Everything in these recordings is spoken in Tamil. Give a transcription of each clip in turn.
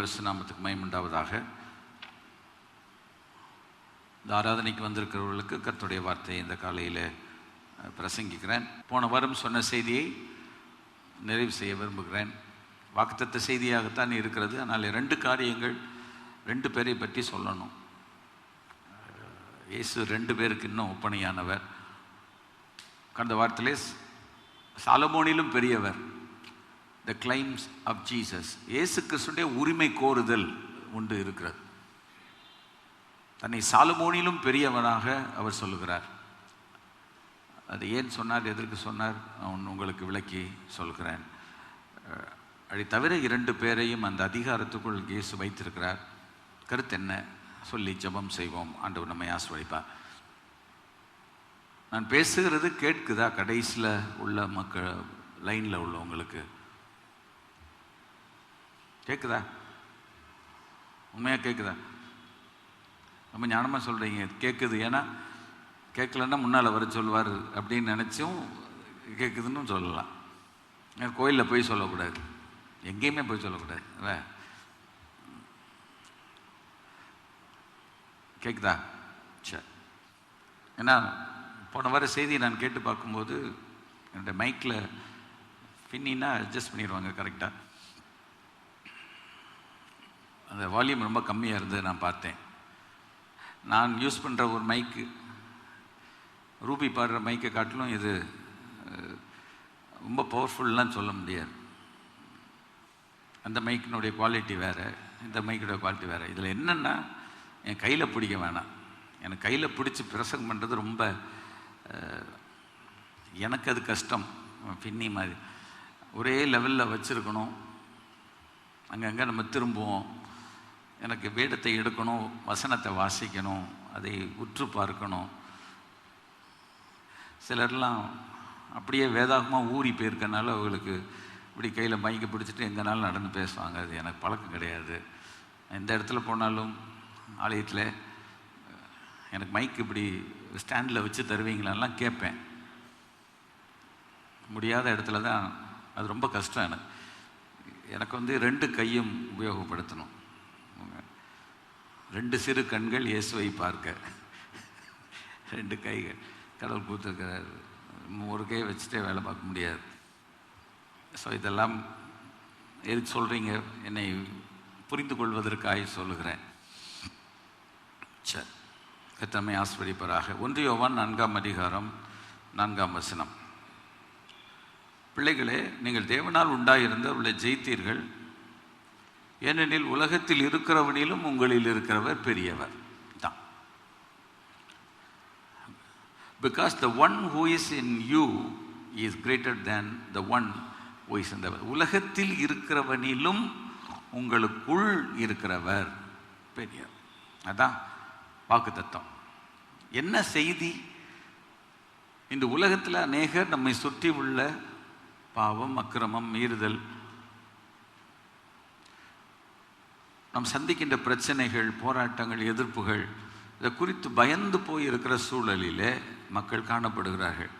பரிசு நாமத்துக்கு மகிமை உண்டாவதாக. இந்த ஆராதனைக்கு வந்திருக்கிறவர்களுக்கு கர்த்தருடைய வார்த்தையை இந்த காலையில் பிரசங்கிக்கிறேன். போன வாரம் சொன்ன செய்தியை நிறைவு செய்ய விரும்புகிறேன். வாக்குத்தத்த செய்தியாகத்தான் இருக்கிறது. ஆனால் 2 காரியங்கள், 2 பேரை பற்றி சொல்லணும். இயேசு 2 பேருக்கு இன்னும் ஒப்பனையானவர். கடந்த வாரத்திலே சாலமோனிலும் பெரியவர். த கிளைம்ஸ் ஆஃப் ஜீசஸ். இயேசு கிறிஸ்துடைய உரிமை கோருதல் ஒன்று இருக்கிறது. தன்னை சாலமோனிலும் பெரியவனாக அவர் சொல்லுகிறார். அது ஏன் சொன்னார், எதற்கு சொன்னார், உங்களுக்கு விளக்கி சொல்கிறேன். அதை தவிர 2 பேரையும் அந்த அதிகாரத்துக்குள் இயேசு வைத்திருக்கிறார். கருத்து என்ன சொல்லி ஜெபம் செய்வோம். ஆண்டவர் நம்மை ஆசீர்வதிப்பார். நான் பேசுகிறது கேட்குதா? கடைசியில் உள்ள மக்கள், லைனில் உள்ளவங்களுக்கு கேட்குதா? உண்மையாக கேட்குதா? ரொம்ப ஞானமாக சொல்கிறீங்க. கேட்குது. ஏன்னா கேட்கலன்னா முன்னால் வர சொல்லுவார் அப்படின்னு நினச்சும் கேட்குதுன்னு சொல்லலாம். கோயிலில் போய் சொல்லக்கூடாது, எங்கேயுமே போய் சொல்லக்கூடாது. கேட்குதா? சரி. ஏன்னா போன வார செய்தியை நான் கேட்டு பார்க்கும்போது என்னோடய மைக்கில் பின்னா அட்ஜஸ்ட் பண்ணிடுவாங்க கரெக்டாக. அந்த வால்யூம் ரொம்ப கம்மியாக இருந்தது நான் பார்த்தேன். நான் யூஸ் பண்ணுற ஒரு மைக்கு, ரூபி பாடுற மைக்கை காட்டிலும் இது ரொம்ப பவர்ஃபுல்லாம் சொல்ல முடியாது. அந்த மைக்கினுடைய குவாலிட்டி வேறு, இந்த மைக்கோட குவாலிட்டி வேறு. இதில் என்னென்னா, என் கையில் பிடிக்க வேணாம். எனக்கு கையில் பிடிச்சி பிரசங்கம் பண்ணுறது ரொம்ப, எனக்கு அது கஷ்டம். பின்னி மாதிரி ஒரே லெவலில் வச்சுருக்கணும். அங்கங்கே நம்ம திரும்புவோம். எனக்கு வேதத்தை எடுக்கணும், வசனத்தை வாசிக்கணும், அதை உற்று பார்க்கணும். சிலர்லாம் அப்படியே வேதாகமாக ஊறி போயிருக்கனால அவங்களுக்கு இப்படி கையில் மைக்கை பிடிச்சிட்டு எங்கேனாலும் நடந்து பேசுவாங்க. அது எனக்கு பழக்கம் கிடையாது. எந்த இடத்துல போனாலும் ஆலயத்தில் எனக்கு மைக் இப்படி ஸ்டாண்டில் வச்சு தருவீங்களான்லாம் கேட்பேன். முடியாத இடத்துல தான் அது ரொம்ப கஷ்டம். எனக்கு 2 கையும் உபயோகப்படுத்தணும். 2 சிறு கண்கள் இயேசுவை பார்க்க, 2 கைகள் கடவுள் கொடுத்துருக்கிறார். ஒரு கையை வச்சுட்டே வேலை பார்க்க முடியாது. ஸோ இதெல்லாம் எதுக்கு சொல்கிறீங்க, என்னை புரிந்து கொள்வதற்காக சொல்லுகிறேன். சரி, கர்த்தரை ஆசீர்வதிப்பாராக. 1 யோவான் 4ஆம் அதிகாரம் 4ஆம் வசனம். பிள்ளைகளே, நீங்கள் தேவனால் உண்டாயிருந்த அவளை ஜெயித்தீர்கள். ஏனெனில் உலகத்தில் இருக்கிறவனிலும் உங்களில் இருக்கிறவர் பெரியவர் தான். Because the one who is in you is greater than the one who is in the world. உலகத்தில் இருக்கிறவனிலும் உங்களுக்குள் இருக்கிறவர் பெரியவர். அதான் வாக்குத்தத்தம். என்ன செய்தி? இந்த உலகத்தில் அநேகர் நம்மை சுற்றி உள்ள பாவம், அக்கிரமம், மீறுதல், நாம் சந்திக்கின்ற பிரச்சனைகள், போராட்டங்கள், எதிர்ப்புகள், இதை குறித்து பயந்து போய் இருக்கிற சூழலிலே மக்கள் காணப்படுகிறார்கள்.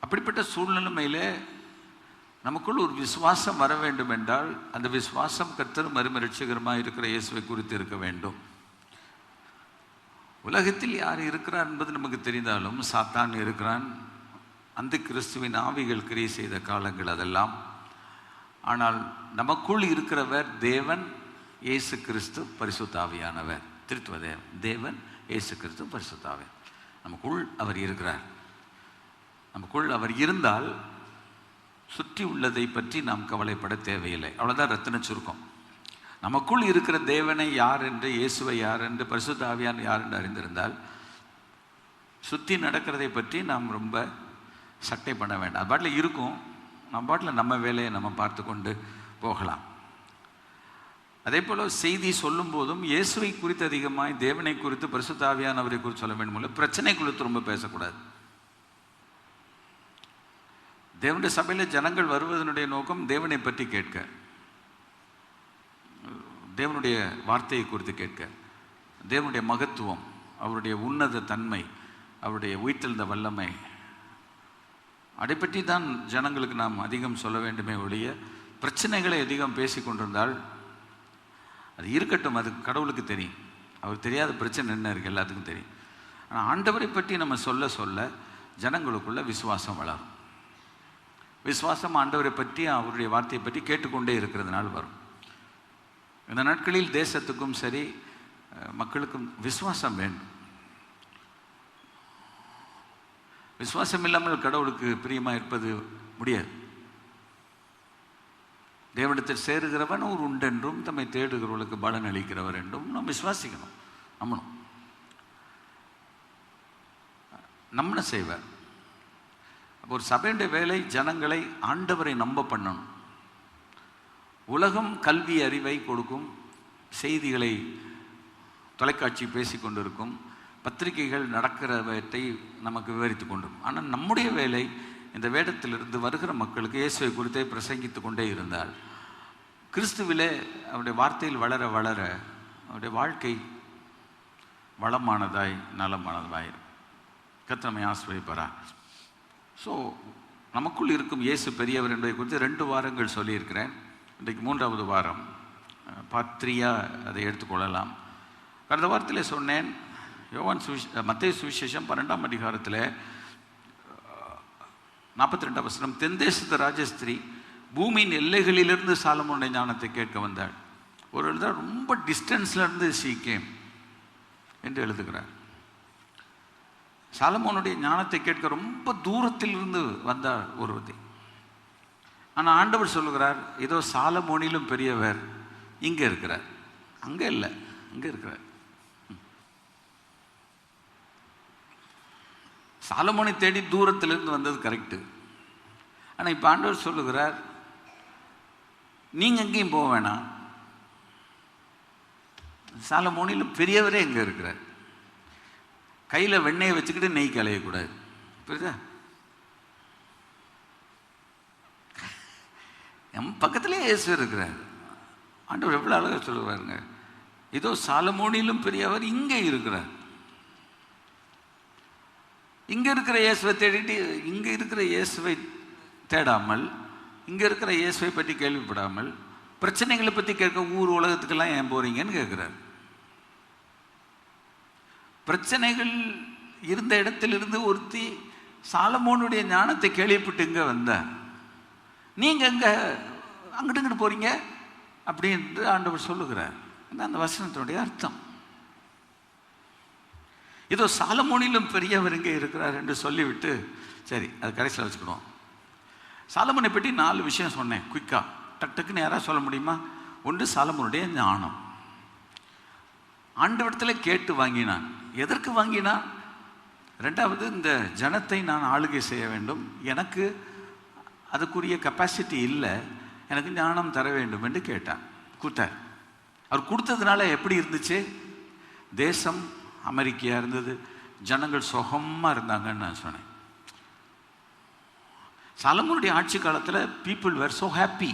அப்படிப்பட்ட சூழ்நிலைமையிலே நமக்குள் ஒரு விசுவாசம் வர வேண்டும் என்றால், அந்த விசுவாசம் கர்த்தர் மறுமை இரட்சகருமாய் இருக்கிற இயேசுவை குறித்து இருக்க வேண்டும். உலகத்தில் யார் இருக்கிறார் என்பது நமக்கு தெரிந்தாலும், சாத்தான் இருக்கிறான், அந்த கிறிஸ்துவின் ஆவிகள் கிரியை செய்த காலங்கள் அதெல்லாம். ஆனால் நமக்குள் இருக்கிறவர் தேவன், இயேசு கிறிஸ்து, பரிசுத்த ஆவியானவர். திருத்துவ தேவன், இயேசு கிறிஸ்து, பரிசுத்த ஆவியானவர். நமக்குள் அவர் இருக்கிறார். நமக்குள் அவர் இருந்தால் சுற்றி உள்ளதை பற்றி நாம் கவலைப்பட தேவையில்லை. அவ்வளோதான் ரத்தின சுருக்கம். நமக்குள் இருக்கிற தேவனை யார் என்று, இயேசுவை யார் என்று, பரிசுத்த ஆவியான் யார் என்று அறிந்திருந்தால் சுற்றி நடக்கிறதை பற்றி நாம் ரொம்ப சட்டை பண்ண வேண்டாம். அது பாட்டில் இருக்கும். நம்ம பாட்டில் நம்ம வேலையை நம்ம பார்த்து கொண்டு போகலாம். அதே போல் செய்தி சொல்லும் போதும் இயேசுவை குறித்து அதிகமாய், தேவனை குறித்து, பரிசுத்த ஆவியானவரை குறித்து சொல்ல வேண்டும். பிரச்சனை குறித்து ரொம்ப பேசக்கூடாது. தேவனுடைய சபையில் ஜனங்கள் வருவதனுடைய நோக்கம் தேவனை பற்றி கேட்க, தேவனுடைய வார்த்தையை குறித்து கேட்க, தேவனுடைய மகத்துவம், அவருடைய உன்னத தன்மை, அவருடைய உயிர்த்தெழுந்த வல்லமை, அதை பற்றி தான் ஜனங்களுக்கு நாம் அதிகம் சொல்ல வேண்டுமே ஒழிய பிரச்சனைகளை அதிகம் பேசி கொண்டிருந்தால் அது இருக்கட்டும், அது கடவுளுக்கு தெரியும். அவர் தெரியாத பிரச்சனை என்ன இருக்குது எல்லாத்துக்கும் தெரியும். ஆனால் ஆண்டவரை பற்றி நம்ம சொல்ல சொல்ல ஜனங்களுக்குள்ள விசுவாசம் வளரும். விசுவாசம் ஆண்டவரை பற்றி, அவருடைய வார்த்தையை பற்றி கேட்டுக்கொண்டே இருக்கிறதுனால வரும். இந்த நாட்களில் தேசத்துக்கும் சரி மக்களுக்கும் விசுவாசம் வேண்டும். விசுவாசம் இல்லாமல் கடவுளுக்கு பிரியமாக இருப்பது முடியாது. தேவனிடத்தில் சேருகிறவன் ஒரு உண்டென்றும் தம்மை தேடுகிறவர்களுக்கு பலன் அளிக்கிறவர் என்றும் நம்ம விசுவாசிக்கணும், நம்பணும். நம்மள செய்வார். ஒரு சபையுடைய வேலை ஜனங்களை ஆண்டவரை நம்ப பண்ணணும். உலகம் கல்வி அறிவை கொடுக்கும், செய்திகளை தொலைக்காட்சி பேசி கொண்டிருக்கும், பத்திரிகைகள் நடக்கிறவற்றை நமக்கு விவரித்து கொண்டிருக்கும். ஆனால் நம்முடைய வேலை இந்த வேடத்திலிருந்து வருகிற மக்களுக்கு இயேசுவை குறித்தே பிரசங்கித்து கொண்டே இருந்தால் கிறிஸ்துவிலே அவருடைய வார்த்தையில் வளர வளர அவருடைய வாழ்க்கை வளமானதாய் நலமானதாயிரும். கர்த்தர் நம்மை ஆசீர்வதிப்பாராக. ஸோ நமக்குள் இருக்கும் இயேசு பெரியவர் என்பதை குறித்து 2 வாரங்கள் சொல்லியிருக்கிறேன். இன்றைக்கு 3வது வாரம், பார்ட் 3 அதை எடுத்துக்கொள்ளலாம். கடந்த வாரத்திலே சொன்னேன், மத்தேயு சுவிசேஷம் 12ஆம் அதிகாரத்தில் 42ஆம் வசனம், தென்தேசத்து ராஜஸ்திரீ பூமியின் எல்லைகளிலிருந்து சாலமோனுடைய ஞானத்தை கேட்க வந்தாள். ஒரு எழுத ரொம்ப டிஸ்டன்ஸ்லேருந்து சீக்கேம் என்று எழுதுகிறார். சாலமோனுடைய ஞானத்தை கேட்க ரொம்ப தூரத்தில் இருந்து வந்தார் ஒருவதி. ஆனால் ஆண்டவர் சொல்லுகிறார், ஏதோ சாலமோனிலும் பெரியவர் இங்கே இருக்கிறார். அங்கே இல்லை, இங்கே இருக்கிறார். சாலமோனை தேடி தூரத்திலிருந்து வந்தது கரெக்டு. ஆனால் இப்போ ஆண்டவர் சொல்லுகிறார், நீங்கள் எங்கேயும் போக வேணாம், சாலமோனிலும் பெரியவரே எங்கே இருக்கிறார். கையில் வெண்ணெயை வச்சுக்கிட்டு நெய் கலையக்கூடாது, புரியுதா? என் பக்கத்திலே இயேசு இருக்கிறார். ஆண்டவர் எவ்வளோ அழகாக சொல்லுவாருங்க, இதோ சாலமோனிலும் பெரியவர் இங்கே இருக்கிறார். இங்கே இருக்கிற இயேசுவை தேடிட்டு இங்கே இருக்கிற இயேசுவை தேடாமல், இங்கே இருக்கிற இயேசுவை பற்றி கேள்விப்படாமல், பிரச்சனைகளை பற்றி கேட்க ஊர் உலகத்துக்கெல்லாம் ஏன் போறீங்கன்னு கேட்குறார். பிரச்சனைகள் இருந்த இடத்திலிருந்து ஒருத்தி சாலமோனுடைய ஞானத்தை கேள்விப்பட்டு இங்கே வந்த, நீங்கள் எங்கே அங்கிட்டு இங்கிட்டு போகிறீங்க அப்படின்ட்டு ஆண்டவர் சொல்லுகிறார். அந்த வசனத்தினுடைய அர்த்தம், இதோ சாலமோனிலும் பெரியவர் இங்கே இருக்கிறார் என்று சொல்லிவிட்டு, சரி அது கடைசியில் வச்சுக்கணும். சாலமோனை பற்றி 4 விஷயம் சொன்னேன் குயிக்காக, டக்குன்னு யாராவது சொல்ல முடியுமா? ஒன்று, சாலமோனுடைய ஞானம். ஆண்டவரிடத்தில் கேட்டு வாங்கினான். எதற்கு வாங்கினான்? 2வது, இந்த ஜனத்தை நான் ஆளுகை செய்ய வேண்டும், எனக்கு அதுக்குரிய கெப்பாசிட்டி இல்லை, எனக்கு ஞானம் தர வேண்டும் என்று கேட்டான். கொடுத்தார். அவர் கொடுத்ததுனால எப்படி இருந்துச்சு? தேசம் அமெரிக்கையாக இருந்தது, ஜனங்கள் சுகமாக இருந்தாங்கன்னு நான் சொன்னேன். சாலமோனுடைய ஆட்சி காலத்தில் people were so happy,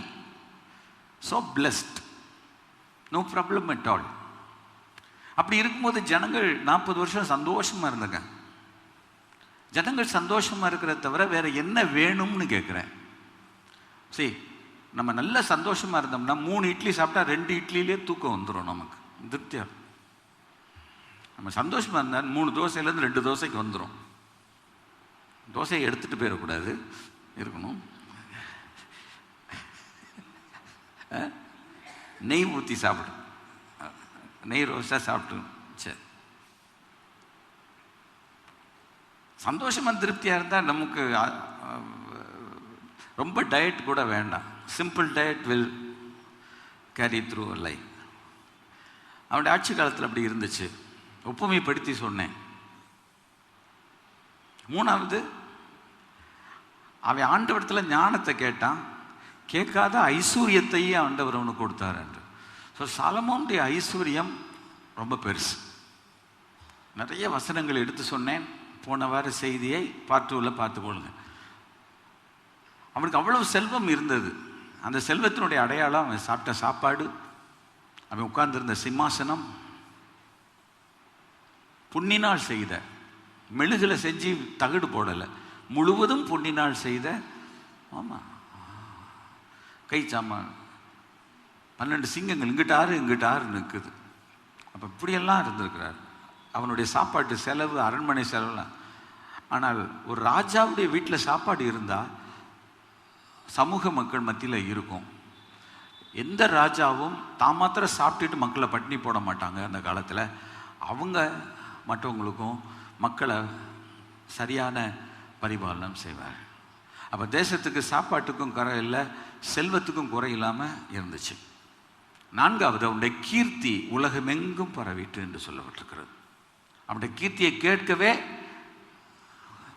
so blessed, no problem at all. அப்படி இருக்கும்போது ஜனங்கள் 40 வருஷம் சந்தோஷமாக இருந்தாங்க. ஜனங்கள் சந்தோஷமாக இருக்கிறத தவிர வேற என்ன வேணும்னு கேட்குறேன். சரி, நம்ம நல்ல சந்தோஷமாக இருந்தோம்னா 3 இட்லி சாப்பிட்டா 2 இட்லியிலே தூக்கம் வந்துடும், நமக்கு திருப்தியாக. நம்ம சந்தோஷமாக இருந்தால் 3 தோசையிலேருந்து 2 தோசைக்கு வந்துடும். தோசையை எடுத்துகிட்டு போயிடக்கூடாது, இருக்கணும். நெய் ஊற்றி சாப்பிடும், நெய் ரோஸ்டாக சாப்பிட்டு. சரி, சந்தோஷமாக திருப்தியாக இருந்தால் நமக்கு ரொம்ப டயட் கூட வேண்டாம். Simple diet will carry through life. அவனுடைய ஆட்சி காலத்தில் அப்படி இருந்துச்சு. ஒப்புமைப்படுத்தி சொன்னேன். 3வது, அவன் ஆண்டவரத்தில் ஞானத்தை கேட்டான், கேட்காத ஐஸ்வர்யத்தையே ஆண்டவர் அவனுக்கு கொடுத்தார் என்று. ஸோ சாலமோனுடைய ஐஸ்வர்யம் ரொம்ப பெருசு. நிறைய வசனங்கள் எடுத்து சொன்னேன். போன வார செய்தியை பார்ட் 2 பார்த்துக்கொள்ளுங்க. அவனுக்கு அவ்வளவு செல்வம் இருந்தது. அந்த செல்வத்தினுடைய அடையாளம் அவன் சாப்பிட்ட சாப்பாடு, அவன் உட்கார்ந்திருந்த சிம்மாசனம், பொன்னினால் செய்த, மெழுகுல செஞ்சு தகடு போடலை, முழுவதும் பொன்னினால் செய்த. ஆமாம், கை சாமான் 12 சிங்கங்கள் இங்கிட்டாரு நிற்குது. அப்போ இப்படியெல்லாம் இருந்திருக்கிறார். அவனுடைய சாப்பாட்டு செலவு, அரண்மனை செலவுலாம். ஆனால் ஒரு ராஜாவுடைய வீட்டில் சாப்பாடு இருந்தால் சமூக மக்கள் மத்தியில் இருக்கும். எந்த ராஜாவும் தான் மாத்திரம் சாப்பிட்டுட்டு மக்களை பட்டினி போட மாட்டாங்க. அந்த காலத்தில் அவங்க மற்றவங்களுக்கும் மக்களை சரியான பரிபாலனம் செய்வார். அப்போ தேசத்துக்கு சாப்பாட்டுக்கும் குறை இல்லை, செல்வத்துக்கும் குறை இல்லாமல் இருந்துச்சு. 4வது, அவனுடைய கீர்த்தி உலகமெங்கும் பரவிட்டு என்று சொல்லப்பட்டிருக்கிறது. அவனுடைய கீர்த்தியை கேட்கவே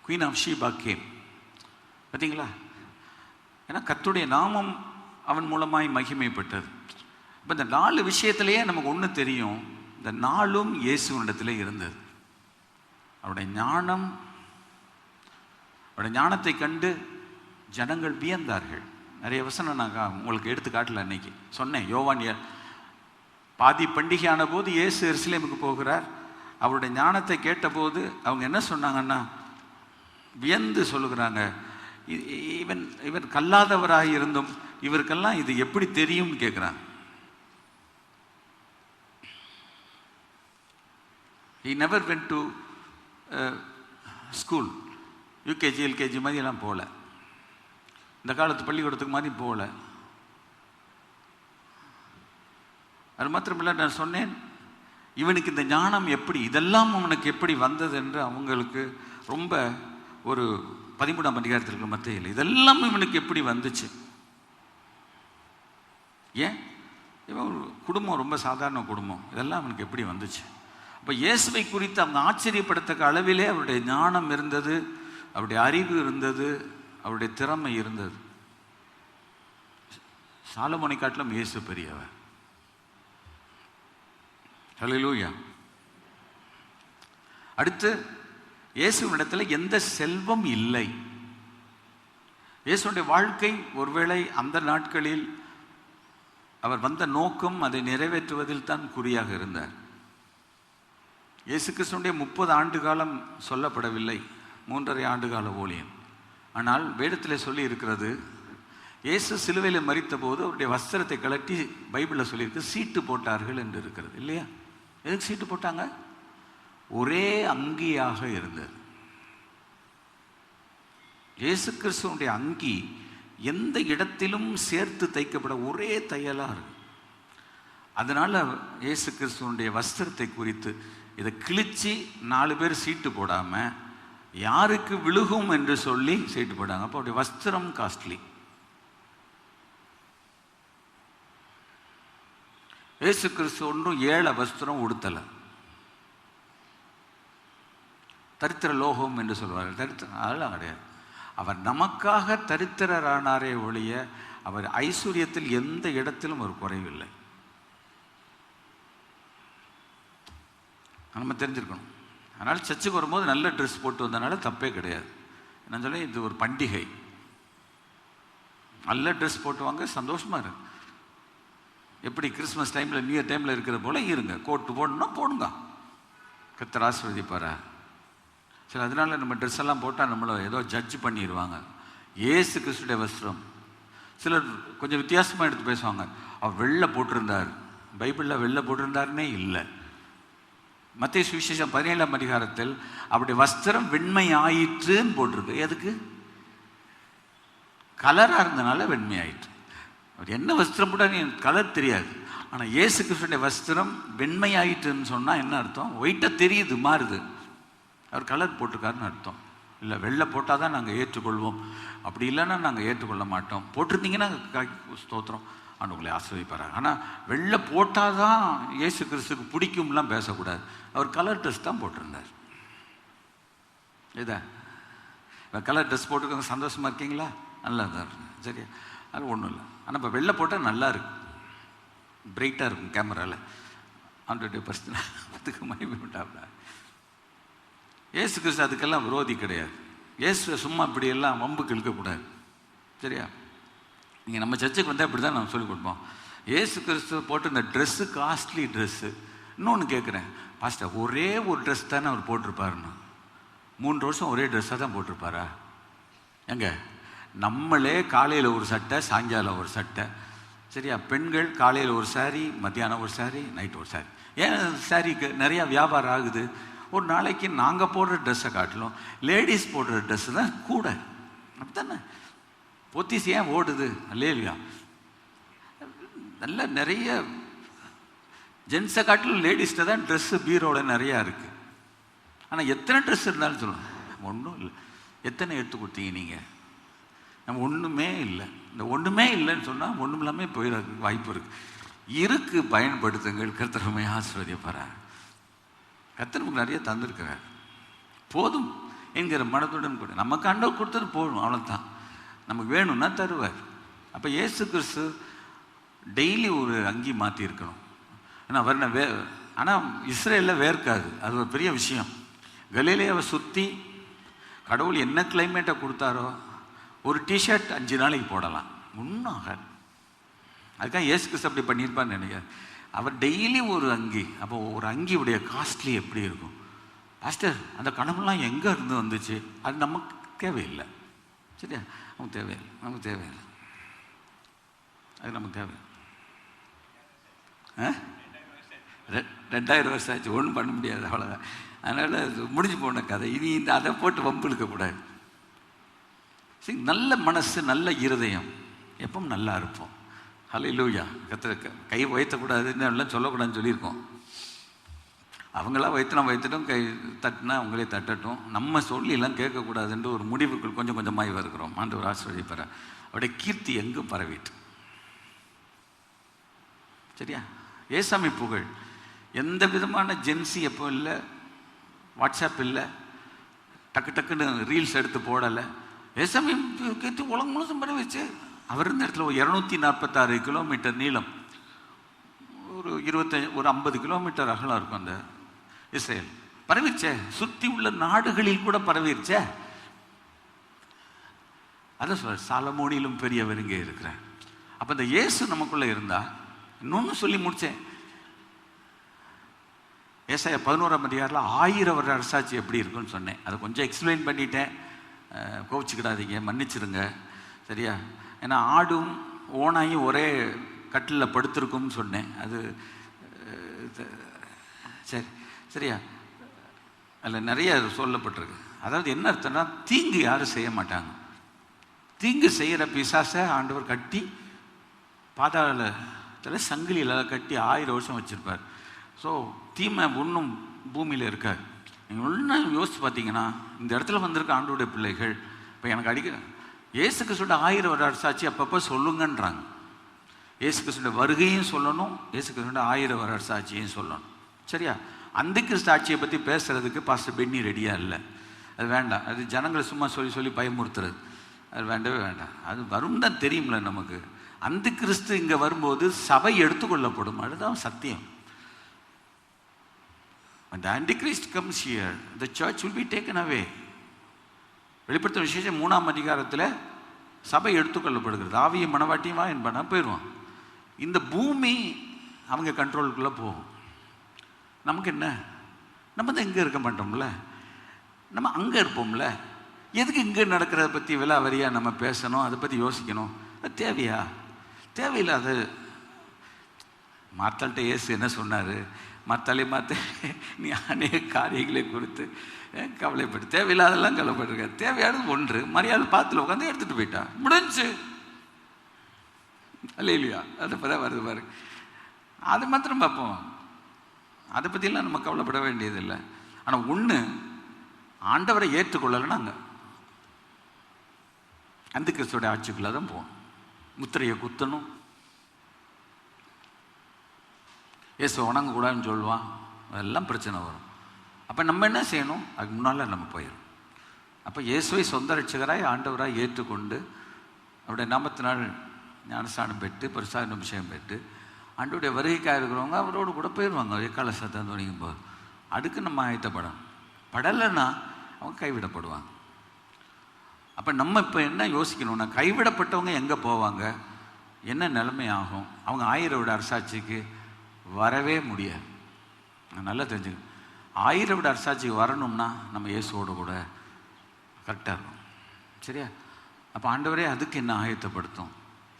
குயின் ஆஃப் ஷீபா கேம். பார்த்தீங்களா? ஏன்னா கர்த்தருடைய நாமம் அவன் மூலமாய் மகிமைப்பட்டது. இப்போ இந்த 4 விஷயத்திலேயே நமக்கு ஒன்று தெரியும், இந்த 4ம் இயேசுவினிடத்தில் இருந்தது. அவருடைய ஞானத்தை கண்டு ஜனங்கள் வியந்தார்கள். நிறைய வசனம் நான் உங்களுக்கு எடுத்து காட்டல, அன்னைக்கு சொன்னேன். யோவான் பாதி பண்டிகையான போது இயேசு எருசலேமுக்கு போகிறார். அவருடைய ஞானத்தை கேட்டபோது அவங்க என்ன சொன்னாங்கன்னா, வியந்து சொல்லுகிறாங்க, இவன் கல்லாதவராக இருந்தும் இவருக்கெல்லாம் இது எப்படி தெரியும்னு கேட்குறாங்க. He never went to school. UKG LKG மாதிரி எல்லாம் போகல. இந்த காலத்து பள்ளிக்கூடத்துக்கு மாதிரி போகல. அது மாத்திரமில்லை, நான் சொன்னேன், இவனுக்கு இந்த ஞானம் எப்படி, இதெல்லாம் அவனுக்கு எப்படி வந்தது என்று அவங்களுக்கு ரொம்ப ஒரு 13ஆம் அதிகாரத்திற்கு மத்தியில் இதெல்லாம் இவனுக்கு எப்படி வந்துச்சு. ஏன்? இவன் ஒரு குடும்பம், ரொம்ப சாதாரண குடும்பம், இதெல்லாம் அவனுக்கு எப்படி வந்துச்சு? அப்போ இயேசுவை குறித்து அவங்க ஆச்சரியப்படத்தக்க அளவிலே அவருடைய ஞானம் இருந்தது, அவருடைய அறிவு இருந்தது, அவருடைய திறமை இருந்தது. சாலமோனை காட்டிலும் இயேசு பெரியவர். ஹல்லேலூயா. அடுத்து, இயேசுவினிடத்தில் எந்த செல்வம் இல்லை. இயேசுடைய வாழ்க்கை ஒருவேளை அந்த நாட்களில் அவர் வந்த நோக்கம் அதை நிறைவேற்றுவதில் தான் குறியாக இருந்தார். இயேசு கிறிஸ்துடைய 30 ஆண்டு காலம் சொல்லப்படவில்லை, 3.5 ஆண்டு கால ஊழியம். ஆனால் வேதத்தில் சொல்லி இருக்கிறது, இயேசு சிலுவையில் மரித்த போது அவருடைய வஸ்திரத்தை கழட்டி பைபிளில் சொல்லியிருக்கு, சீட்டு போட்டார்கள் என்று இருக்கிறது இல்லையா? எதுக்கு சீட்டு போட்டாங்க? ஒரே அங்கியாக இருந்தது. இயேசு கிறிஸ்துவனுடைய அங்கி எந்த இடத்திலும் சேர்த்து தைக்கப்பட ஒரே தையலாக இருக்கு. அதனால இயேசு கிறிஸ்துவனுடைய வஸ்திரத்தை குறித்து இதை கிழிச்சு 4 பேர் சீட்டு போடாம யாருக்கு விழுகும் என்று சொல்லி சீட்டு போட்டாங்க. அப்போ அவருடைய வஸ்திரம் காஸ்ட்லி. இயேசு கிறிஸ்து ஒன்றும் ஏழை வஸ்திரம் உடுத்தலை. தரித்திர லோகம் என்று சொல்வார்கள். தரித்திரம் அதெல்லாம் கிடையாது. அவர் நமக்காக தரித்திரரானாரே ஒழிய அவர் ஐஸ்வர்யத்தில் எந்த இடத்திலும் ஒரு குறைவில்லை. நம்ம தெரிஞ்சிருக்கணும். அதனால் சர்ச்சுக்கு வரும்போது நல்ல ட்ரெஸ் போட்டு வந்தனால தப்பே கிடையாது. நான் சொல்ல, இது ஒரு பண்டிகை, நல்ல ட்ரெஸ் போட்டு வாங்க, சந்தோஷமாக இருக்கு. எப்படி கிறிஸ்மஸ் டைமில், நியூ இயர் டைமில் இருக்கிற போல இருங்க. கோட்டு போடணும்னா போடுங்க, கர்த்தர் ஆசீர்வதிப்பாரா. சரி, அதனால நம்ம ட்ரெஸ் எல்லாம் போட்டால் நம்மளை ஏதோ ஜட்ஜ் பண்ணிடுவாங்க. இயேசு கிறிஸ்துடைய வஸ்திரம் சிலர் கொஞ்சம் வித்தியாசமாக எடுத்து பேசுவாங்க. அவர் வெள்ளை போட்டிருந்தார், பைபிளில் வெள்ளை போட்டிருந்தாருன்னே இல்லை. மத்தேயு சுவிசேஷம் 17ஆம் அதிகாரத்தில் அவருடைய வஸ்திரம் வெண்மை ஆயிற்றுன்னு போட்டிருக்கு. எதுக்கு? கலராக இருந்தனால வெண்மை ஆயிற்று. அவர் என்ன வஸ்திரம் போட்டால் எனக்கு கலர் தெரியாது. ஆனால் இயேசு கிறிஸ்துடைய வஸ்திரம் வெண்மை ஆயிற்றுன்னு சொன்னால் என்ன அர்த்தம்? ஒயிட்டாக தெரியுது, மாறுது. அவர் கலர் போட்டிருக்காருன்னு அர்த்தம். இல்லை, வெள்ளை போட்டால் தான் நாங்கள் ஏற்றுக்கொள்வோம், அப்படி இல்லைன்னா நாங்கள் ஏற்றுக்கொள்ள மாட்டோம். போட்டிருந்தீங்கன்னா ஸ்தோத்திரம், ஆண்டவங்களை ஆசீர்வதிப்பார். ஆனால் வெள்ளை போட்டால் தான் இயேசு கிறிஸ்துக்கு பிடிக்கும்லாம் பேசக்கூடாது. அவர் கலர் ட்ரெஸ் தான் போட்டிருந்தார். இதா கலர் ட்ரெஸ் போட்டுருக்க சந்தோஷமாக இருக்கீங்களா? நல்லா தான் இருக்கு. சரியா? அது ஒன்றும் இல்லை. ஆனால் இப்போ வெள்ளை போட்டால் நல்லா இருக்கு, பிரைட்டாக இருக்கும் கேமராவில். ஆண்டோடைய பர்சன் அதுக்கு மகிமை உண்டாப்ல. இயேசு கிறிஸ்து அதுக்கெல்லாம் விரோதி கிடையாது. இயேசு சும்மா இப்படியெல்லாம் வம்புக்கு இழுக்கக்கூடாது. சரியா? நீங்கள் நம்ம சர்ச்சுக்கு வந்தால் இப்படி தான் நம்ம சொல்லிக் கொடுப்போம். இயேசு கிறிஸ்து போட்டு இந்த ட்ரெஸ்ஸு காஸ்ட்லி ட்ரெஸ்ஸு. இன்னொன்று கேட்குறேன், பாஸ்டர் ஒரே ஒரு ட்ரெஸ் தானே அவர் போட்டிருப்பாருன்னு. 3 வருஷம் ஒரே ட்ரெஸ்ஸாக தான் போட்டிருப்பாரா? எங்க நம்மளே காலையில் ஒரு சட்டை, சாயங்காலம் ஒரு சட்டை. சரியா? பெண்கள் காலையில் ஒரு சாரி, மத்தியானம் ஒரு சாரி, நைட் ஒரு சாரி. ஏன் சாரிக்கு நிறையா வியாபாரம் ஆகுது? ஒரு நாளைக்கு நாங்கள் போடுற ட்ரெஸ்ஸை காட்டிலும் லேடிஸ் போடுற ட்ரெஸ்ஸு தான் கூட. அப்படித்தானே? பொத்திஸ் ஏன் ஓடுது? இல்லையா? நல்ல நிறைய ஜென்ஸை காட்டிலும் லேடிஸ்கிட்ட தான் ட்ரெஸ்ஸு பீரோட நிறையா இருக்குது. ஆனால் எத்தனை ட்ரெஸ் இருந்தாலும் சொல்லுவோம், ஒன்றும் இல்லை. எத்தனை எடுத்து கொடுத்தீங்க நீங்கள்? நம்ம ஒன்றுமே இல்லை. இந்த ஒன்றுமே இல்லைன்னு சொன்னால் ஒன்றும் இல்லாமல் போயிட வாய்ப்பு இருக்குது. பயன்படுத்துங்கள். கர்த்தருமை ஆசீர்வதிப்பார். கர்த்தர் நமக்கு நிறைய தந்திருக்கிறார். போதும் என்கிற மனத்துடன் கூட நமக்கு ஆண்டவர் கொடுத்தது போதும், அவ்வளோதான். நமக்கு வேணும்னா தருவார். அப்போ இயேசு கிறிஸ்து டெய்லி ஒரு அங்கி மாற்றிருக்கணும். ஏன்னா ஆனால் இஸ்ரேலில் வேர்க்காது. அது ஒரு பெரிய விஷயம். கலிலேயாவை சுற்றி கடவுள் என்ன கிளைமேட்டை கொடுத்தாரோ ஒரு டிஷர்ட் 5 நாளைக்கு போடலாம், ஒன்றும் ஆகாது. அதுக்காக இயேசு கிறிஸ்து அப்படி பண்ணியிருப்பான்னு நினைக்கிறேன். அவர் டெய்லி ஒரு அங்கி. அப்போ ஒரு அங்கியுடைய காஸ்ட்லி எப்படி இருக்கும்? பாஸ்டர், அந்த கனவுலாம் எங்கே இருந்து வந்துச்சு? அது நமக்கு தேவையில்லை. சரியா? நமக்கு தேவையில்லை. அது நமக்கு தேவை. 2000 வருஷம் ஆச்சு, ஒன்றும் பண்ண முடியாது, அவ்வளோதான். அதனால் முடிஞ்சு போன கதை. இனி அதை போட்டு வம்பு இழுக்கக்கூடாது. சரி, நல்ல மனசு, நல்ல இருதயம், எப்பவும் நல்லா இருப்போம். ஹல்லேலூயா. கை வைத்தக்கூடாதுன்னு எல்லாம் சொல்லக்கூடாதுன்னு சொல்லியிருக்கோம். அவங்களாம் வைத்துட்டோம், கை தட்டினா அவங்களே தட்டட்டும். நம்ம சொல்லிலாம் கேட்கக்கூடாதுன்ற ஒரு முடிவுக்குள் கொஞ்சம் கொஞ்சமாக வருகிறோம். ஆண்டவர் ஆசீர்வதிப்பார். அவருடைய கீர்த்தி எங்கும் பரவிட்டு. சரியா? ஏசாமி புகழ். எந்த விதமான ஜென்சி எப்போ இல்லை, வாட்ஸ்அப் இல்லை, டக்குன்னு ரீல்ஸ் எடுத்து போடலை. ஏசாமி கீர்த்தி உலகம் முழுசும் பரவிச்சு. அவர் இருந்த இடத்துல 246 கிலோமீட்டர் நீளம், ஒரு 50 கிலோமீட்டர் அகலம் இருக்கும் அந்த இஸ்ரேல். பரவிச்சே. சுற்றி உள்ள நாடுகளில் கூட பரவிருச்சே. அதான் சொல்ற, சாலமோனிலும் பெரியவர் இங்கே இருக்கிறார். அப்போ இந்த இயேசு நமக்குள்ளே இருந்தா, இன்னொன்று சொல்லி முடித்தேன். ஏசாயா 11ஆம் அதிகாரத்தில் 1000 வருட அரசாட்சி எப்படி இருக்குன்னு சொன்னேன். அதை கொஞ்சம் எக்ஸ்பிளைன் பண்ணிட்டேன். கோவிச்சுக்கிடாதீங்க, மன்னிச்சிருங்க. சரியா? ஏன்னா ஆடும் ஓனாயும் ஒரே கட்டிலில் படுத்திருக்கும்னு சொன்னேன். அது சரி, சரியா? அதில் நிறைய சொல்லப்பட்டிருக்கு. அதாவது என்ன அர்த்தம்னா, தீங்கு யாரும் செய்ய மாட்டாங்க. தீங்கு செய்கிற பிசாசை ஆண்டவர் கட்டி பாதாளத்தில் சங்கிலியில் கட்டி 1000 வருஷம் வச்சுருப்பார். ஸோ தீமை ஒன்றும் பூமியில் இருக்காது. நீங்கள் ஒன்றும் யோசித்து பார்த்தீங்கன்னா, இந்த இடத்துல வந்திருக்க ஆண்டோடைய பிள்ளைகள் இப்போ எனக்கு இயேசு கிறிஸ்துவோட 1000 வருட அரசாட்சி அப்பப்போ சொல்லுங்கன்றாங்க. இயேசு கிறிஸ்துவோட வருகையும் சொல்லணும், இயேசு கிறிஸ்துவோட 1000 வருட அரசாட்சியும் சொல்லணும். சரியா? அந்த கிறிஸ்து ஆட்சியை பற்றி பேசுகிறதுக்கு பாஸ்டர் பென்னி ரெடியாக இல்லை. அது வேண்டாம். அது ஜனங்களை சும்மா சொல்லி பயமுறுத்துறது. அது வேண்டவே வேண்டாம். அது வரும் தான் தெரியும்ல நமக்கு. அந்த கிறிஸ்து இங்கே வரும்போது சபை எடுத்துக்கொள்ளப்படும். அதுதான் சத்தியம். When the Antichrist comes here, the church will be taken away. வெளிப்படுத்த விசேஷம் 3ஆம் அதிகாரத்தில் சபை எடுத்துக்கொள்ளப்படுகிறது. ஆவியும் மனவாட்டியுமா என்பன போயிடுவான். இந்த பூமி அவங்க கண்ட்ரோலுக்குள்ளே போகும். நமக்கு என்ன? நம்ம தான் இங்கே இருக்க மாட்டோம்ல, நம்ம அங்கே இருப்போம்ல. எதுக்கு இங்கே நடக்கிறத பற்றி விலாவரியாக நம்ம பேசணும், அதை பற்றி யோசிக்கணும்? அது தேவையா? தேவையில்லாது. மார்த்தாள்கிட்ட இயேசு என்ன சொன்னார்? மார்த்தாலே நீ அநேக காரியங்களை குறித்து கவலைப்பட்டு தேவையில்லாதெல்லாம் கவலைப்பட்டிருக்க. தேவையானது ஒன்று, மரியாதை பாத்தில் உட்காந்து எடுத்துகிட்டு போயிட்டா, முடிஞ்சு. இல்லையா? அதை பற்றி வருது பாரு. அது மாத்திரம் பார்ப்போம். அதை பற்றிலாம் நம்ம கவலைப்பட வேண்டியதில்லை. ஆனால் ஒன்று, ஆண்டவரை ஏற்றுக்கொள்ளலைன்னா அங்கே அந்த கிறிஸ்துவோட ஆட்சிக்குள்ளே தான் போகணும். முத்திரையை குத்தணும். இயேசு வணங்கக்கூடாதுன்னு சொல்லுவான். அதெல்லாம் பிரச்சனை வரும். அப்போ நம்ம என்ன செய்யணும்? அதுக்கு முன்னால் நம்ம போயிடும். அப்போ இயேசுவை சொந்த ரட்சகராய் ஆண்டவராய் ஏற்றுக்கொண்டு அவருடைய நாமத்தினால் ஞானஸ்நானம் பெற்று பரிசுத்த அபிஷேகம் பெற்று ஆண்டவருடைய வருகைக்காக இருக்கிறவங்க அவரோடு கூட போயிடுவாங்க. எக்கால சத்தம் துணிக்கும் போது அதுக்கு நம்ம ஆயத்தப்படணும். படலைன்னா அவங்க கைவிடப்படுவாங்க. அப்போ நம்ம இப்போ என்ன யோசிக்கணும்னா, கைவிடப்பட்டவங்க எங்கே போவாங்க, என்ன நிலைமை ஆகும்? அவங்க 1000 வருட அரசாட்சிக்கு வரவே முடியாது. நல்லா தெரிஞ்சுக்கணும். 1000 வருட அரசாட்சிக்கு வரணும்னா நம்ம இயேசுவோடு கூட கரெக்டாக இருக்கும். சரியா? அப்போ ஆண்டவரே அதுக்கு என்ன ஆயத்தப்படுத்தும்,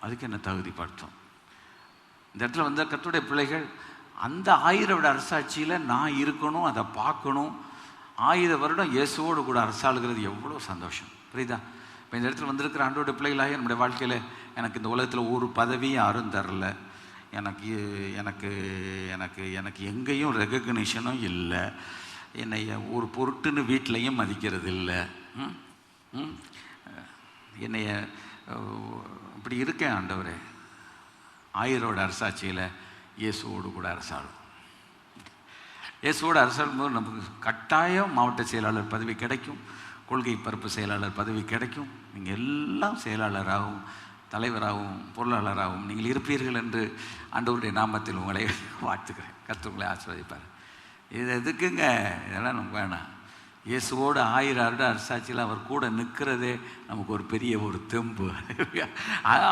அதுக்கு என்ன தகுதிப்படுத்தும்? இந்த இடத்துல வந்த கர்த்தருடைய பிள்ளைகள் அந்த 1000 வருட அரசாட்சியில் நான் இருக்கணும், அதை பார்க்கணும். 1000 வருடம் இயேசுவோடு கூட அரசாளுகிறது எவ்வளோ சந்தோஷம், புரியுதா? இப்போ இந்த இடத்துல வந்திருக்கிற ஆண்டோட பிள்ளைகளாக நம்முடைய வாழ்க்கையில் எனக்கு இந்த உலகத்தில் ஒரு பதவி யாரும் தரல, எனக்கு எனக்கு எனக்கு எனக்கு எங்கேயும் ரெகக்னிஷனும் இல்லை, என்னை ஒரு பொருட்டுன்னு வீட்டிலையும் மதிக்கிறது இல்லை, என்னைய இப்படி இருக்கேன் ஆண்டவரே. 1000 வருட அரசாட்சியில் இயேசுவோடு கூட அரசாளும். இயேசுவோடு அரசாளும் போது நமக்கு கட்டாயம் மாவட்ட செயலாளர் பதவி கிடைக்கும், கொள்கை பரப்பு செயலாளர் பதவி கிடைக்கும். நீங்கள் எல்லாம் செயலாளராகவும் தலைவராகவும் பொருளாளராகவும் நீங்கள் இருப்பீர்கள் என்று ஆண்டவருடைய நாமத்தில் உங்களை வாழ்த்துக்கிறேன். கர்த்தர் உங்களை ஆசீர்வதிப்பார். இது எதுக்குங்க, இதெல்லாம் நமக்கு வேணாம். இயேசுவோடு 1000 வருட அரசாட்சியில் அவர் கூட நிற்கிறதே நமக்கு ஒரு பெரிய ஒரு தெம்பு.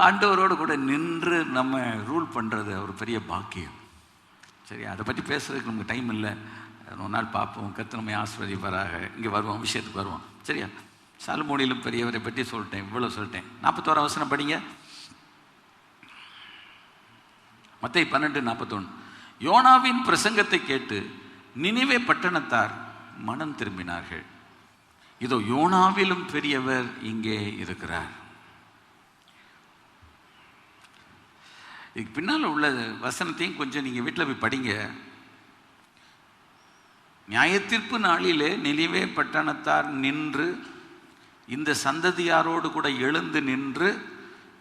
ஆண்டவரோடு கூட நின்று நம்ம ரூல் பண்ணுறது ஒரு பெரிய பாக்கியம். சரி, அதை பற்றி பேசுறதுக்கு நமக்கு டைம் இல்லை, ஒரு நாள் பார்ப்போம். கர்த்தர் நம்மை ஆசீர்வதிப்பாராக. இங்கே வருவோம், விஷயத்துக்கு வருவோம். சரியா? சாலமோனிலும் பெரியவரை பற்றி சொல்லிட்டேன், இவ்வளோ சொல்லிட்டேன். 41 வசனம் படிங்க. மத்தேயு 12:41. யோனாவின் பிரசங்கத்தை கேட்டு நினிவே பட்டணத்தார் மனம் திரும்பினார்கள். இதோ யோனாவிலும் பெரியவர் இங்கே இருக்கிறார். இதுக்கு பின்னால் உள்ள வசனத்தையும் கொஞ்சம் நீங்கள் வீட்டில் போய் படிங்க. நியாயத்தீர்ப்பு நாளிலே நினிவே பட்டணத்தார் நின்று இந்த சந்ததியாரோடு கூட எழுந்து நின்று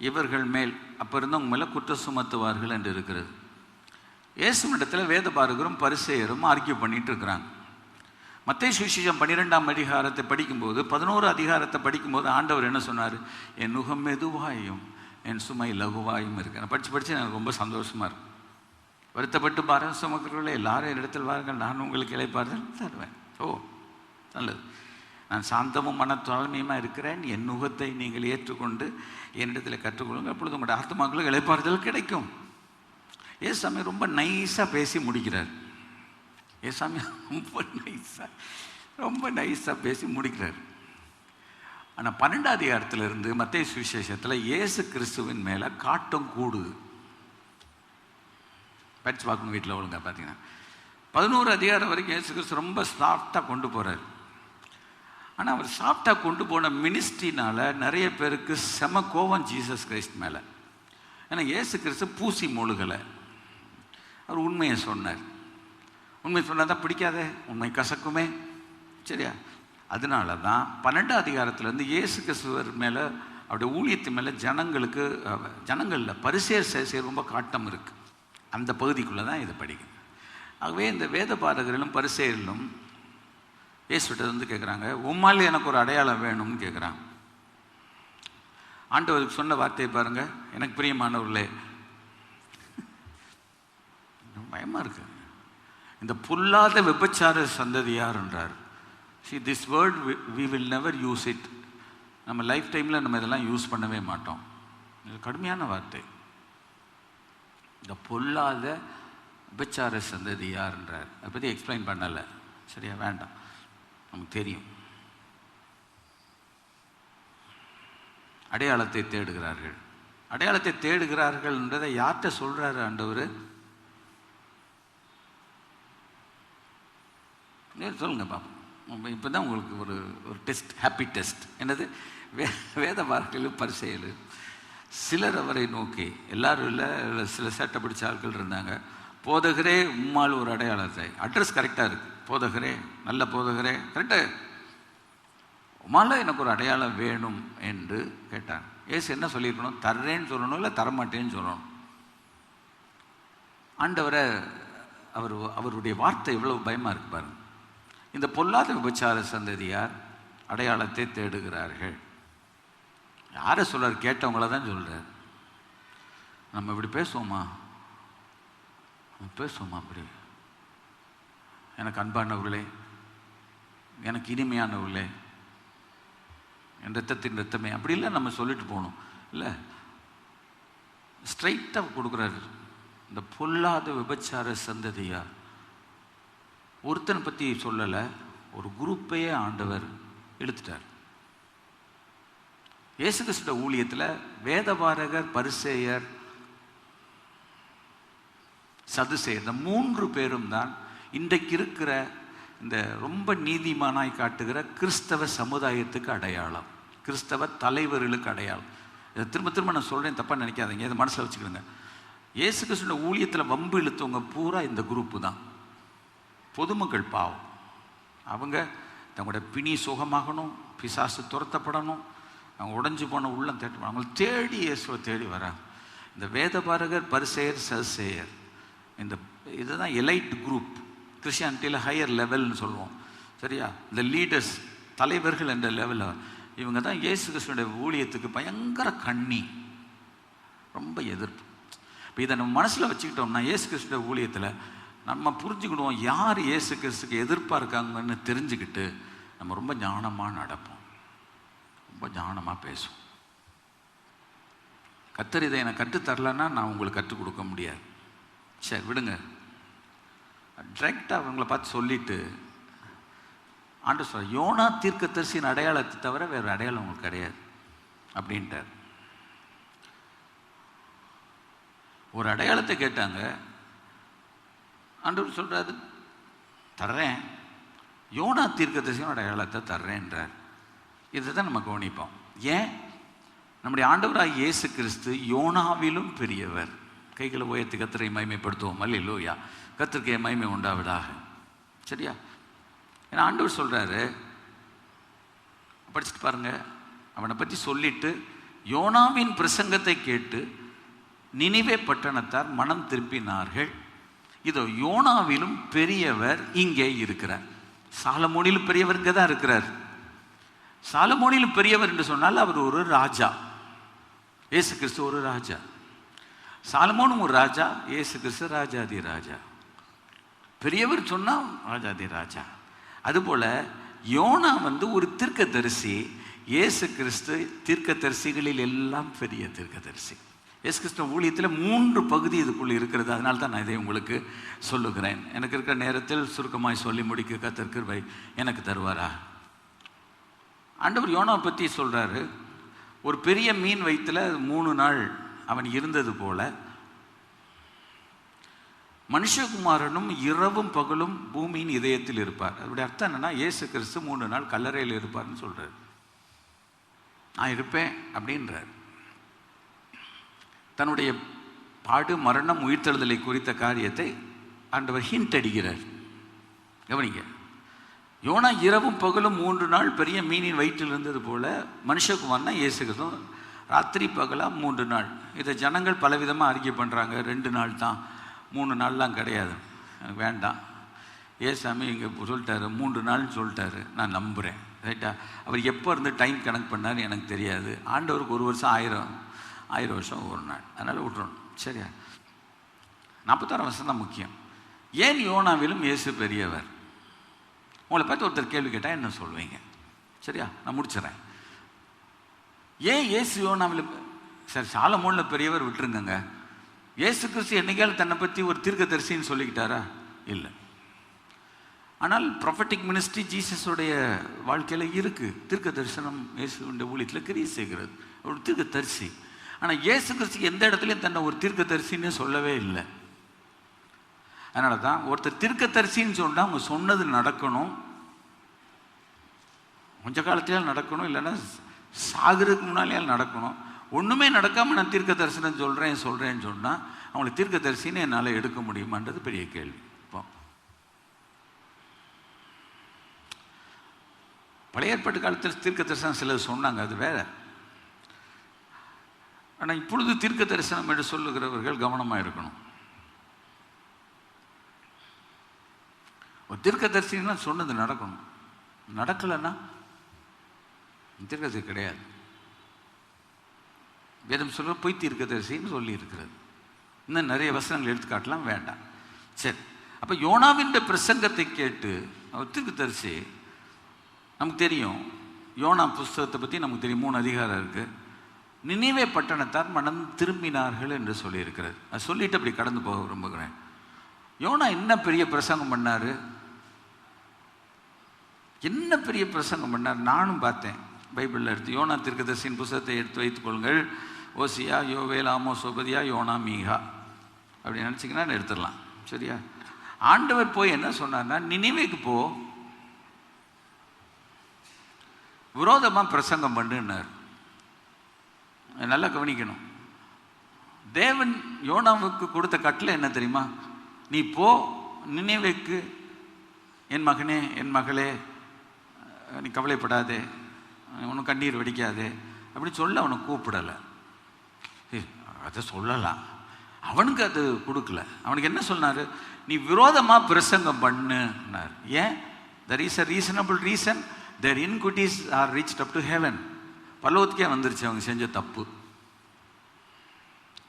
இவர்கள் மேல் அப்போ இருந்தவங்க மேலே குற்றம் சுமத்துவார்கள் என்று இருக்கிறது. இயேசுவிடத்தில் வேத பாரகரும் பரிசேயரும் ஆர்கியூ பண்ணிட்டு இருக்கிறாங்க. மத்தேயு சுவிசேஷம் 12ஆம் அதிகாரத்தை படிக்கும்போது 11 அதிகாரத்தை படிக்கும்போது ஆண்டவர் என்ன சொன்னார்? என் நுகம் மெதுவாயும் என் சுமை லகுவாயும் இருக்கு. நான் படித்து எனக்கு ரொம்ப சந்தோஷமாக இருக்கும். வருத்தப்பட்டு பாரம் சுமக்கிறவர்களே எல்லாரும் என்னிடத்தில் வாருங்கள், நான் உங்களுக்கு இளைப்பாறுதல் தருவேன். ஓ, நல்லது. நான் சாந்தமும் மனத்தாழ்மையுமா இருக்கிறேன், என் நுகத்தை நீங்கள் ஏற்றுக்கொண்டு என்னிடத்தில் கற்றுக்கொள்ளுங்கள், அப்பொழுது உங்களுடைய ஆத்துமாக்களுக்கு இளைப்பாறுதல் கிடைக்கும். ஏசாமி ரொம்ப நைஸாக பேசி முடிக்கிறார். ஏசாமி ரொம்ப நைஸாக பேசி முடிக்கிறார். ஆனால் 12ஆம் அதிகாரத்திலிருந்து மத்தேயு சுவிசேஷத்தில் இயேசு கிறிஸ்துவின் மேலே காட்டம் கூடுது. படித்து பார்க்கணும் வீட்டில் ஒழுங்கா. பார்த்தீங்கன்னா 11 அதிகாரம் வரைக்கும் இயேசு கிறிஸ்து ரொம்ப சாஃப்டாக கொண்டு போகிறார். ஆனால் அவர் சாஃப்டாக கொண்டு போன மினிஸ்ட்ரினால் நிறைய பேருக்கு செம கோவம் ஜீசஸ் கிரைஸ்ட் மேலே. ஏன்னா இயேசு கிறிஸ்து பூசி மொழுகலை, அவர் உண்மையை சொன்னார். உண்மை சொன்னால் தான் பிடிக்காதே, உண்மை கசக்குமே. சரியா? அதனால தான் 12ஆம் அதிகாரத்துலேருந்து இயேசு கிறிஸ்துவர் மேலே அவருடைய ஊழியத்து மேலே ஜனங்களில் பரிசேயர் ரொம்ப காட்டம் இருக்குது. அந்த பகுதிக்குள்ளே தான் இதை படிக்கும். ஆகவே இந்த வேத பாரகர்களும் பரிசேயர்களும் இயேசுகிட்ட வந்து கேட்குறாங்க, உம்மால் எனக்கு ஒரு அடையாளம் வேணும்னு கேட்குறாங்க. ஆண்டவருக்கு சொன்ன வார்த்தையை பாருங்கள், எனக்கு பிரியமானவர்களே. பயமாக இருக்கு. இந்த பொல்லாத விபச்சார சந்ததியார் என்றார். See, this word we will never use it. நம்ம லைஃப் டைமில் நம்ம இதெல்லாம் யூஸ் பண்ணவே மாட்டோம். இது கடுமையான வார்த்தை. இந்த பொல்லாத விபச்சார சந்ததியார் என்றார். அதை பற்றி எக்ஸ்பிளைன் பண்ணலை. சரியா? வேண்டாம், நமக்கு தெரியும். அடையாளத்தை தேடுகிறார்கள். அடையாளத்தை தேடுகிறார்கள்ன்றதை யார்கிட்ட சொல்கிறாரு ஆண்டவர்? சொல்லுங்க பாப்போம். இப்போ தான் உங்களுக்கு ஒரு டெஸ்ட், ஹாப்பி டெஸ்ட். என்னது? வேத வார்த்தைகளும் பரிசேயலும் சிலர் அவரை நோக்கி, எல்லாரும் இல்லை, சில சேட்டை பிடிச்ச ஆட்கள் இருந்தாங்க. போதகரே உம்மால் ஒரு அடையாளத்தை, அட்ரஸ் கரெக்டாக இருக்குது. போதகரே, நல்ல போதகரே, கரெக்டு, உம்மால் எனக்கு ஒரு அடையாளம் வேணும் என்று கேட்டாங்க. ஏசு என்ன சொல்லியிருக்கணும்? தர்றேன்னு சொல்லணும், இல்லை தரமாட்டேன்னு சொல்லணும். ஆண்டவரை அவருடைய வார்த்தை எவ்வளவு பயமாக இருக்கு பாருங்க. இந்த பொல்லாத விபச்சார சந்ததியார் அடையாளத்தை தேடுகிறார்கள். யாரை சொல்கிறார்? கேட்டவங்கள தான் சொல்கிறார். நம்ம இப்படி பேசுவோமா? பேசுவோமா அப்படி? எனக்கு அன்பானவர்களே, எனக்கு இனிமையானவர்களே, என் ரத்தத்தின் ரத்தமே, அப்படி இல்லை நம்ம சொல்லிட்டு போகணும். இல்லை, ஸ்ட்ரைட்டாக கொடுக்குறாரு. இந்த பொல்லாத விபச்சார சந்ததியார் ஒருத்தனை பற்றி சொல்லலை, ஒரு குரூப்பையே ஆண்டவர் இழுத்துட்டார். இயேசு கிறிஸ்துவோட ஊழியத்தில் வேதபாரகர், பரிசேயர், சதுசேயர், இந்த 3 பேரும் தான் இன்றைக்கு இருக்கிற இந்த ரொம்ப நீதிமானாய் காட்டுகிற கிறிஸ்தவ சமுதாயத்துக்கு அடையாளம், கிறிஸ்தவ தலைவர்களுக்கு அடையாளம். இதை திரும்ப திரும்ப நான் சொல்கிறேன், தப்பாக நினைக்காதீங்க, இதை மனசில் வச்சுக்கிடுங்க. இயேசு கிறிஸ்துவோட ஊழியத்தில் வம்பு இழுத்தவங்க பூரா இந்த குரூப்பு தான். பொதுமக்கள் பாவம், அவங்க தங்களோட பிணி சுகமாகணும், பிசாசு துரத்தப்படணும், அவங்க உடைஞ்சு போன உள்ளம் தேட்டப்படணும், அவங்களை தேடி இயேசுவை தேடி வராங்க. இந்த வேதபாரகர், பரிசேயர், சதுசேயர், இந்த இதுதான் எலைட் குரூப், கிறிஸ்டியானிட்டியில் ஹையர் லெவல்னு சொல்லுவோம். சரியா? இந்த லீடர்ஸ், தலைவர்கள் என்ற லெவலில் இவங்க தான் இயேசு கிறிஸ்துவோட ஊழியத்துக்கு பயங்கர கண்ணி, ரொம்ப எதிர்ப்பு. இப்போ இதை நம்ம மனசில் வச்சுக்கிட்டோம்னா இயேசு கிறிஸ்துவோட ஊழியத்தில் நம்ம புரிஞ்சுக்கிடுவோம், யார் இயேசு கிறிஸ்துக்கு எதிர்ப்பாக இருக்காங்கன்னு தெரிஞ்சுக்கிட்டு நம்ம ரொம்ப ஞானமாக நடப்போம், ரொம்ப ஞானமாக பேசுவோம். கர்த்தர் இதை எனக்கு கற்றுத்தரலன்னா நான் உங்களுக்கு கற்றுக் கொடுக்க முடியாது. சரி விடுங்க, டைரெக்டாக அவங்கள பார்த்து சொல்லிட்டு ஆண்டு சொல்ற, யோனா தீர்க்கதரிசியின் அடையாளத்தை தவிர வேறு அடையாளம் உங்களுக்கு கிடையாது அப்படின்ட்டார். ஒரு அடையாளத்தை கேட்டாங்க, ஆண்டவர் சொல்றாரு தர்றேன், யோனா தீர்க்கதரிசியின் அடையாளத்தை தர்றேன்றார். இதை தான் நம்ம கவனிப்போம். ஏன்? நம்முடைய ஆண்டவராகிய இயேசு கிறிஸ்து யோனாவிலும் பெரியவர். கைகளை உயர்த்தி கர்த்தரை மகிமைப்படுத்துவோம். அல்லேலூயா. கர்த்தருக்கு மகிமை உண்டாவதாக. சரியா? ஏன்னா ஆண்டவர் சொல்றாரு, படிச்சுட்டு பாருங்க, அவனை பற்றி சொல்லிட்டு, யோனாவின் பிரசங்கத்தை கேட்டு நினிவே பட்டணத்தார் மனம் திரும்பினார்கள், இதோ யோனாவிலும் பெரியவர் இங்கே இருக்கிறார். சாலமோனிலும் பெரியவர் இங்கே தான் இருக்கிறார். சாலமோனிலும் பெரியவர் என்று சொன்னால் அவர் ஒரு ராஜா, இயேசு கிறிஸ்து ஒரு ராஜா. சாலமோனும் ஒரு ராஜா, இயேசு கிறிஸ்து ராஜாதி ராஜா. பெரியவர் சொன்னால் ராஜாதி ராஜா. அதுபோல யோனா ஒரு தீர்க்கதரிசி, இயேசு கிறிஸ்து தீர்க்கதரிசிகளில் எல்லாம் பெரிய தீர்க்கதரிசி. இயேசு கிறிஸ்து ஊழியத்தில் 3 பகுதி இதுக்குள்ளே இருக்கிறது. அதனால தான் நான் இதை உங்களுக்கு சொல்லுகிறேன். எனக்கு இருக்கிற நேரத்தில் சுருக்கமாய் சொல்லி முடிக்க கர்த்தர் கிருபை எனக்கு தருவாரா? ஆண்டவர் யோனாவை பற்றி சொல்கிறாரு, ஒரு பெரிய மீன் வயிற்றில் 3 நாள் அவன் இருந்தது போல மனுஷகுமாரனும் இரவும் பகலும் பூமியின் இதயத்தில் இருப்பார். அதோடைய அர்த்தம் என்னன்னா, இயேசு கிறிஸ்து 3 நாள் கல்லறையில் இருப்பார்னு சொல்றாரு. நான் இருப்பேன் அப்படின்றார். தன்னுடைய பாடு, மரணம், உயிர்த்தெழுதலை குறித்த காரியத்தை ஆண்டவர் ஹிண்ட் அடிக்கிறார். கவனிங்க, யோனா இரவும் பகலும் 3 நாள் பெரிய மீனின் வயிற்றில் இருந்தது போல மனுஷகுமாரனா இயேசு கிறிஸ்து ராத்திரி பகலா 3 நாள். இதை ஜனங்கள் பலவிதமாக அறிக்கை பண்ணுறாங்க. 2 நாள் தான், 3 நாள்லாம் கிடையாது, எனக்கு வேண்டாம். ஏசாமி இங்கே சொல்லிட்டாரு, 3 நாள்னு சொல்லிட்டாரு, நான் நம்புகிறேன். ரைட்டா? அவர் எப்போ இருந்து டைம் கணக்கு பண்ணார் எனக்கு தெரியாது. ஆண்டவருக்கு 1 வருஷம் 1000 வருஷம் 1 நாள், அதனால் விட்டுறணும். சரியா? 46 வருஷம் தான் முக்கியம். ஏன் யோனாவிலும் இயேசு பெரியவர்? உங்களை பார்த்து ஒருத்தர் கேள்வி கேட்டால் என்ன சொல்லுவீங்க? சரியா? நான் முடிச்சிடறேன். ஏன் இயேசு யோனாவில், சரி சாலமோனில் பெரியவர் விட்டுருங்க, இயேசு கிறிஸ்து என்னைக்காலும் தன்னை பற்றி ஒரு தீர்க்கதரிசின்னு சொல்லிக்கிட்டாரா? இல்லை. ஆனால் ப்ரொஃபட்டிக் மினிஸ்ட்ரி ஜீசஸுடைய வாழ்க்கையில் இருக்குது. தீர்க்க தரிசனம் இயேசுடைய ஊழியத்தில் கிரியை செய்கிறது, ஒரு தீர்க்க தரிசி. ஆனால் இயேசு கிறிஸ்துக்கு எந்த இடத்துலையும் தன்னை ஒரு தீர்க்க தரிசின்னு சொல்லவே இல்லை. அதனால தான் ஒருத்தர் தீர்க்க தரிசின்னு சொன்னால் அவங்க சொன்னது நடக்கணும், கொஞ்ச காலத்திலே நடக்கணும், இல்லைன்னா சாகிறதுக்கு முன்னாலேயால் நடக்கணும். ஒன்றுமே நடக்காமல் நான் தீர்க்க தரிசனம் சொல்கிறேன்னு சொன்னால் அவங்களை தீர்க்க தரிசின்னு என்னால் எடுக்க முடியுமான்றது பெரிய கேள்வி. இப்போ பழைய ஏற்பாட்டு காலத்தில் தீர்க்க தரிசனம் சிலர் சொன்னாங்க, அது வேற. ஆனால் இப்பொழுது தீர்க்க தரிசனம் என்று சொல்லுகிறவர்கள் கவனமாக இருக்கணும். ஒரு தீர்க்க தரிசனா சொன்னது நடக்கணும், நடக்கலைன்னா தீர்க்கதரிசி கிடையாது. வேதம் சொல்ல பொய் தீர்க்கதரிசின்னு சொல்லி இருக்கிறது. இன்னும் நிறைய வசனங்கள் எடுத்துக்காட்டலாம், வேண்டாம். சரி, அப்போ யோனாவின் பிரசங்கத்தை கேட்டு அவர் தீர்க்கதரிசி, நமக்கு தெரியும் யோனா புஸ்தகத்தை பற்றி நமக்கு தெரியும், 3 அதிகாரம் இருக்குது. நினிவே பட்டணத்தார் மனம் திரும்பினார்கள் என்று சொல்லியிருக்கிறது. அது சொல்லிட்டு அப்படி கடந்து போக விரும்புகிறேன். யோனா என்ன பெரிய பிரசங்கம் பண்ணார்? என்ன பெரிய பிரசங்கம் பண்ணார்? நானும் பார்த்தேன். பைபிளில் எடுத்து யோனா தீர்க்கதரிசியின் புத்தகத்தை எடுத்து வைத்துக் கொள்ளுங்கள். ஓசியா, யோவேல், ஆமோஸ், ஓபதியா, யோனா, மீகா அப்படி நினச்சிங்கன்னா எடுத்துடலாம். சரியா? ஆண்டவர் போய் என்ன சொன்னார்னா, நினிவேக்கு போ, விரோதமாக பிரசங்கம் பண்ணுன்னார். நல்லா கவனிக்கணும். தேவன் யோனாவுக்கு கொடுத்த கட்டளை என்ன தெரியுமா? நீ போ, நினிவேக்கு, என் மகனே, என் மகளே, நீ கவலைப்படாதே, உனக்கு கண்ணீர் வெடிக்காதே அப்படின்னு சொல்ல அவனை கூப்பிடலை. அதை சொல்லலாம், அவனுக்கு அது கொடுக்கல. அவனுக்கு என்ன சொன்னார்? நீ விரோதமாக பிரசங்கம் பண்ணுனார். ஏன்? there is a reasonable reason. their iniquities are reached up to heaven. பரலோகத்துக்கே வந்துருச்சு அவங்க செஞ்ச தப்பு.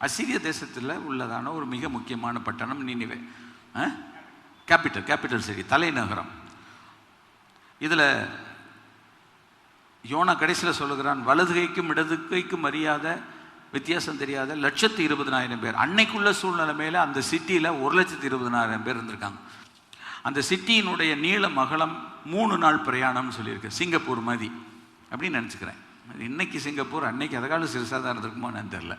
அசீரிய தேசத்தில் உள்ளதான ஒரு மிக முக்கியமான பட்டணம் நினிவே. கேபிட்டல் சிட்டி, தலைநகரம். இதில் யோனா கடைசியில் சொல்லுகிறான், வலது கைக்கும் இடது கைக்கும் அறியாத, வித்தியாசம் தெரியாத 120,000 பேர். அன்னைக்குள்ள சூழ்நிலை மேலே அந்த சிட்டியில் 120,000 பேர் இருந்திருக்காங்க. அந்த சிட்டியினுடைய நீளம் அகலம் 3 நாள் பிரயாணம்னு சொல்லியிருக்கு. சிங்கப்பூர் மாதிரி அப்படின்னு நினச்சிக்கிறேன். இன்னைக்கு சிங்கப்பூர், அன்னைக்கு அதை காலம் சிறுசாக தான் இருந்திருக்குமோ எனக்கு தெரில.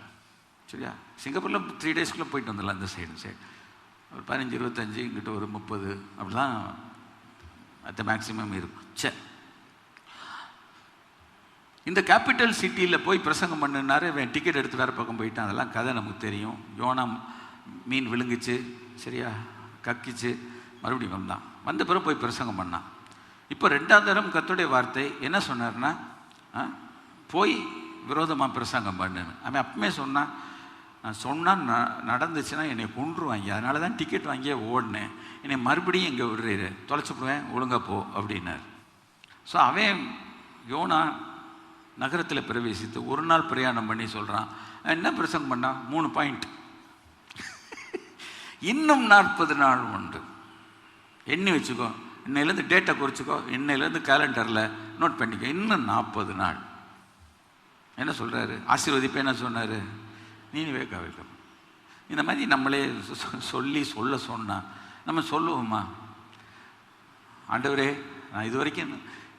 சரியா? சிங்கப்பூரில் 3 டேஸ்க்குள்ளே போயிட்டு வந்துடலாம். அந்த சைடு ஒரு 15-25, இங்கிட்ட ஒரு 30 அப்படிலாம் அட் மேக்சிமம் இருக்கும். சரி, இந்த கேபிட்டல் சிட்டியில் போய் பிரசங்கம் பண்ணினாரு. இவன் டிக்கெட் எடுத்து வேறு பக்கம் போயிட்டான். அதெல்லாம் கதை நமக்கு தெரியும். யோனா மீன் விழுங்குச்சு, சரியா, கக்கிச்சு, மறுபடியும் வந்த பிறகு போய் பிரசங்கம் பண்ணான். இப்போ 2ஆவது தரம் கர்த்தருடைய வார்த்தை என்ன சொன்னார்னா, போய் விரோதமாக பிரசங்கம் பண்ணுன்னு. அவன் அப்பமே சொன்னான், நான் சொன்னால் நடந்துச்சுன்னா என்னை கொன்றுவாங்க, அதனால தான் டிக்கெட் வாங்கியே ஓடினேன், என்னை மறுபடியும் இங்கே விடுறீரு, தொலைச்சிப்படுவேன், ஒழுங்கா போ அப்படின்னார். ஸோ அவன் யோனா நகரத்தில் பிரவேசித்து 1 நாள் பிரயாணம் பண்ணி சொல்கிறான். என்ன பிரசங்கம் பண்ணான்? 3 பாயிண்ட். இன்னும் 40 நாள் உண்டு, எண்ணி வச்சுக்கோ, இன்னையிலேருந்து டேட்டை குறிச்சிக்கோ, இன்னையிலேருந்து கேலண்டரில் நோட் பண்ணிக்கோ, இன்னும் 40 நாள். என்ன சொல்கிறாரு? ஆசீர்வதிப்பே என்ன சொன்னார்? நீனிவே கவிழ்க்கும். இந்த மாதிரி நம்மளே சொல்ல சொன்னால் நம்ம சொல்லுவோமா? ஆண்டவரே, நான் இது வரைக்கும்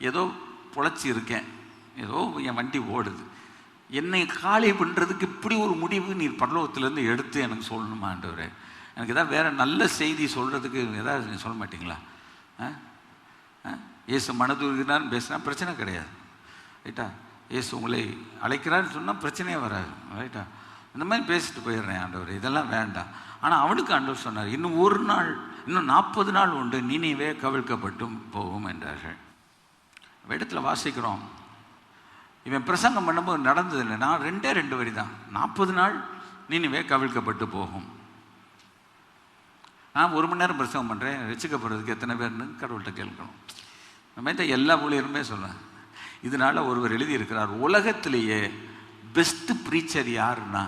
ஏதோ பொழைச்சி இருக்கேன், ஏதோ என் வண்டி ஓடுது, என்னை காலி பண்ணுறதுக்கு இப்படி ஒரு முடிவு நீர் பரலோகத்திலேருந்து எடுத்து எனக்கு சொல்லணுமா ஆண்டவரே? எனக்கு ஏதாவது வேறு நல்ல செய்தி சொல்கிறதுக்கு ஏதாவது நீங்கள் சொல்ல மாட்டிங்களா? இயேசு மனதுருகினான்னு பேசினா பிரச்சனை கிடையாது, ரைட்டா? இயேசு உங்களை அழைக்கிறான்னு சொன்னால் பிரச்சனையே வராது, ரைட்டா? இந்த மாதிரி பேசிட்டு போயிடுறேன் ஆண்டவர், இதெல்லாம் வேண்டாம். ஆனால் அவனுக்கு ஆண்டவர் சொன்னார், இன்னும் 1 நாள், இன்னும் 40 நாள் உண்டு, நினிவே கவிழ்க்கப்பட்டும் போகும் என்றார்கள். இடத்துல வாசிக்கிறோம், இவன் பிரசங்கம் பண்ணும்போது நடந்தது இல்லை. நான் 2 வரி தான், 40 நாள் நினிவே கவிழ்க்கப்பட்டு போகும். நான் 1 மணி நேரம் பிரசங்கம் பண்ணுறேன், ரட்சிக்கப்படுறதுக்கு எத்தனை பேர்னு கடவுள்கிட்ட கேட்கணும். நம்ம இந்த எல்லா ஊழியருமே சொல்லுவேன். இதனால் ஒருவர் எழுதியிருக்கிறார், உலகத்திலேயே பெஸ்ட்டு ப்ரீச்சர் யாருன்னா,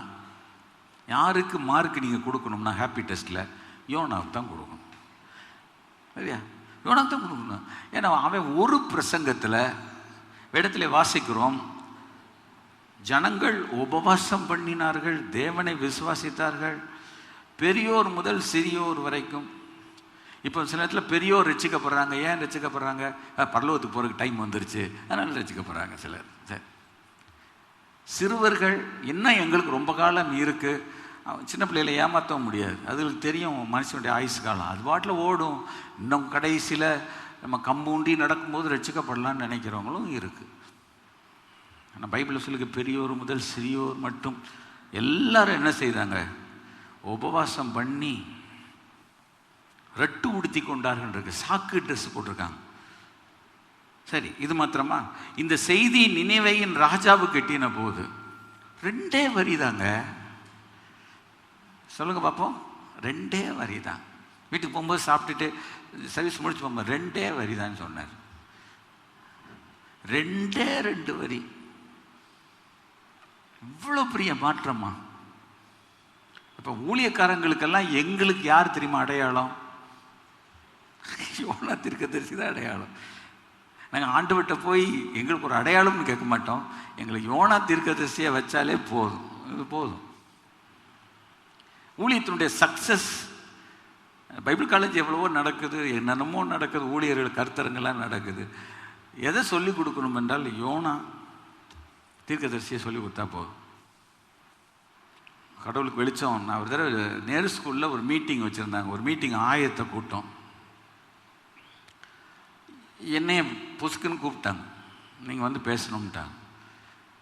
யாருக்கு மார்க் நீங்கள் கொடுக்கணும்னா ஹாப்பி டெஸ்ட்டில் யோனாவுக்கு தான் கொடுக்கணும். சரியா? யோனாவுக்கு தான் கொடுக்கணும். ஏன்னா அவன் ஒரு பிரசங்கத்தில் இடத்துல வாசிக்கிறோம், ஜனங்கள் உபவாசம் பண்ணினார்கள், தேவனை விசுவாசித்தார்கள், பெரியோர் முதல் சிறியோர் வரைக்கும். இப்போ சில நேரத்தில் பெரியோர் ரட்சிக்கப்படுறாங்க. ஏன் ரட்சிக்கப்படுறாங்க? பரலோகத்துக்கு போகிறதுக்கு டைம் வந்துருச்சு, அதனால் ரட்சிக்கப்படுறாங்க சிலர். சரி, சிறுவர்கள் இன்னும் எங்களுக்கு ரொம்ப காலம் இருக்குது, சின்ன பிள்ளைகளை ஏமாற்றவும் முடியாது, அதுகளுக்கு தெரியும் மனுஷனுடைய ஆயுசு காலம் அது பாட்டில் ஓடும். இன்னும் கடைசியில் நம்ம கம்பூண்டி நடக்கும்போது ரட்சிக்கப்படலான்னு நினைக்கிறவங்களும் இருக்குது. ஆனால் பைபிளில் சொல்லுங்க, பெரியோர் முதல் சிறியோர் மட்டும் எல்லாரும் என்ன செய்தாங்க? உபவாசம் பண்ணி ரெட்டு உடுத்தி கொண்டார்கள் இருக்கு, சாக்கு ட்ரெஸ் போட்டிருக்காங்க. சரி, இது மாத்திரமா? இந்த செய்தி நினிவேயின் ராஜாவுக்கு எட்டின போது 2 வரி தாங்க. சொல்லுங்க பார்ப்போம். 2 வரி தான். வீட்டுக்கு போகும்போது சாப்பிட்டுட்டு சர்வீஸ் முடிச்சு போகும்போது 2 வரி தான் சொன்னார். 2 வரி. இவ்வளோ பெரிய மாற்றமா? இப்போ ஊழியக்காரங்களுக்கெல்லாம் எங்களுக்கு யார் தெரியுமா அடையாளம்? யோனா தீர்க்கதரிசி தான் அடையாளம். நாங்கள் ஆண்டவர்கிட்ட போய் எங்களுக்கு ஒரு அடையாளம்னு கேட்க மாட்டோம், எங்களுக்கு யோனா தீர்க்கதரிசியை வச்சாலே போதும், இது போதும். ஊழியத்தினுடைய சக்ஸஸ், பைபிள் காலேஜ் எவ்வளவோ நடக்குது, என்னென்னமோ நடக்குது, ஊழியர்கள் கருத்தரங்கெல்லாம் நடக்குது. எதை சொல்லிக் கொடுக்கணும் என்றால், யோனா தீர்க்கதரிசியை சொல்லி கொடுத்தா போதும். கடவுளுக்கு வெளிச்சம். நான் ஒரு தடவை நேரு ஸ்கூலில் ஒரு மீட்டிங் வச்சுருந்தாங்க. ஒரு மீட்டிங் ஆயத்த கூட்டம். என்னைய புசுக்குன்னு கூப்பிட்டாங்க, நீங்கள் வந்து பேசணும்ட்டாங்க.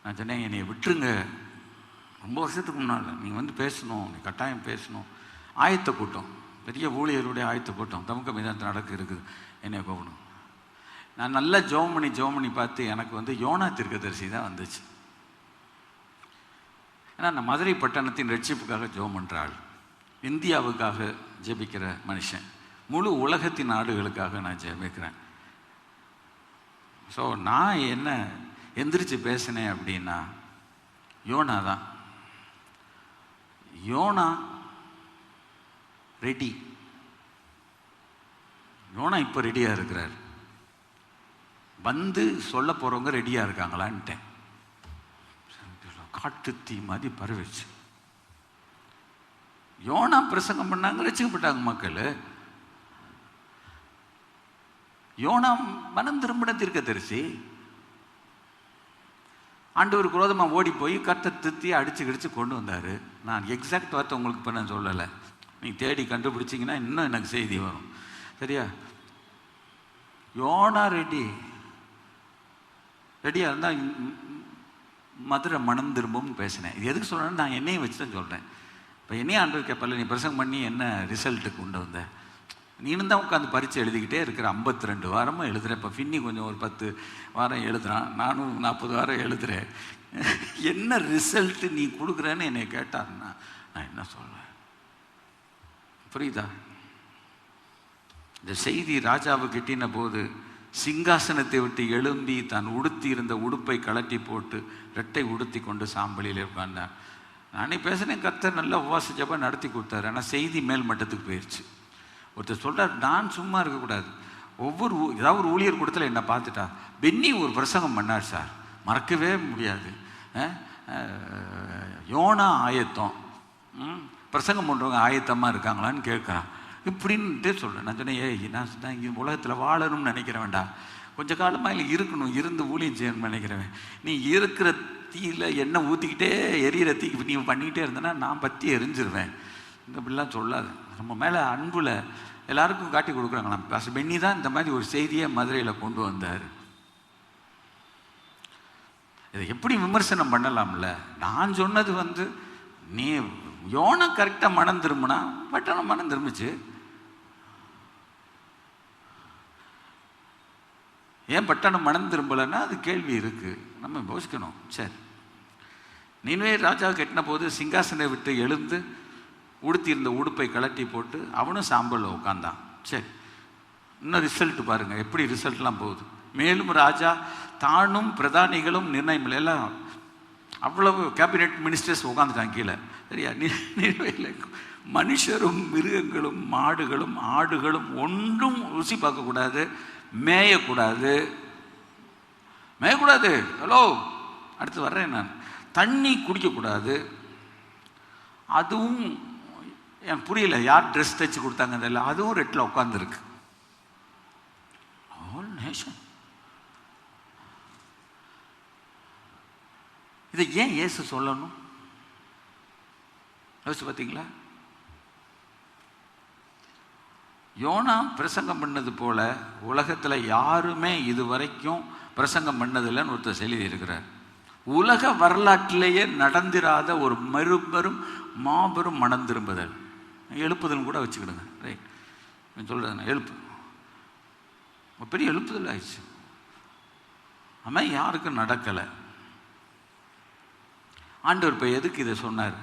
நான் சொன்னேன், என்னை விட்டுருங்க, ரொம்ப வருஷத்துக்கு முன்னால் நீங்கள் வந்து பேசணும், நீ கட்டாயம் பேசணும். ஆயத்த கூட்டம், பெரிய ஊழியருடைய ஆயத்த கூட்டம் தமுக்க மீதானத்தில் இருக்குது, என்னை கூப்பிடணும். நான் நல்லா ஜெபம் பண்ணி பார்த்து எனக்கு வந்து யோனா தீர்க்கதரிசி தான் வந்துச்சு. ஏன்னா நான் மதுரை பட்டணத்தின் ரட்சிப்புக்காக ஜெபம் பண்ணுற ஆள், இந்தியாவுக்காக ஜெபிக்கிற மனுஷன், முழு உலகத்தின் நாடுகளுக்காக நான் ஜெபிக்கிறேன். ஸோ நான் என்ன எந்திரிச்சு பேசினேன் அப்படின்னா, யோனா தான். YONO ready. யோனா இப்போ ரெடியாக இருக்கிறார். வந்து சொல்ல போகிறவங்க ரெடியாக இருக்காங்களான்ட்டேன். காட்டு தீ மாதிரி பரவிச்சு. யோனா பிரசங்கம் பண்ணாங்க, ரசிக்கப்பட்டாங்க மக்கள். யோனா மனம் திரும்பின தீர்க்கதரிசி. ஆண்டவர் குரோதமாக ஓடி போய் கர்த்தர் தித்தி அடிச்சு கிடிச்சு கொண்டு வந்தார். நான் எக்ஸாக்ட் வார்த்தை உங்களுக்கு இப்போ நான் சொல்லலை, நீங்கள் தேடி கண்டுபிடிச்சிங்கன்னா இன்னும் எனக்கு செய்தி வரும், சரியா? யோனா ரெடியாக இருந்தால் மதுரை மனம் திரும்பும்னு பேசினேன். இது எதுக்கு சொல்கிறேன்னு நான் என்னையும் வச்சு தான் சொல்கிறேன். இப்போ என்னையும் ஆண்டவர் கேட்பல, நீ பிரசங்கம் பண்ணி என்ன ரிசல்ட்டுக்கு கொண்டு வந்த? நீனும் தான் உட்காந்து பரீட்சை எழுதிக்கிட்டே இருக்கிற. 52 வாரமும் எழுதுகிறேன். இப்போ ஃபின்னி கொஞ்சம் ஒரு 10 வாரம் எழுதுறான், நானும் 40 வாரம் எழுதுகிறேன். என்ன ரிசல்ட்டு நீ கொடுக்குறேன்னு என்னை கேட்டாருன்னா நான் என்ன சொல்வேன்? புரியுதா? இந்த செய்தி ராஜாவுக்கு எட்டின போது சிங்காசனத்தை விட்டு எழும்பி தான் உடுத்தி இருந்த உடுப்பை கலட்டி போட்டு ரெட்டை உடுத்தி கொண்டு சாம்பலியில் உட்கார்ந்தார். நானே பேசுனேன், கர்த்தர் நல்ல உபவாச ஜெபம் நடத்தி கொடுத்தாரு. ஆனால் செய்தி மேல் மட்டத்துக்கு போயிடுச்சு. ஒருத்தர் சொல்கிறார், நான் சும்மா இருக்கக்கூடாது. ஏதாவது ஒரு ஊழியர் கூடத்தில் என்னை பார்த்துட்டா, பென்னி ஒரு பிரசங்கம் பண்ணார் சார், மறக்கவே முடியாது. யோனா ஆயத்தம், பிரசங்கம் பண்ணுறவங்க ஆயத்தமாக இருக்காங்களான்னு கேட்குறான். இப்படின்ட்டு சொல்கிறேன். நான் சொன்னேன், நான் சொன்னேன், இங்கே உலகத்தில் வாழணும்னு நினைக்கிற வேண்டாம், கொஞ்ச காலமாக இல்லை இருக்கணும், இருந்து ஊழியம் செய்யணும்னு நினைக்கிறவன். நீ இருக்கிற தீயில் எண்ணெய் ஊற்றிக்கிட்டே எரியிற தீக்கு நீ பண்ணிக்கிட்டே இருந்தேன்னா நான் பற்றி எரிஞ்சிருவேன். இந்த இப்படிலாம் சொல்லாது. நம்ம மேலே அன்புல எல்லாருக்கும் காட்டி கொடுக்குறாங்களாம். பாஸ்டர் பென்னி தான் இந்த மாதிரி ஒரு செய்தியை மதுரையில் கொண்டு வந்தார். இதை எப்படி விமர்சனம் பண்ணலாம்ல? நான் சொன்னது வந்து, நீ யோனா கரெக்டாக மனம் திரும்பினா பட்டணம் மனம் திரும்பிச்சு. ஏன் பட்டணம் மனம் திரும்பலைன்னா அது கேள்வி இருக்குது, நம்ம யோசிக்கணும். சரி, நீனே ராஜா கட்டின போது சிங்காசனை விட்டு எழுந்து உடுத்தி இருந்த உடுப்பை கலட்டி போட்டு அவனும் சாம்பலில் உட்காந்தான். சரி, இன்னும் ரிசல்ட் பாருங்கள் எப்படி ரிசல்ட்லாம் போகுது. மேலும் ராஜா தானும் பிரதானிகளும் நிர்ணயம் எல்லாம் அவ்வளவு கேபினெட் மினிஸ்டர்ஸ் உட்காந்துட்டாங்க கீழே, சரியா? மனுஷரும் மிருகங்களும் மாடுகளும் ஆடுகளும் ஒன்றும் ருசி பார்க்கக்கூடாது, மேயக்கூடாது. ஹலோ, அடுத்து வர்றேன் நான். தண்ணி குடிக்கக்கூடாது. அதுவும் எனக்கு புரியல, யார் ட்ரெஸ் தைச்சு கொடுத்தாங்க தெரியல, அதுவும் ரெட்டில் உட்காந்துருக்கு. All nation. இதை ஏன் இயேசு சொல்லணும்? யோசிச்சு பார்த்தீங்களா? யோனா பிரசங்கம் பண்ணது போல உலகத்தில் யாருமே இது வரைக்கும் பிரசங்கம் பண்ணதில்லைன்னு ஒருத்தர் சொல்லி இருக்கிறார். உலக வரலாற்றிலேயே நடந்திராத ஒரு மாபெரும் மனம் திரும்புதல், எழுப்புதல் கூட வச்சுக்கிடுங்க, ரைட்? சொல்கிறேன், எழுப்பு பெரிய எழுப்புதல் ஆயிடுச்சு. ஆனால் யாருக்கும் நடக்கலை. ஆண்டவர் இப்போ எதுக்கு இதை சொன்னார்?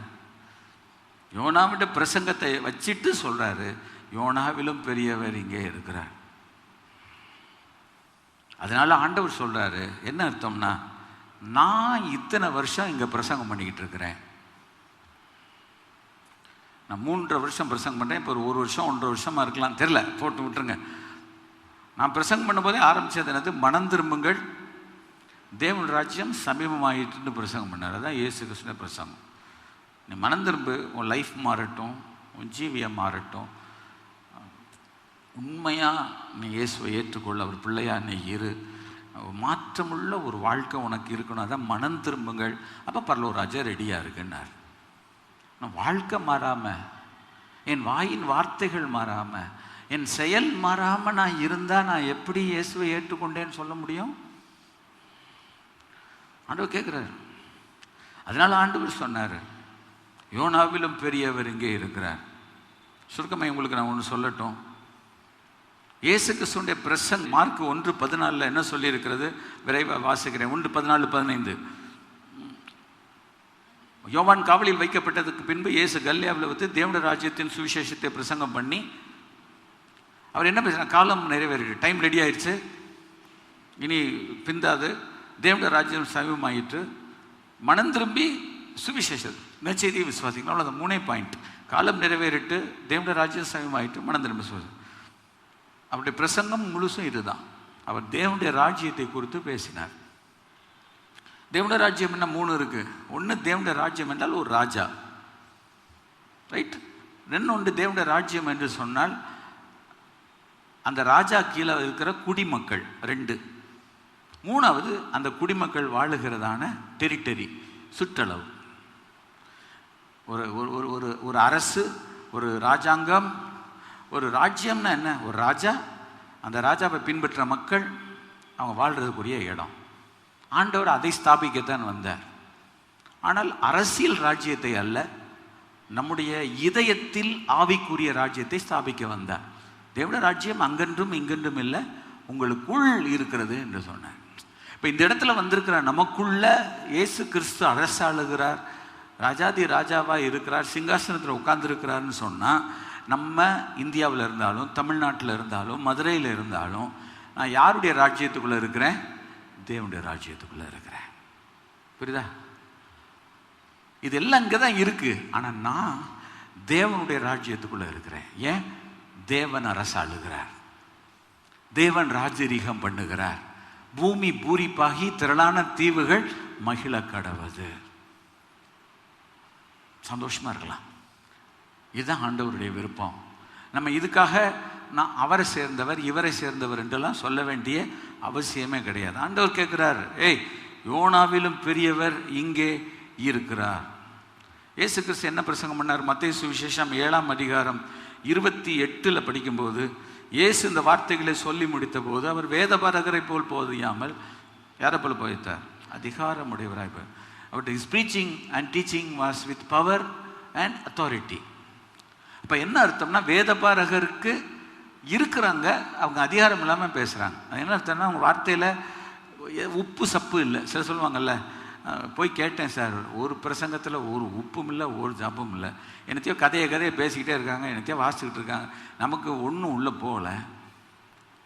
யோனாவிட்ட பிரசங்கத்தை வச்சுட்டு சொல்கிறாரு, யோனாவிலும் பெரியவர் இங்கே இருக்கிறார். அதனால ஆண்டவர் சொல்கிறாரு, என்ன அர்த்தம்னா, நான் இத்தனை வருஷம் இங்கே பிரசங்கம் பண்ணிக்கிட்டு இருக்கிறேன். நான் 3.5 வருஷம் பிரசங்கம் பண்ணுறேன். இப்போ ஒரு வருஷம் 1.5 வருஷமாக இருக்கலாம், தெரில, போட்டு விட்டுருங்க. நான் பிரசங்கம் பண்ணும்போதே ஆரம்பித்தது என்னது? மனம் திரும்புங்கள், தேவன் ராஜ்யம் சமீபமாயிட்டுன்னு பிரசங்கம் பண்ணார். அதான் இயேசு கிருஷ்ண பிரசங்கம். நீ மனம் திரும்பு, உன் லைஃப் மாறட்டும், உன் ஜீவியம் மாறட்டும். உண்மையாக நீ இயேசுவை ஏற்றுக்கொள்ள, அவர் பிள்ளையா நீ இரு. மாற்றமுள்ள ஒரு வாழ்க்கை உனக்கு இருக்கணும், அதான் மனம் திரும்புங்கள், அப்போ பரலோக ராஜ்யம் ரெடியாக இருக்குன்னார். நான் வாழ்க்கை மாறாமல், என் வாயின் வார்த்தைகள் மாறாமல், என் செயல் மாறாமல் நான் இருந்தால் நான் எப்படி இயேசுவை ஏற்றுக்கொண்டேன்னு சொல்ல முடியும்? ஆண்டவர் கேட்குறாரு. அதனால ஆண்டவர் சொன்னார், யோனாவிலும் பெரியவர் இங்கே இருக்கிறார். சுருக்கமாக உங்களுக்கு நான் ஒன்று சொல்லட்டும். இயேசு கிறிஸ்துவினுடைய பிரசங்க மார்க் 1:14 என்ன சொல்லியிருக்கிறது? விரைவாக வாசிக்கிறேன். 1:14-15. யோவான் காவலில் வைக்கப்பட்டதுக்கு பின்பு இயேசு கலிலேயாவில் வந்து தேவனுடைய ராஜ்யத்தின் சுவிசேஷத்தை பிரசங்கம் பண்ணி அவர் என்ன பேசுகிறார்? காலம் நிறைவேறிட்டு, டைம் ரெடி ஆயிடுச்சு, இனி பிந்தாது, தேவனுடைய ராஜ்யம் சமீபமாயிற்று, மனம் திரும்பி சுவிசேஷம் நற்செய்தியை விசுவாசிக்கணும். அவ்வளோ 3 பாயிண்ட். காலம் நிறைவேறிட்டு, தேவனுடைய ராஜ்யம் சமீபமாயிட்டு, மனம் திரும்பி சுவாசி. அவருடைய பிரசங்கம் முழுசும் இதுதான். அவர் தேவனுடைய ராஜ்யத்தை குறித்து பேசினார். தேவனுடைய ராஜ்யம் என்ன 3 இருக்கு. ஒன்று, தேவனுடைய ராஜ்யம் என்றால் ஒரு ராஜா, ரைட். இன்னொன்று, தேவனுடைய ராஜ்யம் என்று சொன்னால் அந்த ராஜா கீழே இருக்கிற குடிமக்கள் 2. 3வது, அந்த குடிமக்கள் வாழுகிறதான டெரிட்டரி, சுற்றளவு. ஒரு ஒரு ஒரு அரசு, ஒரு ராஜாங்கம். ஒரு ராஜ்யம்னா என்ன? ஒரு ராஜா, அந்த ராஜாவை பின்பற்ற மக்கள், அவங்க வாழ்கிறதுக்குரிய இடம். ஆண்டவர் அதை ஸ்தாபிக்கத்தான் வந்தார். ஆனால் அரசியல் ராஜ்யத்தை அல்ல, நம்முடைய இதயத்தில் ஆவிக்குரிய ராஜ்யத்தை ஸ்தாபிக்க வந்தார். தேவனுடைய ராஜ்யம் அங்கென்றும் இங்கென்றும் இல்லை, உங்களுக்குள் இருக்கிறது என்று சொன்னார். இப்போ இந்த இடத்துல வந்திருக்கிற நமக்குள்ள இயேசு கிறிஸ்து அரசாளுகிறார், ராஜாதி ராஜாவாக இருக்கிறார், சிங்காசனத்தில் உட்கார்ந்துருக்கிறார்னு சொன்னால், நம்ம இந்தியாவில் இருந்தாலும், தமிழ்நாட்டில் இருந்தாலும், மதுரையில் இருந்தாலும், நான் யாருடைய ராஜ்யத்துக்குள்ளே இருக்கிறேன்? தேவனுடைய ராஜ்யத்துக்குள்ளே இருக்கிறேன். புரியுதா? இதெல்லாம் இங்கே தான் இருக்குது. ஆனால் நான் தேவனுடைய ராஜ்யத்துக்குள்ளே இருக்கிறேன். ஏன்? தேவன் அரசாளுகிறார், தேவன் ராஜரீகம் பண்ணுகிறார், பூமி பூரிப்பாகி திரளான தீவுகள் மகிழ கடவது. சந்தோஷமா இருக்கலாம். இதுதான் ஆண்டவருடைய விருப்பம். நம்ம இதுக்காக நான் அவரை சேர்ந்தவர் இவரை சேர்ந்தவர் என்றெல்லாம் சொல்ல வேண்டிய அவசியமே கிடையாது. ஆண்டவர் கேட்கிறார், ஏய், யோனாவிலும் பெரியவர் இங்கே இருக்கிறார். இயேசு கிறிஸ்து என்ன பிரசங்கம் பண்ணார்? மத்தேயு சுவிசேஷம் 7:28 படிக்கும்போது இயேசு இந்த வார்த்தைகளை சொல்லி முடித்த போது அவர் வேதபாரகரை போல் போதியாமல் யாரை போல் போதித்தார்? அதிகாரமுடையவராய். But his preaching and teaching was with power and authority. இப்போ என்ன அர்த்தம்னா, வேதபாரகருக்கு இருக்கிறாங்க, அவங்க அதிகாரம் இல்லாமல் பேசுகிறாங்க. அது என்ன அர்த்தம்னா, அவங்க வார்த்தையில் உப்பு சப்பு இல்லை. சில சொல்லுவாங்கல்ல, போய் கேட்டேன் சார், ஒரு பிரசங்கத்தில் ஒரு உப்பும் இல்லை, ஒரு ஜப்பும் இல்லை, என்னத்தையோ கதையை பேசிக்கிட்டே இருக்காங்க, என்னத்தையோ வாசிக்கிட்டு இருக்காங்க, நமக்கு ஒன்றும் உள்ளே போகல,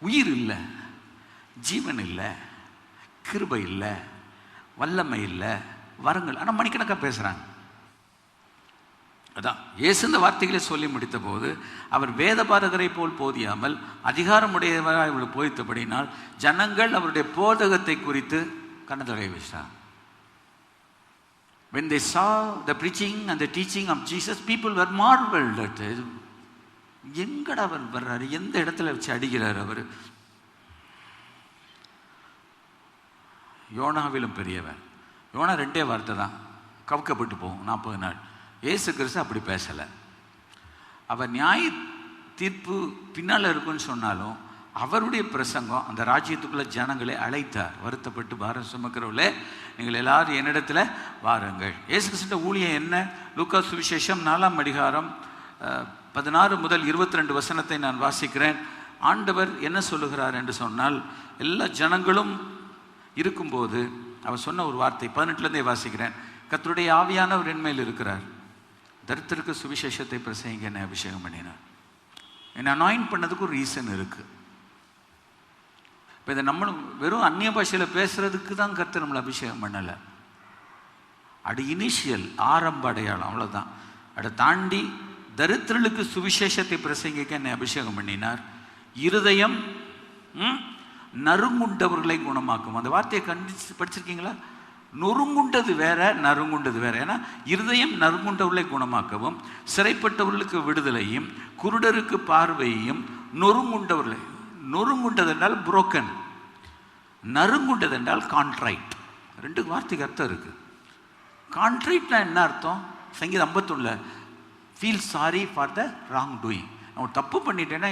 உயிர் இல்லை, ஜீவன் இல்லை, கிருபை இல்லை, வல்லமை இல்லை, வரங்கள், ஆனால் மணிக்கணக்காக பேசுகிறாங்க. அதான் இயேசு இந்த வார்த்தைகளை சொல்லி முடித்த போது அவர் வேதபாரகரை போல் போதியாமல் அதிகாரமுடையவராக இவர்கள் போதித்தபடினால் ஜனங்கள் அவருடைய போதகத்தை குறித்து கண்ணதரை வச்சாங்க. When they saw the preaching and the teaching of Jesus, people were marveled at it. எங்கடா அவர் வர்றாரு, எந்த இடத்துல வச்சு அடிக்கிறார் அவர்? யோனாவிலும் பெரியவர். யோனா 2 வார்த்தை தான், கவுக்கப்பட்டு போகும் 40 நாள். இயேசு கிறிஸ்து அப்படி பேசலை. அவர் நியாய தீர்ப்பு பின்னால் இருக்குன்னு சொன்னாலும் அவருடைய பிரசங்கம் அந்த ராஜ்யத்துக்குள்ள ஜனங்களை அழைத்தார். வருத்தப்பட்டு பாரம் சுமக்கிறவர்களே, நீங்கள் எல்லாரும் என்னிடத்துல வாருங்கள். இயேசு கிறிஸ்துவின் ஊழியம் என்ன? லூக்கா சுவிசேஷம் 4:16-22 நான் வாசிக்கிறேன். ஆண்டவர் என்ன சொல்லுகிறார் என்று சொன்னால், எல்லா ஜனங்களும் இருக்கும்போது அவர் சொன்ன ஒரு வார்த்தை 18 வாசிக்கிறேன். கர்த்தருடைய ஆவியானவர் என் மேல் இருக்கிறார், தரித்திரருக்கு சுவிசேஷத்தை பிரசங்கிக்க என்னை அபிஷேகம் பண்ணினார். என்னை அனாயின்ட் பண்ணதுக்கு ஒரு ரீசன் இருக்கு. இப்போ இதை நம்மளும் வெறும் அந்நிய பாஷையில் பேசுறதுக்கு தான் கர்த்தர் நம்மளை அபிஷேகம் பண்ணலை. அது இனிஷியல், ஆரம்ப அடையாளம், அவ்வளோதான். அதை தாண்டி தரித்திரர்களுக்கு சுவிசேஷத்தை பிரசங்கிக்க என்னை அபிஷேகம் பண்ணினார். இருதயம் நறுங்குண்டவர்களை குணமாக்கும். அந்த வார்த்தையை படிச்சிருக்கீங்களா? நொறுங்குண்டது வேற, நறுங்குண்டது வேற. ஏன்னா இருதயம் நறுங்குண்டவர்களை குணமாக்கவும், சிறைப்பட்டவர்களுக்கு விடுதலையும், குருடருக்கு பார்வையையும், நொறுங்குண்டவர்களை, நொறுங்குண்டது என்றால் புரோக்கன், நறுங்குண்டது என்றால் கான்ட்ரைட். 2 வார்த்தைக்கு அர்த்தம் இருக்கு. கான்ட்ரைட்னா என்ன அர்த்தம்? சங்கீதம் 51 feel sorry for the wrong doing. நான் ஒரு தப்பு பண்ணிட்டேன்னா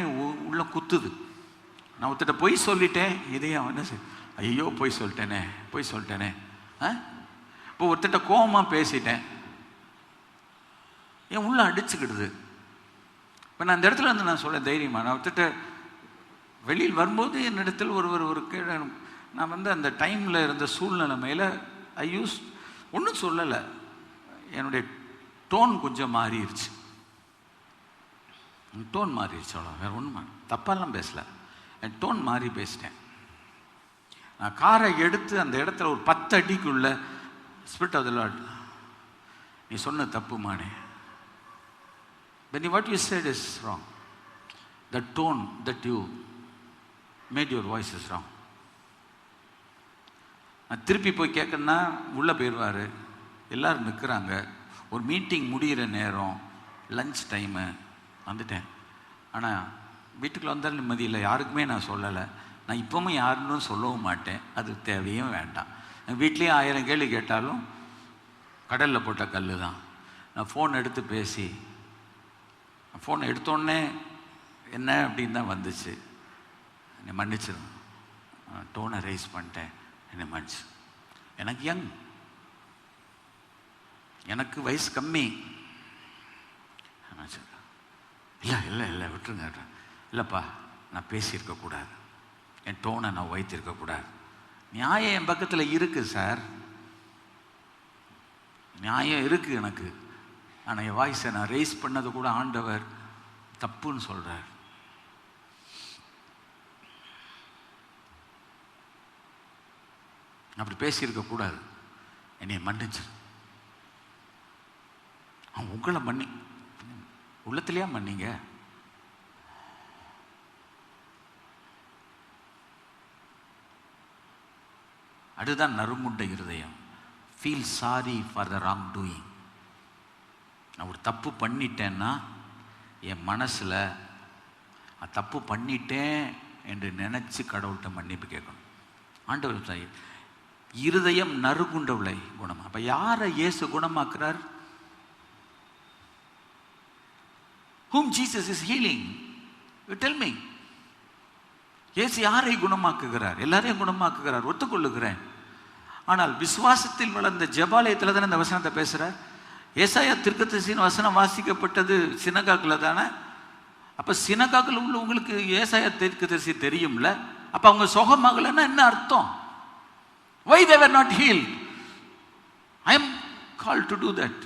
உள்ள குத்துது. நான் ஒருத்திட்ட பொய் சொல்லிட்டேன், இதையும் என்ன செய், ஐயோ பொய் சொல்லிட்டேனே. இப்போ ஒருத்திட்ட கோபமாக பேசிட்டேன், என் உள்ள அடிச்சுக்கிடுது. இப்போ நான் இந்த இடத்துல வந்து நான் சொல்ல தைரியமா, நான் ஒருத்திட்ட வெளியில் வரும்போது என்னிடத்தில் ஒரு கீழே நான் வந்து அந்த டைமில் இருந்த சூழ்நிலைமையில் ஒன்றும் சொல்லலை, என்னுடைய டோன் கொஞ்சம் மாறிடுச்சு. அவ்வளோ, வேறு ஒன்றும் தப்பாலாம் பேசலை, என் டோன் மாறி பேசிட்டேன். நான் காரை எடுத்து அந்த இடத்துல ஒரு 10 அடிக்குள்ள ஸ்பிரிட் ஆஃப் தி லார்ட், நீ சொன்ன தப்புமானே, what you said is wrong, the tone that you made your voice is wrong. நான் திருப்பி போய் கேட்கணுன்னா உள்ளே போயிடுவார், எல்லோரும் நிற்கிறாங்க, ஒரு மீட்டிங் முடிகிற நேரம், லஞ்ச் டைமு, வந்துட்டேன். ஆனால் வீட்டுக்குள்ள வந்தாலும் நிம்மதி இல்லை, யாருக்குமே நான் சொல்லலை. நான் இப்போவும் யாருன்னு சொல்லவும் மாட்டேன், அது தேவையும் வேண்டாம். வீட்லேயும் 1000 கேள்வி கேட்டாலும் கடலில் போட்ட கல் தான். நான் ஃபோன் எடுத்து பேசி, ஃபோன் எடுத்தோடனே என்ன அப்படின்னு தான் வந்துச்சு, என்னை மன்னிச்சிடும், டோனை ரைஸ் பண்ணிட்டேன், என்னை மன்னிச்சு. எனக்கு எனக்கு வயசு கம்மி. இல்லை விட்டுருங்க, இல்லைப்பா நான் பேசியிருக்கக்கூடாது, என் டோனை நான் வைத்திருக்கக்கூடாது. நியாயம் என் பக்கத்தில் இருக்குது சார், நியாயம் இருக்குது எனக்கு. ஆனால் என் வாய்ஸை நான் ரைஸ் பண்ணது கூட ஆண்டவர் தப்புன்னு சொல்கிறார். அப்படி பேசியிருக்கக்கூடாது, என்னை மன்னிச்சு. உங்களை உள்ளத்திலேயே மன்னிங்க. அதுதான் நறுமுண்ட இருதயம். Feel sorry for the wrong doing. நான் ஒரு தப்பு பண்ணிட்டேன்னா என் மனசில் தப்பு பண்ணிட்டேன் என்று நினச்சி கடவுள்கிட்ட மன்னிப்பு கேட்கணும். ஆண்டவர் இருதயம் நறுகுண்டவளை குணம். அப்போ யாரை இயேசு குணமாக்குறார்? Whom Jesus is healing? You tell me. இயேசு யாரை குணமாக்குகிறார்? எல்லாரையும் குணமாக்குகிறார், ஒத்துக்கொள்ளுகிறேன். ஆனால் விசுவாசத்தில் வளர்ந்த ஜெபாலயத்தில் தானே இந்த வசனத்தை பேசுகிறார். ஏசாயா தீர்க்கதரிசியின் வசனம் வாசிக்கப்பட்டது சினகாக்கில் தானே. அப்போ சினகாக்கில் உள்ளவங்களுக்கு ஏசாயா தீர்க்கதரிசி தெரியும்ல. அப்போ அவங்க சுகமாகலைன்னா என்ன அர்த்தம்? Why they were not healed? I am called to do that.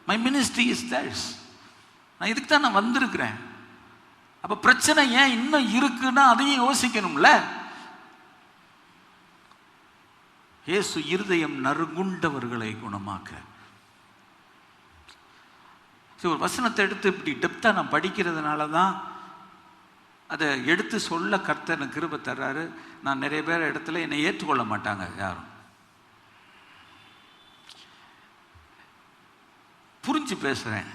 My ministry is theirs. நான் இதுக்கு தான் நான் வந்திருக்கிறேன். அப்போ பிரச்சனை ஏன் இன்னும் இருக்குன்னா அதையும் யோசிக்கணும்ல. இயேசு இருதயம் நறுங்குண்டவர்களை குணமாக்க. ஒரு வசனத்தை எடுத்து இப்படி டெப்த்தாக நான் படிக்கிறதுனால தான் அதை எடுத்து சொல்ல கர்த்தர் எனக்கு கிருபை தர்றாரு. நான் நிறைய பேர் இடத்துல என்னை ஏற்றுக்கொள்ள மாட்டாங்க, யாரும் புரிஞ்சு பேசுகிறேன்,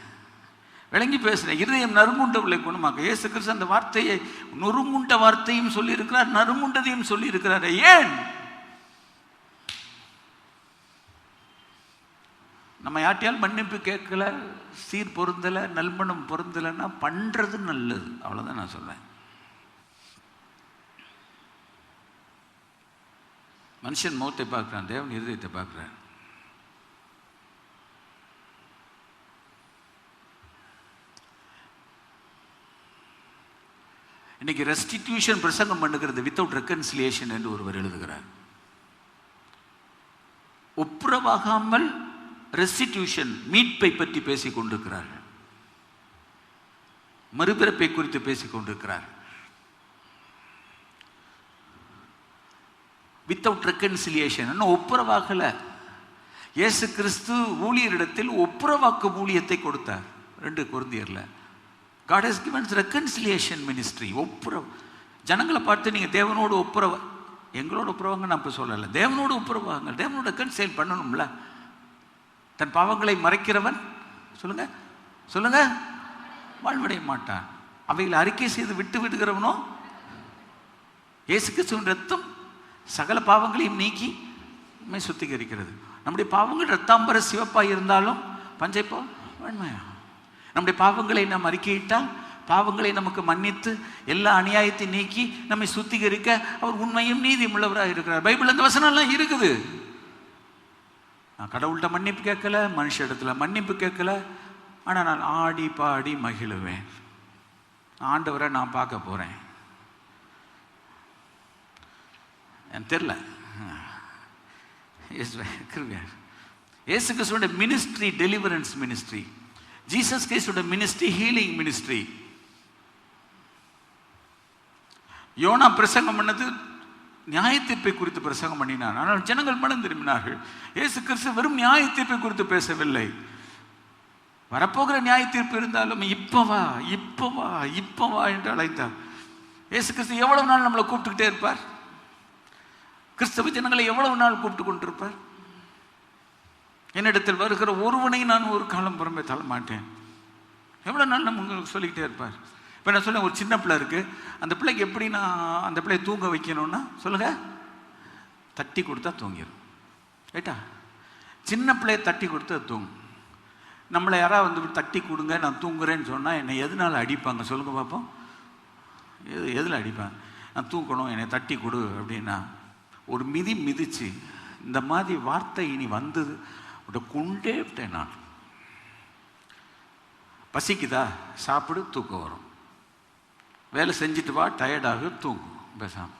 விளங்கி பேசுகிறேன். இருதயம் நறுங்குண்டவர்களை குணமாக்க. இயேசு கிறிஸ்து அந்த வார்த்தையை நொறுங்குண்ட வார்த்தையும் சொல்லியிருக்கிறார், நறுங்குண்டதையும் சொல்லியிருக்கிறார். ஏன் நம்ம யார்ட்டையால் மன்னிப்பு கேட்கல, சீர் பொருந்தலை, நல்மணம் பொருந்தலைன்னா பண்ணுறது நல்லது, அவ்வளோதான் நான் சொல்வேன். மனுஷன் முகத்தை பார்க்குறான், தேவன் இருதயத்தை பார்க்குறார். இன்னைக்கு ரெஸ்டிடியூஷன் பிரசங்கம் பண்ணுகிறது வித்தவுட் ரெக்கன்சிலியேஷன் என்று ஒருவர் எழுதுகிறார். ஒப்புரவாகாமல் ரெஸ்டிடியூஷன், மீட்பை பற்றி பேசிக் கொண்டிருக்கிறார்கள், மறுபிறப்பை குறித்து பேசிக் கொண்டிருக்கிறார். வித்தவுட் ரெக்கன்சிலியேஷன், இன்னும் ஒப்புரவாகல. இயேசு கிறிஸ்து ஊழியரிடத்தில் ஒப்புரவாக்கும் ஊழியத்தை கொடுத்தார். 2 கொரிந்தியர்ல God has given reconciliation ministry. ஒப்புரவு. ஜனங்களை பார்த்து நீங்கள் தேவனோடு ஒப்புரவா, எங்களோட ஒப்புரவாங்க நான் இப்போ சொல்லலை, தேவனோடு ஒப்புரவாங்க. தேவனோட ரெக்கன்சைல் பண்ணணும்ல. தன் பாவங்களை மறைக்கிறவன் சொல்லுங்க வாழ்வடைய மாட்டான். அவைகளை அறிக்கை செய்து விட்டு விடுகிறவனோ இயேசு கிறிஸ்துவின் ரத்தம் சகல பாவங்களையும் நீக்கி நம்மை சுத்திகரிக்கிறது. நம்முடைய பாவங்கள் ரத்தாம்பர சிவப்பாக இருந்தாலும் பஞ்சைப்போ வெண்மையா. நம்முடைய பாவங்களை நாம் அறிக்கையிட்டால் பாவங்களை நமக்கு மன்னித்து எல்லா அநியாயத்தை நீக்கி நம்மை சுத்திகரிக்க அவர் உண்மையும் நீதியும் உள்ளவராக இருக்கிறார். பைபிள் அந்த வசனம்லாம் இருக்குது. நான் கடவுள்கிட்ட மன்னிப்பு கேட்கல, மனுஷ இடத்துல மன்னிப்பு கேட்கல, ஆனால் நான் ஆடி பாடி மகிழுவேன். ஆண்டவரை நான் பார்க்க போகிறேன். எனக்கு தெரியல. இயேசு கிறிஸ்துவோட மினிஸ்ட்ரி டெலிவரன்ஸ் மினிஸ்ட்ரி, ஜீசஸ் கிறிஸ்துவோட மினிஸ்ட்ரி ஹீலிங் மினிஸ்ட்ரி. யோனா பிரசங்கம் பண்ணது நியாய தீர்ப்பை குறித்து பிரசங்கம் பண்ணினார். ஆனால் ஜனங்கள் மனம் திரும்பினார்கள். இயேசு கிறிஸ்து வெறும் நியாய தீர்ப்பை குறித்து பேசவில்லை. வரப்போகிற நியாய தீர்ப்பு இருந்தாலும் இப்பவா இப்பவா இப்பவா என்று அழைத்தார். இயேசு கிறிஸ்து எவ்வளவு நாள் நம்மளை கூப்பிட்டுக்கிட்டே இருப்பார்? கிறிஸ்தவ ஜனங்களை எவ்வளவு நாள் கூப்பிட்டு கொண்டிருப்பார்? என்னிடத்தில் வருகிற ஒருவனை நான் ஒரு காலம் புறம்பே தள்ள மாட்டேன். எவ்வளவு நாள் நம்ம உங்களுக்கு சொல்லிக்கிட்டே இருப்பார்? இப்போ நான் சொல்ல, ஒரு சின்ன பிள்ளை இருக்கு, அந்த பிள்ளைக்கு எப்படி நான் அந்த பிள்ளையை தூங்க வைக்கணும்னா சொல்லுங்க, தட்டி கொடுத்தா தூங்கிடும். ரைட்டா? சின்ன பிள்ளையை தட்டி கொடுத்து அது தூங்கும். நம்மளை யாராவது வந்து தட்டி கொடுங்க நான் தூங்குறேன்னு சொன்னால் என்னை எதனால அடிப்பாங்க சொல்லுங்க பார்ப்போம். எதில் அடிப்பாங்க? நான் தூக்கணும், என்னை தட்டி கொடு அப்படின்னா ஒரு மிதி மிதிச்சு இந்த மாதிரி வார்த்தை இனி வந்தது கொண்டே விட்டேன். நான் பசிக்குதா சாப்பிடு, தூக்கம் வரும். வேலை செஞ்சுட்டு வா, டயர்டாக தூங்கும் பேசாம.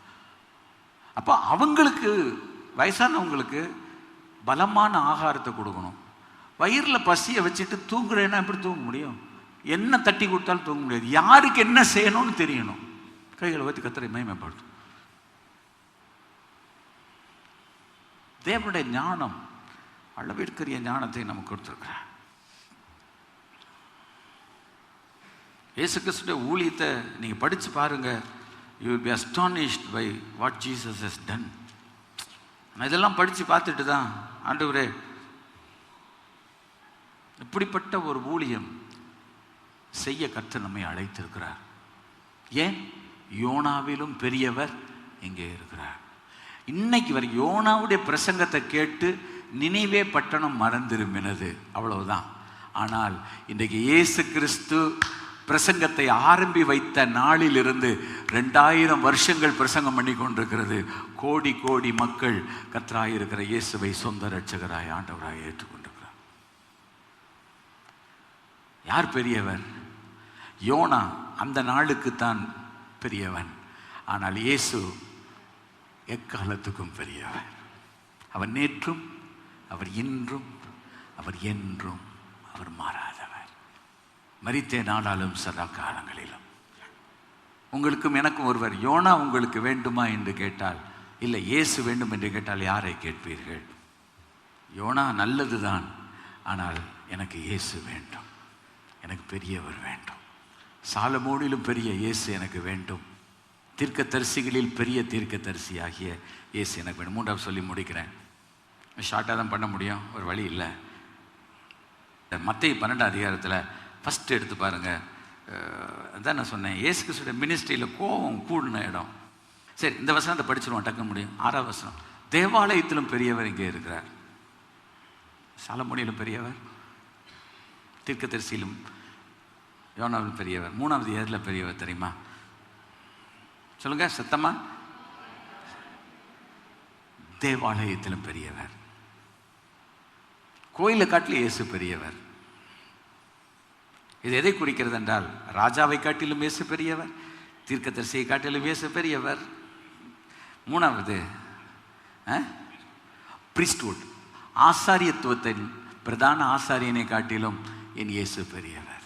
அப்போ அவங்களுக்கு, வயசானவங்களுக்கு பலமான ஆகாரத்தை கொடுக்கணும். வயிறில் பசியை வச்சுட்டு தூங்குறேன்னா எப்படி தூங்க முடியும்? என்ன தட்டி கொடுத்தாலும் தூங்க முடியாது. யாருக்கு என்ன செய்யணும்னு தெரியணும். கைகளை வைத்து கர்த்தரை மகிமைப்படுத்தும். தேவனுடைய ஞானம், அளவிற்குரிய ஞானத்தை நமக்கு கொடுத்துருக்கிறார். இயேசு கிறிஸ்துடைய ஊழியத்தை நீங்கள் படித்து பாருங்க. You will be astonished by what Jesus has done. நான் இதெல்லாம் படித்து பார்த்துட்டு தான் ஆண்டவரே இப்படிப்பட்ட ஒரு ஊழியம் செய்ய கர்த்தர் நம்மை அழைத்திருக்கிறார். ஏன்? யோனாவிலும் பெரியவர் இங்கே இருக்கிறார். இன்னைக்கு வரை யோனாவுடைய பிரசங்கத்தை கேட்டு நினைவே பட்டணம் மறந்திருமினது, அவ்வளவுதான். ஆனால் இன்றைக்கு இயேசு கிறிஸ்து பிரசங்கத்தை ஆரம்பி வைத்த நாளிலிருந்து 2000 வருஷங்கள் பிரசங்கம் பண்ணி கொண்டிருக்கிறது. கோடி கோடி மக்கள் கர்த்தராயிருக்கிற இயேசுவை சொந்த இரட்சகராய் ஆண்டவராய் ஏற்றுக்கொண்டிருக்கிறார். யார் பெரியவர்? யோனா அந்த நாளுக்குத்தான் பெரியவன். ஆனால் இயேசு எக்காலத்துக்கும் பெரியவர். அவர் நேற்றும், அவர் இன்றும், அவர் என்றும், அவர் மாறாதவர். மரித்தே நாளாலும் சதா காலங்களிலும். உங்களுக்கும் எனக்கும் ஒருவர். யோனா உங்களுக்கு வேண்டுமா என்று கேட்டால், இல்லை இயேசு வேண்டும் என்று கேட்டால் யாரை கேட்பீர்கள்? யோனா நல்லதுதான், ஆனால் எனக்கு இயேசு வேண்டும், எனக்கு பெரியவர் வேண்டும். சாலமோனிலும் பெரிய இயேசு எனக்கு வேண்டும். தீர்க்கதரிசிகளில் பெரிய தீர்க்கதரிசி ஆகிய இயேசு எனக்கு வேணும். 3வது சொல்லி முடிக்கிறேன். ஷார்ட்டாக தான் பண்ண முடியும், ஒரு வழி இல்லை. மத்தேயு 12 அதிகாரத்தில் ஃபஸ்ட்டு எடுத்து பாருங்கள். அதான் நான் சொன்னேன், இயேசு கிறிஸ்துவோட மினிஸ்ட்ரியில் கோபம் கூடின இடம். சரி, இந்த வசனத்தை படிச்சிருவோம், டக்க முடியும். 6வது வசனம், தேவாலயத்திலும் பெரியவர் இங்கே இருக்கிறார். சாலமோனிலும் பெரியவர், தீர்க்கதரிசியிலும் யோனாவிலும் பெரியவர். 3வது எதில் பெரியவர் தெரியுமா? சொல்லுங்க சத்தமா. தேவாலயத்திலும் பெரியவர். கோயிலை காட்டிலும் இயேசு பெரியவர். இது எதை குறிக்கிறது என்றால், ராஜாவை காட்டிலும் இயேசு பெரியவர், தீர்க்கதரிசியை காட்டிலும் இயேசு பெரியவர். 3வது பிரிஸ்ட்ஹுட், ஆசாரியத்துவத்தின் பிரதான ஆசாரியனை காட்டிலும் என் இயேசு பெரியவர்.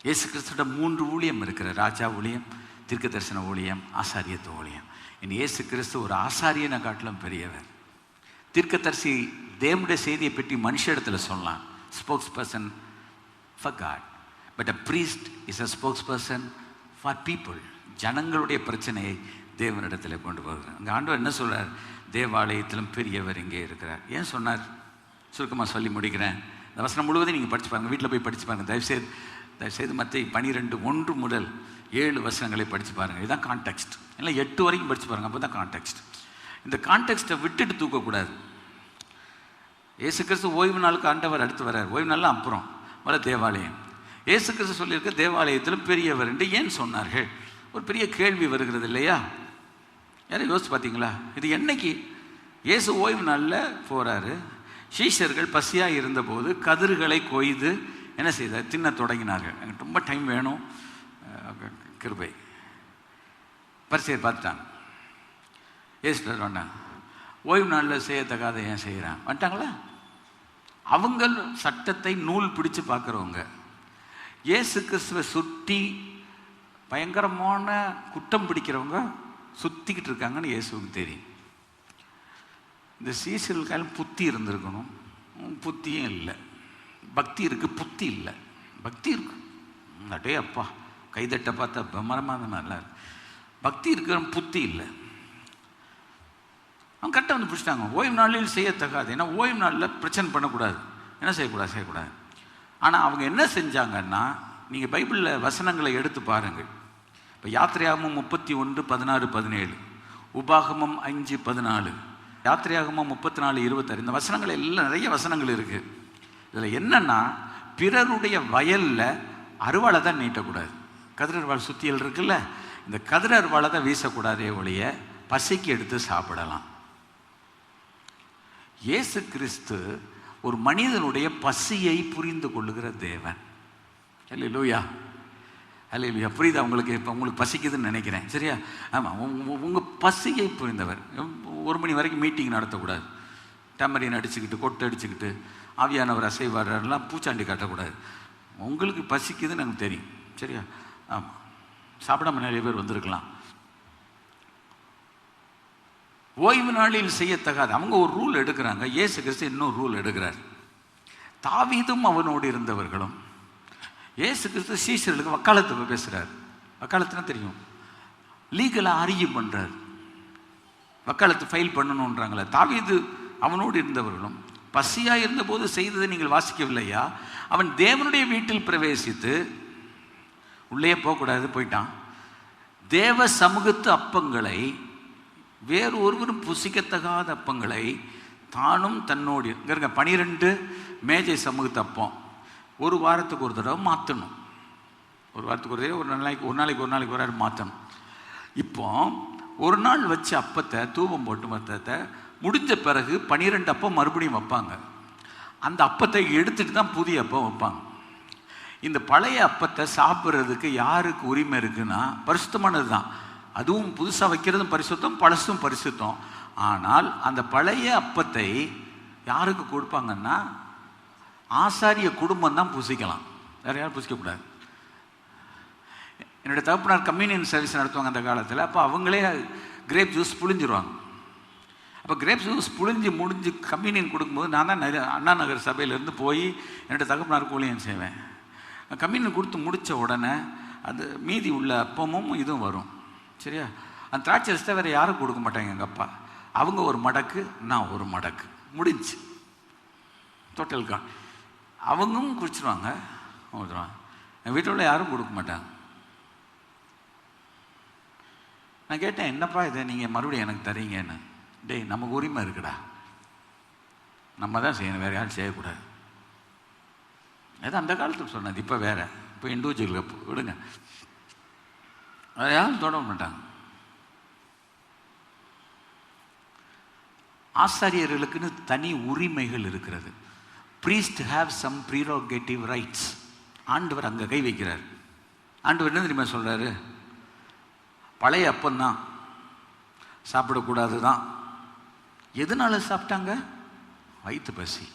இயேசு கிறிஸ்துவோட 3 ஊழியம் இருக்கிற, ராஜா ஊழியம், தீர்க்க தரிசன ஊழியம், ஆசாரியத்துவ ஊழியம். என் இயேசு கிறிஸ்து ஒரு ஆசாரியனை காட்டிலும் பெரியவர். தீர்க்கதரிசி தேவனுடைய செய்தியை பற்றி மனுஷ இடத்துல சொல்லலாம், spokesperson for God. But a priest is a spokesperson for people. ஜனங்களுடைய பிரச்சனையை தேவனிடத்தில் கொண்டு போகிறார். அங்கே ஆண்டவர் என்ன சொல்கிறார்? தேவாலயத்திலும் பெரியவர் இங்கே இருக்கிறார். ஏன் சொன்னார்? சுருக்கமாக சொல்லி முடிக்கிறேன். இந்த வசனம் முழுவதும் நீங்கள் படிச்சு பாருங்கள், வீட்டில் போய் படிச்சு பாருங்கள். தயவுசெய்து மத்தேயு 12:1 முதல் 7 வசனங்களை படித்து பாருங்கள். இதுதான் கான்டெக்ஸ்ட். இல்லை 8 வரைக்கும் படித்து பாருங்கள், அப்போ தான் கான்டெக்ஸ்ட். இந்த கான்டெக்ஸ்ட்டை விட்டுட்டு தூக்கக்கூடாது. இயேசு கிறிஸ்து ஓய்வு நாளுக்கு ஆண்டவர் அடுத்து வர்றார். ஓய்வு நாள் அப்புறம் வர தேவாலயம். இயேசு கிறிஸ்து சொல்லியிருக்க தேவாலயத்தில் பெரியவர் என்று ஏன் சொன்னார்கள்? ஒரு பெரிய கேள்வி வருகிறது இல்லையா? யாரும் யோசிச்சு பார்த்தீங்களா? இது என்னைக்கு? இயேசு ஓய்வு நாளில் போகிறாரு. சீஷர்கள் பசியாக இருந்தபோது கதிர்களை கொய்து என்ன செய்தார்? தின்ன தொடங்கினார்கள். எனக்கு ரொம்ப டைம் வேணும், கிருபை. பரிசையர் பார்த்துட்டாங்க. ஏசு வேண்டாம், ஓய்வு நாளில் செய்யத்தக்காத ஏன் செய்கிறான் வந்துட்டாங்களா? அவங்க சட்டத்தை நூல் பிடிச்சு பார்க்குறவங்க. இயேசு கிறிஸ்துவை சுற்றி பயங்கரமான குற்றம் பிடிக்கிறவங்க சுற்றிக்கிட்டு இருக்காங்கன்னு இயேசுவுக்கு தெரியும். இந்த சீசர்களுக்காலும் புத்தி இருந்திருக்கணும், புத்தியும் இல்லை. பக்தி இருக்குது, புத்தி இல்லை. பக்தி இருக்கு, அடே அப்பா கைதட்ட பார்த்தா பிரம்மரமாக நல்லா இருக்கு. பக்தி இருக்கிற புத்தி இல்லை. அவங்க கரெக்டாக வந்து பிடிச்சிட்டாங்க. ஓய்வு நாளில் செய்யத்தக்காது. ஏன்னா ஓய்வு நாளில் பிரச்சனை பண்ணக்கூடாது. என்ன செய்யக்கூடாது. ஆனால் அவங்க என்ன செஞ்சாங்கன்னா, நீங்கள் பைபிளில் வசனங்களை எடுத்து பாருங்கள். இப்போ யாத்திரையாகமம் 31, 16, 17, உபாகமம் 5, 14, யாத்திரையாகமம் 34, 26, இந்த வசனங்கள் எல்லாம் நிறைய வசனங்கள் இருக்குது. இதில் என்னென்னா, பிறருடைய வயலில் அருவாளை தான் நீட்டக்கூடாது. கதிர் அருவாள் சுத்தியல் இருக்குல்ல, இந்த கதிர் அருவாளை தான் வீசக்கூடாதே ஒழிய பசிக்கு எடுத்து சாப்பிடலாம். இயேசு கிறிஸ்து ஒரு மனிதனுடைய பசியை புரிந்து கொள்ளுகிற தேவன். அல்லேலூயா, அல்லேலூயா. புரியுதா உங்களுக்கு? இப்போ உங்களுக்கு பசிக்குதுன்னு நினைக்கிறேன், சரியா? ஆமாம், உங்கள் பசியை புரிந்தவர். 1 மணி வரைக்கும் மீட்டிங் நடத்தக்கூடாது. டம்மரின் அடிச்சுக்கிட்டு, கொட்டை அடிச்சுக்கிட்டு, ஆவியானவர் அசைவாரெல்லாம் பூச்சாண்டி காட்டக்கூடாது. உங்களுக்கு பசிக்குதுன்னு எனக்கு தெரியும், சரியா? ஆமாம், சாப்பிடாம நிறைய பேர் வந்திருக்கலாம். ஓய்வு நாளில் செய்யத்தகாது. அவங்க ஒரு ரூல் எடுக்கிறாங்க. இயேசு கிறிஸ்து இன்னொரு ரூல் எடுக்கிறார். தாவீதும் அவனோடு இருந்தவர்களும். இயேசு கிறிஸ்து சீஷர்களுக்கு வக்காலத்து பேசுகிறார். வக்காலத்துனா தெரியும், லீகலாக ஆர்கியூ பண்ணுறார். வக்காலத்து ஃபைல் பண்ணணுன்றாங்களே. தாவீது அவனோடு இருந்தவர்களும் பசியாக இருந்தபோது செய்ததை நீங்கள் வாசிக்கவில்லையா? அவன் தேவனுடைய வீட்டில் பிரவேசித்து, உள்ளே போகக்கூடாது, போயிட்டான். தேவ சமூகத்து அப்பங்களை, வேறு ஒருவரும் புசிக்கத்தகாத அப்பங்களை தானும் தன்னோடு இங்கே 12 மேஜை சமூகத்து அப்பம் ஒரு வாரத்துக்கு ஒரு தடவை மாற்றணும். ஒரு வாரத்துக்கு ஒரு தடவை, ஒரு நாளைக்கு ஒரு நாள் மாற்றணும். இப்போ ஒரு நாள் வச்ச அப்பத்தை, தூபம் போட்டு மற்றத்தை முடிஞ்ச பிறகு 12 அப்பம் மறுபடியும் வைப்பாங்க. அந்த அப்பத்தை எடுத்துட்டு தான் புதிய அப்பம் வைப்பாங்க. இந்த பழைய அப்பத்தை சாப்பிட்றதுக்கு யாருக்கு உரிமை இருக்குன்னா, பரிசுத்தமானது தான். அதுவும் புதுசாக வைக்கிறதும் பரிசுத்தம், பழசும் பரிசுத்தம். ஆனால் அந்த பழைய அப்பத்தை யாருக்கு கொடுப்பாங்கன்னா, ஆசாரிய குடும்பம் தான் புசிக்கலாம், வேற யாரும் புசிக்கக்கூடாது. என்னுடைய தகப்பனார் கம்யூனியன் சர்வீஸ் நடத்துவாங்க அந்த காலத்தில். அப்போ அவங்களே கிரேப் ஜூஸ் புழிஞ்சிருவாங்க. அப்போ கிரேப் ஜூஸ் முடிஞ்சு கம்யூனியன் கொடுக்கும்போது நான் தான் அண்ணா நகர் சபையிலேருந்து போய் என்னுடைய தகப்பனார் ஊழியம் செய்வேன். கம்யூனியன் கொடுத்து முடித்த உடனே அது மீதி உள்ள அப்பமும் இதுவும் வரும், சரியா? அந்த திராட்சை ரசத்தை வேறு யாரும் கொடுக்க மாட்டாங்க. எங்கள் அப்பா அவங்க ஒரு மடக்கு, நான் ஒரு மடக்கு, முடிஞ்சு டோட்டல் கான். அவங்களும் குடிச்சிடுவாங்க, ஊற்றுவாங்க. என் வீட்டில் உள்ள யாரும் கொடுக்க மாட்டாங்க. நான் கேட்டேன், என்னப்பா இதை நீங்கள் மறுபடியும் எனக்கு தரீங்கன்னு. டேய், நமக்கு உரிமை இருக்குடா, நம்ம தான் செய்யணும், வேறு யாரும் செய்யக்கூடாது. அது அந்த காலத்தில் சொன்னது. இப்போ வேறு, இப்போ இண்டிவிஜுவல் விடுங்க, வேறு யாரும் தொட மாட்டாங்க. ஆசாரியர்களுக்குன்னு தனி உரிமைகள் இருக்கிறது. Priest have some prerogative rights. ஆண்டவர் அங்கே கை வைக்கிறார். ஆண்டவர் என்ன தெரியுமா சொல்கிறாரு? பழைய அப்பந்தான், சாப்பிடக்கூடாது தான். எதனால சாப்பிட்டாங்க? வயிற்று பசி.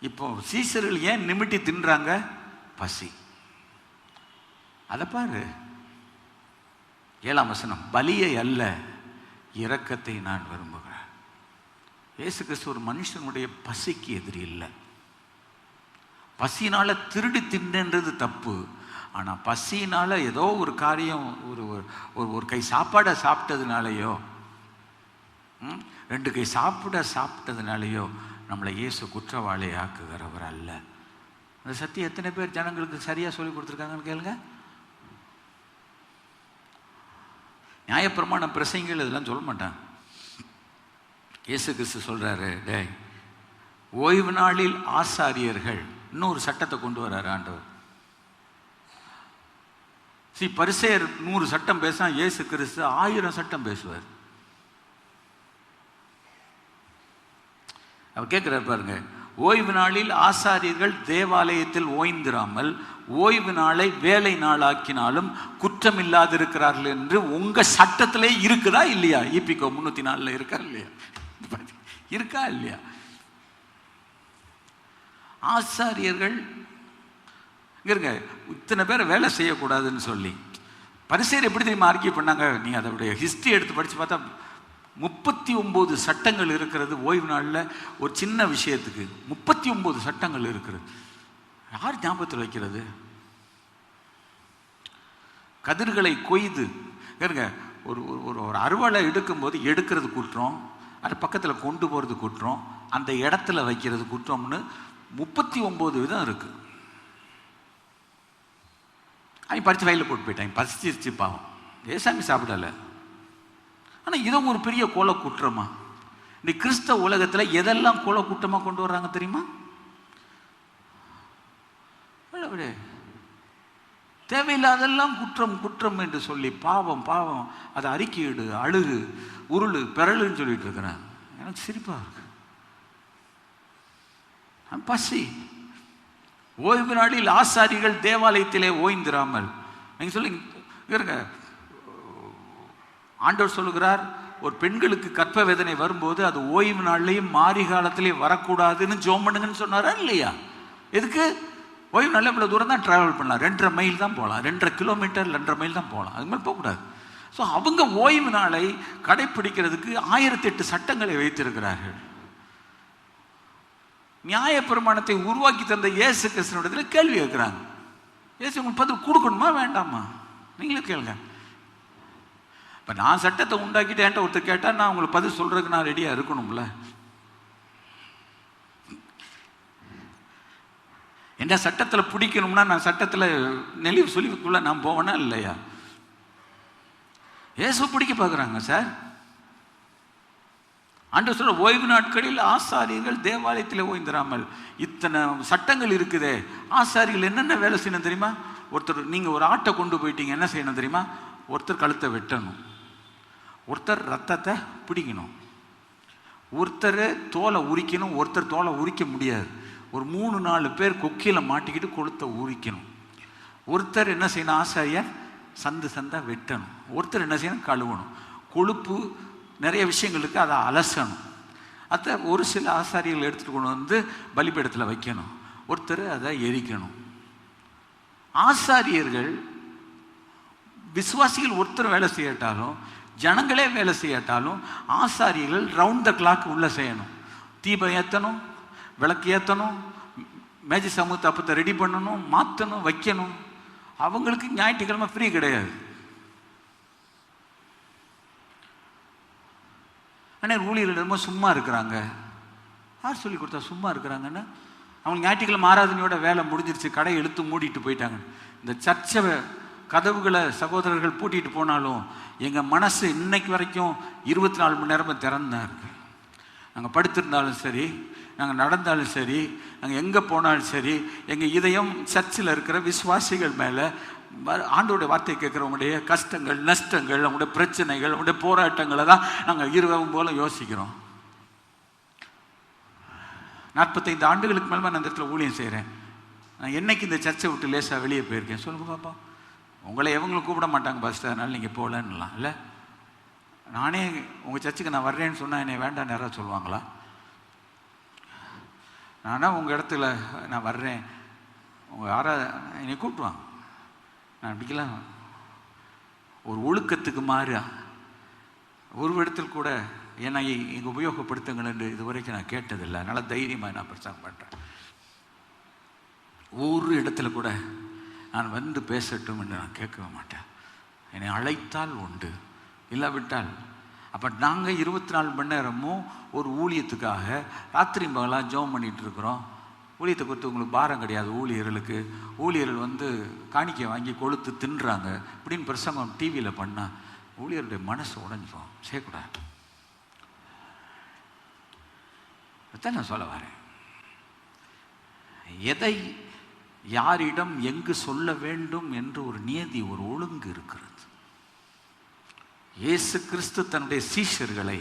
இப்போ சீசர்கள் ஏன் நிமிட்டி தின்றாங்க? பசி. அதை பாரு, 7ஆம் வசனம், பலியை அல்ல இரக்கத்தை நான் விரும்புகிறேன். இயேசு கிறிஸ்து ஒரு மனுஷனுடைய பசிக்கு எதிரி இல்லை. பசியினால திருடி தின்றது தப்பு. ஆனால் பசியினால ஏதோ ஒரு காரியம், ஒரு கை சாப்பாடை சாப்பிட்டதுனாலையோ, 2 கை சாப்பிட்டதுனாலையோ நம்மளை இயேசு குற்றவாளி ஆக்குகிறவர் அல்ல. அந்த சத்தியம் எத்தனை பேர் ஜனங்களுக்கு சரியாக சொல்லி கொடுத்துருக்காங்கன்னு கேளுங்க. நியாயப்பிரமாண பிரசங்கிகள் இதெல்லாம் சொல்ல மாட்டாங்க. இயேசு கிறிஸ்து சொல்கிறாரு, டே ஓய்வு நாளில் ஆசாரியர்கள், இன்னொரு சட்டத்தை கொண்டு வர்றாரு ஆண்டவர். பரிசேயர் 100 சட்டம் பேசினா இயேசு கிறிஸ்து 1000 சட்டம் பேசுவார். அவர் கேட்கிறார் பாருங்க, ஓய்வு நாளில் ஆசாரியர்கள் தேவாலயத்தில் ஓய்ந்திராமல் ஓய்வு நாளை வேலை நாளாக்கினாலும் குற்றம் இல்லாதிருக்கிறார்கள் என்று உங்க சட்டத்திலே இருக்குதா இல்லையா? ஈபிகோ 304 இருக்கா இல்லையா? இருக்கா இல்லையா? ஆசாரியர்கள் இருங்க, இத்தனை பேரை வேலை செய்யக்கூடாதுன்னு சொல்லி பரிசேயர் எப்படி தெரியுமா ஆர்கியூ பண்ணாங்க? நீங்கள் அதோடைய ஹிஸ்ட்ரி எடுத்து படித்து பார்த்தா 39 சட்டங்கள் இருக்கிறது. ஓய்வு நாளில் ஒரு சின்ன விஷயத்துக்கு 39 சட்டங்கள் இருக்கிறது. யார் ஞாபகத்தில் வைக்கிறது? கதிர்களை கொய்து இருங்க, ஒரு ஒரு அறுவடை எடுக்கும்போது எடுக்கிறது குற்றம், அது பக்கத்தில் கொண்டு போகிறது குற்றம், அந்த இடத்துல வைக்கிறது குற்றம்னு 39 விதம் இருக்கு. அவன் பறித்து வயலில் போட்டு போயிட்டான், பசிச்சிருச்சு பாவம், ஏசாமி சாப்பிடல. ஆனால் இதை ஒரு பெரிய கொலை குற்றமா? இந்த கிறிஸ்தவ உலகத்தில் எதெல்லாம் கொலை குற்றமாக கொண்டு வர்றாங்க தெரியுமா? தேவையில்லாதெல்லாம் குற்றம் குற்றம் என்று சொல்லி பாவம் பாவம் அதை அறிக்கையிடு, அழுகு, உருளு, பெறலுன்னு சொல்லிட்டு இருக்கிறேன். எனக்கு சிரிப்பா இருக்கு. பசி. ஓய்வு நாளில் ஆசாரிகள் தேவாலயத்திலே ஓய்ந்திராமல், நீங்க சொல்லுங்க, ஆண்டவர் சொல்லுகிறார், ஒரு பெண்களுக்கு கற்ப வேதனை வரும்போது அது ஓய்வு நாள்லையும் மாரி காலத்திலேயே வரக்கூடாதுன்னு ஜோம் பண்ணுங்கன்னு சொன்னாரா இல்லையா? எதுக்கு? ஓய்வு நாளில் இவ்வளோ தூரம் தான் ட்ராவல் பண்ணலாம், 2.5 மைல் தான் போகலாம், 2.5 கிலோமீட்டர் 2.5 மைல் தான் போகலாம், அது மாதிரி போகக்கூடாது. ஸோ அவங்க ஓய்வு நாளை கடைப்பிடிக்கிறதுக்கு 1008 சட்டங்களை வைத்திருக்கிறார்கள். நியாயப்பிரமாணத்தை உருவாக்கி தந்த இயேசு கிறிஸ்துவிடத்தில் கேள்வி கேட்கிறாங்க. இயேசு உங்களுக்கு பதில் கொடுக்கணுமா வேண்டாமா? நீங்களே கேளுங்க. இப்போ நான் சட்டத்தை உண்டாக்கிட்டு என்கிட்ட ஒருத்தர் கேட்டால் நான் உங்களுக்கு பதில் சொல்றதுக்கு நான் ரெடியாக இருக்கணும்ல. என்ன சட்டத்தில் பிடிக்கணும்னா நான் சட்டத்தில் நெளிவு சொல்லிக்குள்ள நான் போவேனா இல்லையா? இயேசு பிடிக்க பார்க்குறாங்க சார். ஆண்டவர் சொல்ற ஓய்வு நாட்களில் ஆசாரியர்கள் தேவாலயத்தில் ஓய்ந்திராமல். இத்தனை சட்டங்கள் இருக்குதே, ஆசாரிகள் என்னென்ன வேலை செய்யணும் தெரியுமா? ஒருத்தர், நீங்கள் ஒரு ஆட்டை கொண்டு போயிட்டீங்க, என்ன செய்யணும் தெரியுமா? ஒருத்தர் கழுத்தை வெட்டணும், ஒருத்தர் ரத்தத்தை பிடிக்கணும், ஒருத்தர் தோலை உரிக்கணும், ஒருத்தர் தோலை உரிக்க முடியாது, ஒரு 3-4 பேர் கொக்கியில் மாட்டிக்கிட்டு கொளுத்தை உரிக்கணும், ஒருத்தர் என்ன செய்யணும், ஆசாரியர் சந்து சந்தா வெட்டணும், ஒருத்தர் என்ன செய்யணும், கழுவணும், கொழுப்பு நிறைய விஷயங்களுக்கு அதை அலசணும், அதை ஒரு சில ஆசாரிகள் எடுத்துகிட்டு கொண்டு வந்து பலிபீடத்தில் வைக்கணும், ஒருத்தர் அதை எரிக்கணும். ஆசாரியர்கள், விசுவாசிகள் ஒருத்தர் வேலை செய்யட்டாலும், ஜனங்களே வேலை செய்யட்டாலும், ஆசாரியர்கள் ரவுண்ட் த கிளாக் உள்ள செய்யணும். தீபம் ஏற்றணும், விளக்கு ஏற்றணும், மேஜை சமூகத்தை அப்பத்தை ரெடி பண்ணணும், மாற்றணும், வைக்கணும். அவங்களுக்கு ஞாயிற்றுக்கிழமை ஃப்ரீ கிடையாது. ஆனால் ஊழியர்கள் ரொம்ப சும்மா இருக்கிறாங்க. யார் சொல்லி கொடுத்தா சும்மா இருக்கிறாங்கன்னு? அவங்க ஞாயிற்றுக்கிழமை ஆராதனையோட வேலை முடிஞ்சிருச்சு, கடை இழுத்து மூடிட்டு போயிட்டாங்க. இந்த சர்ச்சை கதவுகளை சகோதரர்கள் பூட்டிட்டு போனாலும் எங்கள் மனசு இன்னைக்கு வரைக்கும் 24 மணி நேரமும் திறந்தா இருக்கு. நாங்கள் படுத்திருந்தாலும் சரி, நாங்கள் நடந்தாலும் சரி, நாங்கள் எங்கே போனாலும் சரி, எங்கள் இதயம் சர்ச்சில் இருக்கிற விசுவாசிகள் மேலே, ஆண்டோடைய வார்த்தை கேட்குறவங்களுடைய கஷ்டங்கள், நஷ்டங்கள், அவங்களுடைய பிரச்சனைகள், அவங்களுடைய போராட்டங்களை தான் நாங்கள் இரவும் போல யோசிக்கிறோம். 45 ஆண்டுகளுக்கு மேலே நான் இந்த இடத்துல ஊழியம் செய்கிறேன். நான் என்னைக்கு இந்த சர்ச்சை விட்டு லேசாக வெளியே போயிருக்கேன் சொல்லுங்க பாப்பா? உங்களை எவங்களும் கூப்பிட மாட்டாங்க பாஸ்டர், அதனால நீங்கள் போகலன்னுலாம் இல்லை. நானே உங்கள் சர்ச்சுக்கு நான் வர்றேன்னு சொன்னால் என்னை வேண்டாம் யாராவது சொல்லுவாங்களா? நானா உங்கள் இடத்துல நான் வர்றேன், உங்கள் என்னை கூப்பிடுவாங்க. நான் அப்படிக்கலாம் ஒரு ஒழுக்கத்துக்கு மாறா ஒரு இடத்தில் கூட என்னை இங்கே உபயோகப்படுத்துங்கள் என்று இதுவரைக்கும் நான் கேட்டதில்லை. அதனால் தைரியமாக நான் பிரச்சாரம் பண்ணுறேன். ஒரு இடத்துல கூட நான் வந்து பேசட்டும் என்று நான் கேட்கவே மாட்டேன். என்னை அழைத்தால் உண்டு, இல்லாவிட்டால் அப்போ நாங்கள் 24 மணி நேரமும் ஒரு ஊழியத்துக்காக ராத்திரி பகலாக ஜெபம் பண்ணிகிட்டு இருக்கிறோம். ஊழியத்தை குறித்து உங்களுக்கு பாரம் கிடையாது. ஊழியர்கள் வந்து காணிக்கை வாங்கி கொளுத்து தின்றாங்க இப்படின்னு பிரசங்கம் டிவியில் பண்ணால் ஊழியருடைய மனசு உடைஞ்சுப்போம், செய்யக்கூடாது. அதான் நான் சொல்ல வரேன். எதை யாரிடம் எங்கு சொல்ல வேண்டும் என்று ஒரு நியதி, ஒரு ஒழுங்கு இருக்கிறது. இயேசு கிறிஸ்து தன்னுடைய சீஷர்களை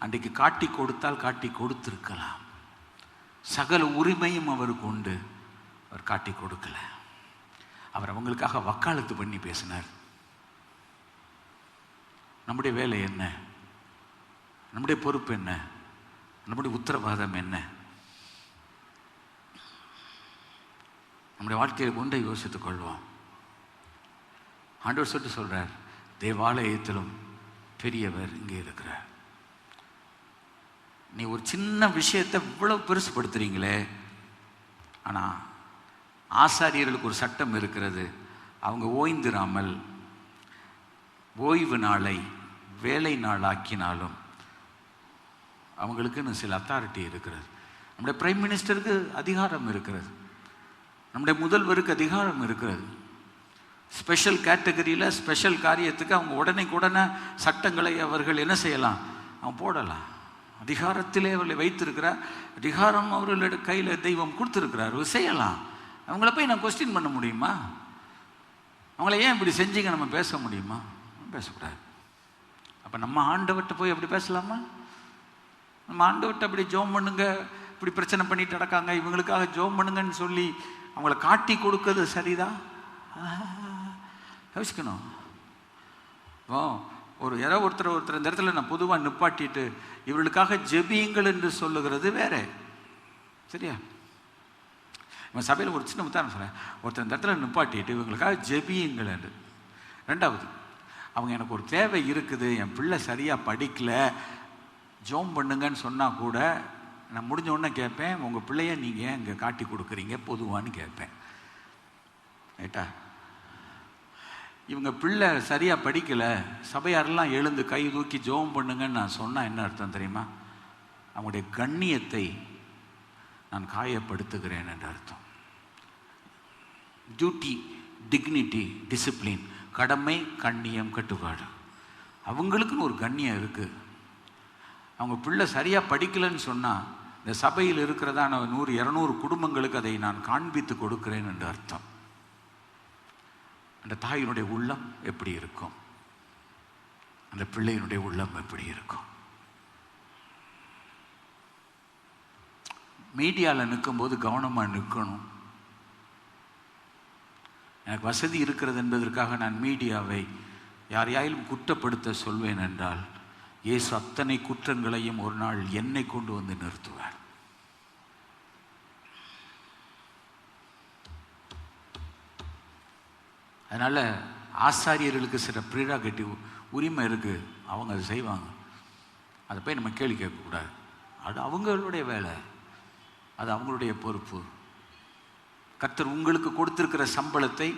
அன்றைக்கு காட்டி கொடுத்தால் காட்டி கொடுத்திருக்கலாம். சகல உரிமையும் அவருக்கு உண்டு, அவர் காட்டி கொடுக்கல. அவர் அவங்களுக்காக வக்காலத்து பண்ணி பேசினார். நம்முடைய வேலை என்ன? நம்முடைய பொறுப்பு என்ன? நம்முடைய உத்தரவாதம் என்ன? நம்முடைய வாழ்க்கையை கொண்டை யோசித்துக் கொள்வோம். ஆண்டவர் சொல்லிட்டு சொல்றார், தேவாலயத்திலும் பெரியவர் இங்கே இருக்கிறார். நீ ஒரு சின்ன விஷயத்தை இவ்வளவு பெருசுப்படுத்துறீங்களே. ஆனால் ஆசாரியர்களுக்கு ஒரு சட்டம் இருக்கிறது. அவங்க ஓய்ந்திராமல் ஓய்வு நாளை வேலை நாள் ஆக்கினாலும் அவங்களுக்குன்னு சில அத்தாரிட்டி இருக்கிறது. நம்முடைய பிரைம் மினிஸ்டருக்கு அதிகாரம் இருக்கிறது, நம்முடைய முதல்வருக்கு அதிகாரம் இருக்கிறது. ஸ்பெஷல் கேட்டகரியில் ஸ்பெஷல் காரியத்துக்கு அவங்க உடனே சட்டங்களை அவர்கள் என்ன செய்யலாம், அவங்க போடலாம். அதிகாரத்திலே அவர்களை வைத்திருக்கிறார். அதிகாரம் அவர்களுடைய கையில் தெய்வம் கொடுத்துருக்கிறார், செய்யலாம். அவங்கள போய் நான் கொஸ்டின் பண்ண முடியுமா? அவங்கள ஏன் இப்படி செஞ்சீங்க நம்ம பேச முடியுமா? பேசக்கூடாது. அப்போ நம்ம ஆண்டவர்கிட்ட போய் அப்படி பேசலாமா? நம்ம ஆண்டவர்கிட்ட அப்படி ஜோம் பண்ணுங்க, இப்படி பிரச்சனை பண்ணிட்டு நடக்காங்க, இவங்களுக்காக ஜோம் பண்ணுங்கன்னு சொல்லி அவங்கள காட்டி கொடுக்கிறது சரிதான்? யோசிக்கணும். ஒரு ஒருத்தர் இந்த இடத்துல நான் பொதுவாக நிப்பாட்டிட்டு இவர்களுக்காக ஜெபியுங்கள் என்று சொல்லுகிறது வேற, சரியா? இவன் சபையில் ஒரு சின்ன உதாரணம் சொல்கிறேன். ஒருத்தர் இந்த இடத்துல நிப்பாட்டிட்டு இவங்களுக்காக ஜெபியுங்கள் என்று. ரெண்டாவது, அவங்க எனக்கு ஒரு தேவை இருக்குது, என் பிள்ளை சரியாக படிக்கல, ஜோம் பண்ணுங்கன்னு சொன்னால் கூட நான் முடிஞ்ச உடனே கேட்பேன், உங்கள் பிள்ளைய நீங்கள் ஏன் இங்கே காட்டி கொடுக்குறீங்க பொதுவான்னு கேட்பேன். ரைட்டா? இவங்க பிள்ளை சரியாக படிக்கலை, சபையாரெல்லாம் எழுந்து கை தூக்கி ஜோம் பண்ணுங்கன்னு நான் சொன்னால் என்ன அர்த்தம் தெரியுமா? அவங்களுடைய கண்ணியத்தை நான் காயப்படுத்துகிறேன் என்ற அர்த்தம். டியூட்டி, டிக்னிட்டி, டிசிப்ளின், கடமை, கண்ணியம், கட்டுப்பாடு, அவங்களுக்குன்னு ஒரு கண்ணியம் இருக்குது. அவங்க பிள்ளை சரியாக படிக்கலைன்னு சொன்னால் இந்த சபையில் இருக்கிறதான 100-200 குடும்பங்களுக்கு அதை நான் காண்பித்து கொடுக்கிறேன் என்று அர்த்தம். அந்த தாயினுடைய உள்ளம் எப்படி இருக்கும்? அந்த பிள்ளையினுடைய உள்ளம் எப்படி இருக்கும்? மீடியாவில் நிற்கும்போது கவனமாக நிற்கணும். எனக்கு வசதி இருக்கிறது என்பதற்காக நான் மீடியாவை யாரையாலும் குற்றப்படுத்த சொல்வேன் என்றால் இயேசு அத்தனை குற்றங்களையும் ஒரு நாள் என்னை கொண்டு வந்து நிறுத்துவார். அதனால் ஆசாரியர்களுக்கு சில ப்ரீராகேட்டிவ் உரிமை இருக்குது, அவங்க அதை செய்வாங்க. அதை போய் நம்ம கேள்வி கேட்கக்கூடாது. அது அவங்களுடைய வேலை, அது அவங்களுடைய பொறுப்பு. கர்த்தர் உங்களுக்கு கொடுத்திருக்கிற சம்பளத்தை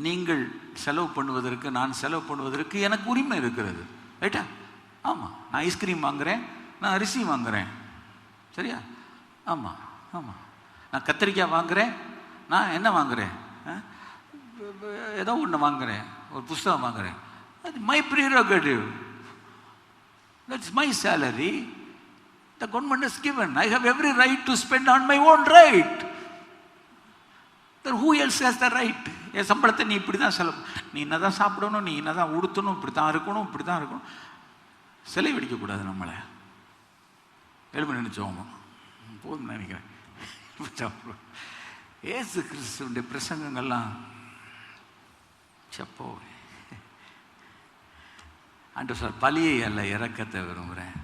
நீங்கள் செலவு பண்ணுவதற்கு, நான் செலவு பண்ணுவதற்கு எனக்கு உரிமை இருக்கிறது. ரைட்டா? ஆமாம். நான் ஐஸ்கிரீம் வாங்குகிறேன், நான் அரிசி வாங்குகிறேன், சரியா? ஆமாம் ஆமாம். நான் கத்திரிக்காய் வாங்குகிறேன், நான் என்ன வாங்குகிறேன், ஏதோ ஒன்று வாங்குகிறேன், ஒரு புஸ்தகம் வாங்குகிறேன். அது my prerogative, that's my salary, the government is given. I have every right to spend on my own right. Then who else has the right? என் சம்பளத்தை நீ இப்படி தான் செலவு, நீ என்ன தான் சாப்பிடணும், நீ என்ன தான் உடுத்தணும், இப்படி தான் இருக்கணும், இப்படி தான் இருக்கணும். சிலை வெடிக்கக்கூடாது. நம்மளை எழுப்பு நினைச்சோம் போதும் நினைக்கிறேன். ஏசு கிறிஸ்துடைய பிரசங்கங்கள்லாம் செப்போ ஆண்டு சார் பலியை அல்ல இறக்கத்தை விரும்புகிறேன்.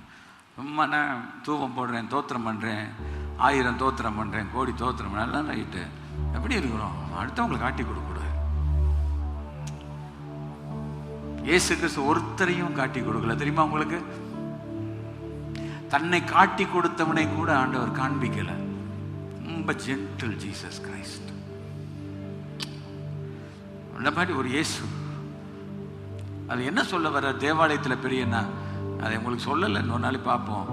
சும்மா நான் தூபம் போடுறேன், தோத்திரம் பண்ணுறேன், 1000 தோத்திரம் பண்ணுறேன், கோடி தோத்திரம் பண்ண, எல்லாம் ரைட்டு. எப்படி இருக்கிறோம்? அடுத்தவங்களை காட்டி கொடுக்கூடாது. இயேசு கிறிஸ்து ஒருத்தரையும் காட்டி கொடுக்கல, தெரியுமா உங்களுக்கு? தன்னை காட்டி கொடுத்தவனை கூட ஆண்டவர் காண்பிக்கல. ரொம்ப ஜென்டில் ஜீசஸ் கிரைஸ்ட். அந்த மாதிரி ஒரு இயேசு. அது என்ன சொல்ல வர தேவாலயத்தில் பெரியண்ணா, அதை உங்களுக்கு சொல்லலை, இன்னொரு நாளைக்கு பார்ப்போம்.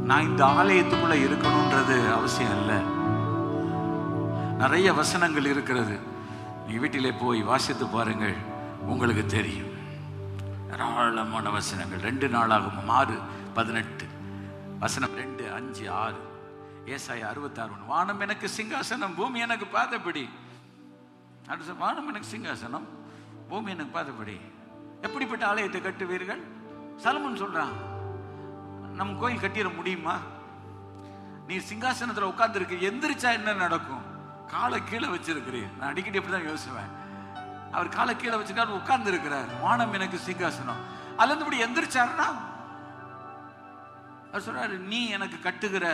நான் இந்த ஆலயத்துக்குள்ள இருக்கணும்ன்றது அவசியம் இல்லை. நிறைய வசனங்கள் இருக்கிறது, நீ வீட்டிலே போய் வாசித்து பாருங்கள், உங்களுக்கு தெரியும். ஏராளமான வசனங்கள். 2 நாளாகமம் 6:18 வசனம் 2, 5, 6. ஏசாயா 66. வானம் எனக்கு சிங்காசனம், பூமி எனக்கு பாதப்படி. அடுத்த வானம் எனக்கு சிங்காசனம், பூமி எனக்கு பாதப்படி. எப்படிப்பட்ட ஆலயத்தை கட்டுவீர்கள்? சலமோன் சொல்றான், நம்ம கோயில் கட்டிட முடியுமா? நீ சிங்காசனத்தில் உட்கார்ந்து இருக்க, எந்திரிச்சா என்ன நடக்கும்? காலை கீழே வச்சிருக்கிறேன். நான் அடிக்கடி அப்படிதான் யோசிவேன். அவர் காலை கீழே வச்சுக்காரு, உட்கார்ந்து இருக்கிறார். வானம் எனக்கு சிங்காசனம். அதுல இருந்து இப்படி எந்திரிச்சாருன்னா அவர் சொல்றாரு, நீ எனக்கு கட்டுகிற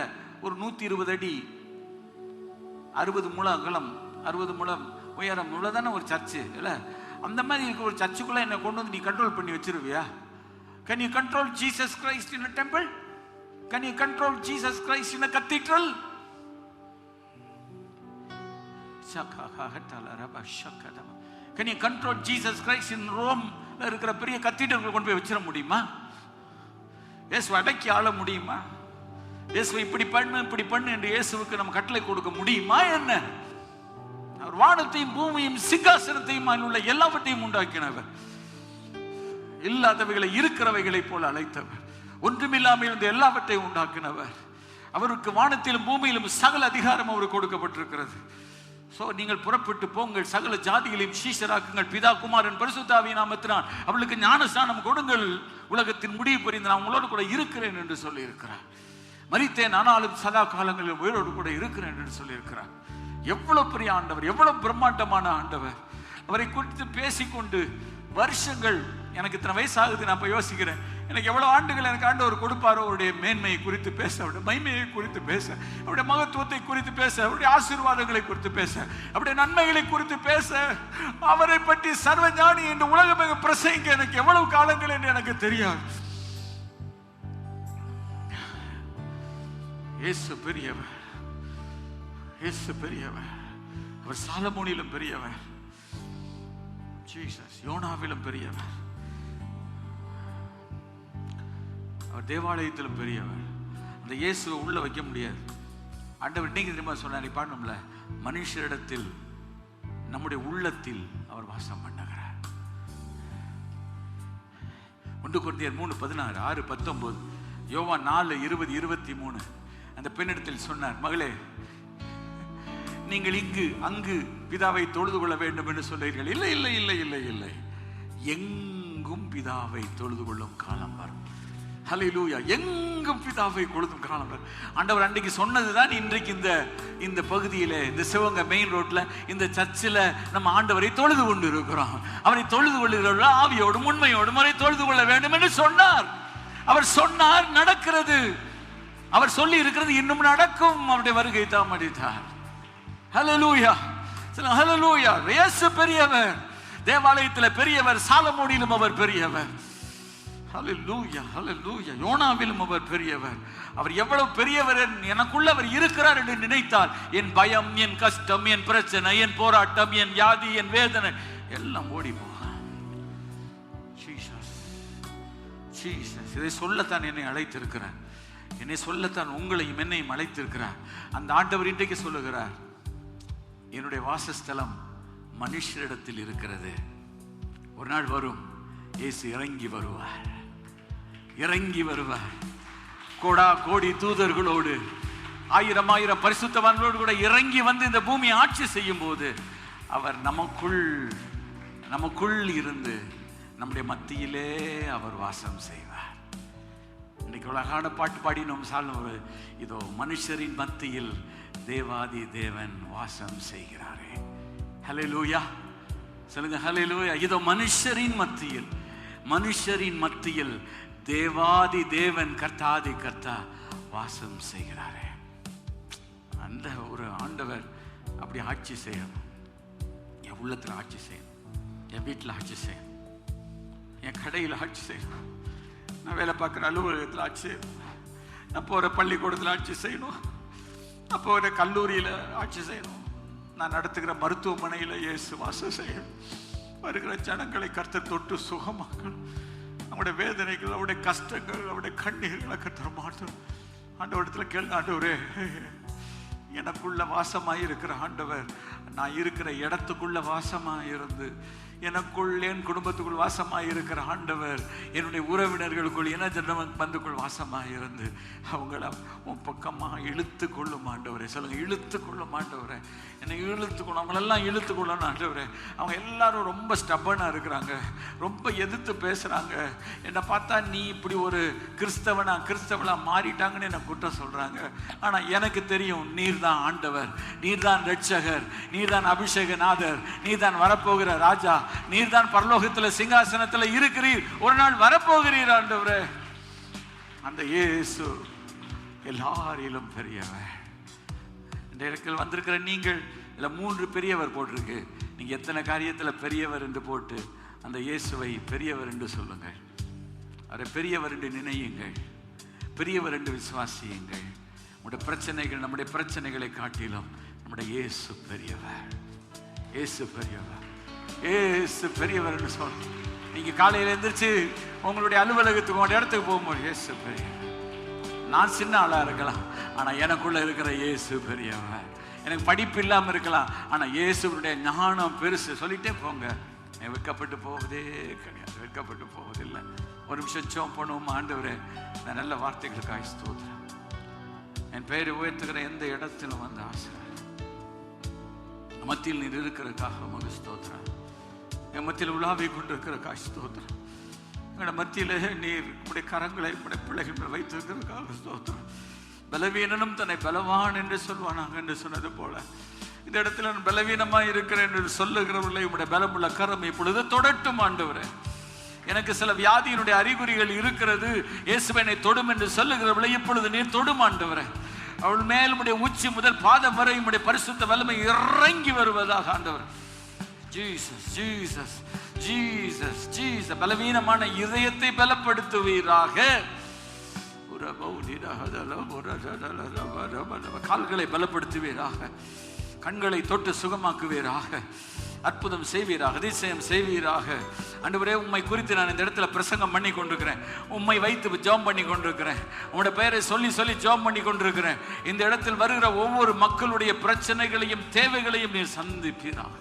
ஒரு 120 அடி 60 முழம் அகலம் 60 முழம் உயரம் உள்ளதான ஒரு சர்ச்சு இல்ல? அந்த மாதிரி இருக்க ஒரு சர்ச்சுக்குள்ள என்ன கொண்டு வந்து நீ கண்ட்ரோல் பண்ணி வச்சிருவியா? Can you control Jesus Christ in a temple? Can you control Jesus Christ in a cathedral? Can you control Jesus Christ in Rome? இருக்கிற பெரிய கத்தீட்ரல் கொண்டு போய் வச்சிட முடியுமா? இயேசு அடக்கி ஆள முடியுமா? இயேசு இப்படி பண்ணு என்று இயேசுவுக்கு நம்ம கட்டளை கொடுக்க முடியுமா என்ன? அவர் வானத்தையும் பூமியையும் சிங்காசனத்தையும் உள்ள எல்லாவற்றையும் உண்டாக்கினவர். இல்லாதவைகளை இருக்கிறவைகளை போல அழைத்தவர். ஒன்றுமில்லாமல் இருந்த எல்லாவற்றையும் உண்டாக்கினவர். அவருக்கு வானத்திலும் பூமியிலும் சகல அதிகாரம் அவருக்கு கொடுக்கப்பட்டிருக்கிறது. நீங்கள் புறப்பட்டு போங்கள், சகல ஜாதிகளையும் சீஷராக்குங்கள், பிதா குமாரன் பரிசுத்தாவியின் நாமத்தினால் அவளுக்கு ஞானஸ்நானம் கொடுங்கள், உலகத்தின் முடிவு புரிந்து நான் உங்களோடு கூட இருக்கிறேன் என்று சொல்லி இருக்கிறார். மரித்தேன் ஆனாலும் சதா காலங்களில் உயிரோடு கூட இருக்கிறேன் என்று சொல்லி இருக்கிறார். எவ்வளவு பெரிய ஆண்டவர், எவ்வளவு பிரம்மாண்டமான ஆண்டவர். அவரை குறித்து பேசிக்கொண்டு வருஷங்கள், எனக்கு இத்தனை வயசு ஆகுது, நான் இப்ப யோசிக்கிறேன், எனக்கு எவ்வளவு ஆண்டுகள் எனக்கு ஆண்டவர் கொடுப்பாரோ அவருடைய மேன்மையை குறித்து பேச, அவருடைய மகிமையை குறித்து பேச, அவருடைய மகத்துவத்தை குறித்து பேச, அவருடைய ஆசீர்வாதங்களை குறித்து பேச, அவருடைய நன்மைகளை குறித்து பேச, அவரை பற்றி சர்வ ஞானி என்று உலகமாக பிரசங்க எனக்கு எவ்வளவு காலங்கள் என்று எனக்கு தெரியாது. இயேசு பெரியவர், இயேசு பெரியவர். அவர் சாலமோனிலும் பெரியவர், ஜீசஸ் யோனாவிலும் பெரியவர், அவர் தேவாலயத்திலும் பெரியவர். அந்த இயேசுவை உள்ள வைக்க முடியாது. ஆண்டவர் இன்னைக்கு தெரியுமா சொன்னார், பாடணும்ல, மனுஷரிடத்தில் நம்முடைய உள்ளத்தில் அவர் வாசம் பண்ணுகிறார். 1 கொரிந்தியர் 3:16, 6:19, யோவான் 4:20, 23 அந்த பெண்ணிடத்தில் சொன்னார், மகளே, நீங்கள் இங்கு அங்கு பிதாவை தொழுது கொள்ள வேண்டும் என்று சொல்றீர்கள். இல்லை இல்லை இல்லை இல்லை இல்லை, எங்கும் பிதாவை தொழுது கொள்ளும் காலம் வரும். ஹல்லேலூயா. எங்கும் பிதாவை கொழுதும் காலம் வரும். ஆண்டவர் அன்றைக்கு சொன்னதுதான் இன்றைக்கு இந்த பகுதியில, இந்த சிவகங்கை மெயின் ரோட்ல இந்த சர்ச்சில் நம்ம ஆண்டவரை தொழுது கொண்டு இருக்கிறோம். அவரை தொழுது கொள்ளுகிற ஆவியோடும் உண்மையோடும் அவரை தொழுது கொள்ள வேண்டும் என்று சொன்னார். அவர் சொன்னார், நடக்கிறது. அவர் சொல்லி இருக்கிறது இன்னும் நடக்கும். அவருடைய வருகை தாமதித்தார். ஹல்லேலூயா, ஹல்லேலூயா. இயேசு பெரியவர், தேவாலயத்தில் பெரியவர், சாலமோனிலும் அவர் பெரியவர். ஹல்லேலூயா, ஹல்லேலூயா. யோனாவிலும் அவர் பெரியவர். அவர் எவ்வளவு பெரியவர் எனக்குள்ள அவர் இருக்கிறார் என்று நினைத்தால் என் பயம், என் கஷ்டம், என் பிரச்சனை, என் போராட்டம், என் வியாதி, என் வேதனை எல்லாம் ஓடி போகும். Jesus, Jesus. இதை சொல்லத்தான் என்னை அழைத்திருக்கிறார். என்னை சொல்லத்தான் உங்களையும் என்னையும் அழைத்திருக்கிறார். அந்த ஆண்டவர் இன்றைக்கு சொல்லுகிறார், என்னுடைய வாசஸ்தலம் மனுஷரிடத்தில் இருக்கிறது. ஒரு நாள் வரும், இயேசு இறங்கி வருவார், இறங்கி வருவார். கோடா கோடி தூதர்களோடு, 1000 பரிசுத்தவான்களோடு கூட இறங்கி வந்து இந்த பூமியை ஆட்சி செய்யும் போது அவர் நமக்குள் இருந்து நம்முடைய மத்தியிலே அவர் வாசம் செய்வார். இன்னைக்கு அழகான பாட்டு பாடினோம், சாலமோன், இதோ மனுஷரின் மத்தியில் தேவாதி தேவன் வாசம் செய்கிறாரே. ஹல்லேலூயா சொல்லுங்க, ஹல்லேலூயா. இதோ மனுஷரின் மத்தியில் தேவாதி தேவன், கர்த்தாதி கர்த்தா வாசம் செய்கிறாரே. அந்த ஒரு ஆண்டவர் அப்படி ஆட்சி செய்யணும். என் உள்ளத்தில் ஆட்சி செய்யணும், என் வீட்டில் ஆட்சி செய்யணும், என் கடையில் ஆட்சி செய்யணும், நான் வேலை பார்க்குற அலுவலகத்தில் ஆட்சி செய்யணும், நான் போகிற பள்ளிக்கூடத்தில் ஆட்சி செய்யணும், நான் போகிற கல்லூரியில் ஆட்சி செய்யணும், நான் நடத்துகிற மருத்துவமனையில் இயேசு வாசம் செய்யணும். வருகிற ஜனங்களை கர்த்தர் தொட்டு சுகமாக்கணும். அவருடைய வேதனைகள், அவருடைய கஷ்டங்கள், அவருடைய கண்ணீர்களை கர்த்தர் மாற்றணும். ஆண்டவரிடத்தில் கேளுங்க, ஆண்டவரே, எனக்குள்ள வாசமாய் இருக்கிற ஆண்டவர், நான் இருக்கிற இடத்துக்குள்ள வாசமாய் இருந்து எனக்குள் என் குடும்பத்துக்குள் வாசமாய் இருக்கிற ஆண்டவர் என்னுடைய உறவினர்களுக்குள் என பந்துக்குள் வாசமாய் இருந்து அவங்கள உன் பக்கமாக இழுத்து கொள்ளும் ஆண்டவரே. சொல்லுங்க, இழுத்து கொள்ளும் ஆண்டவரே. என்னை இழுத்துக்கொள்ளும், அவங்களெல்லாம் இழுத்துக்கொள்ளணும் ஆண்டவரே. அவங்க எல்லாரும் ரொம்ப ஸ்டப்பனாக இருக்கிறாங்க, ரொம்ப எதிர்த்து பேசுகிறாங்க. என்னை பார்த்தா நீ இப்படி ஒரு கிறிஸ்தவனா மாறிட்டாங்கன்னு என்னை குற்றம் சொல்கிறாங்க. ஆனால் எனக்கு தெரியும், நீர் தான் ஆண்டவர், நீர் தான் ரட்சகர், நீர் தான் அபிஷேகநாதர், நீர் தான் வரப்போகிற ராஜா, நீர் தான் பரலோகத்தில் சிங்காசனத்தில் இருக்கிறீர், ஒரு நாள் வரப்போகிறீர் ஆண்டவரே. அந்த இயேசு எல்லாரிலும் பெரியவர். இந்த இடத்தில் வந்திருக்கிற நீங்கள் இதில் 3 பெரியவர் போட்டிருக்கு. நீங்கள் எத்தனை காரியத்தில் பெரியவர் என்று போட்டு அந்த இயேசுவை பெரியவர் என்று சொல்லுங்கள், அவரை பெரியவர் என்று நினையுங்கள், பெரியவர் என்று விசுவாசியுங்கள். நம்முடைய பிரச்சனைகள், நம்முடைய பிரச்சனைகளை காட்டிலும் நம்முடைய இயேசு பெரியவர், இயேசு பெரியவர், இயேசு பெரியவர் என்று சொல்லுங்க. நீங்கள் காலையில் எழுந்திரிச்சு உங்களுடைய அலுவலகத்துக்கு உங்களுடைய இடத்துக்கு போகும்போது இயேசு பெரியவர். நான் சின்ன ஆளாக இருக்கலாம், ஆனால் எனக்குள்ள இருக்கிற இயேசு பெரியவர். எனக்கு படிப்பு இல்லாமல் இருக்கலாம், ஆனால் இயேசுடைய ஞானம் பெருசு. சொல்லிட்டே போங்க, வெட்கப்பட்டு போவதே கிடையாது, வெட்கப்பட்டு போவதில்லை. ஒரு நிமிஷம் ஜெபம் பண்ணுவோம். ஆண்டவரே, நான் நல்ல வார்த்தைகளுக்காக ஸ்தோத்திரம். என் பெயரை உயர்த்துகிற எந்த இடத்திலும் வந்து ஆசை மத்தியில் நீர் இருக்கிறதுக்காக உமக்கு ஸ்தோத்திரம். என் மத்தியில் உலாவை கொண்டு இருக்கிறதுக்காக ஸ்தோத்திரம். எங்களோட மத்தியில் நீர் உடைய கரங்களை உடைய பிள்ளைகள் வைத்திருக்கிறதுக்காக ஸ்தோத்திரம். பலவீனனும் தன்னை பலவான் என்று சொல்வானாங்க என்று சொன்னது போல இந்த இடத்துல நான் பலவீனமாக இருக்கிறேன் என்று சொல்லுகிறவர்களை உடைய பலமுள்ள கரம் இப்பொழுது தொடட்டும் ஆண்டவரே. எனக்கு சில வியாதியினுடைய அறிகுறிகள் இருக்கிறது, இயேசுவை தொடும் என்று சொல்லுகிறவர்களை இப்பொழுது நீர் தொடும் ஆண்டவரே. அவள் மேல் உடைய உச்சி முதல் பாதம் வரை உடைய பரிசுத்த வல்லமை இறங்கி வருவதாக ஆண்டவர். Jesus Jesus Jesus Jesus. பலவீனமான இதயத்தை பலப்படுத்துவீராக, கால்களை பலப்படுத்துவீராக, கண்களை தொட்டு சுகமாக்குவீராக, அற்புதம் செய்வீராக, அதிசயம் செய்வீராக. ஆண்டவரே, உம்மை குறித்து நான் இந்த இடத்துல பிரசங்கம் பண்ணி கொண்டிருக்கிறேன், உம்மை வைத்து ஜெபம் பண்ணி கொண்டிருக்கிறேன், உங்களுடைய பெயரை சொல்லி சொல்லி ஜெபம் பண்ணி கொண்டிருக்கிறேன். இந்த இடத்தில் வருகிற ஒவ்வொரு மக்களுடைய பிரச்சனைகளையும் தேவைகளையும் நீர் சந்திப்பீராக.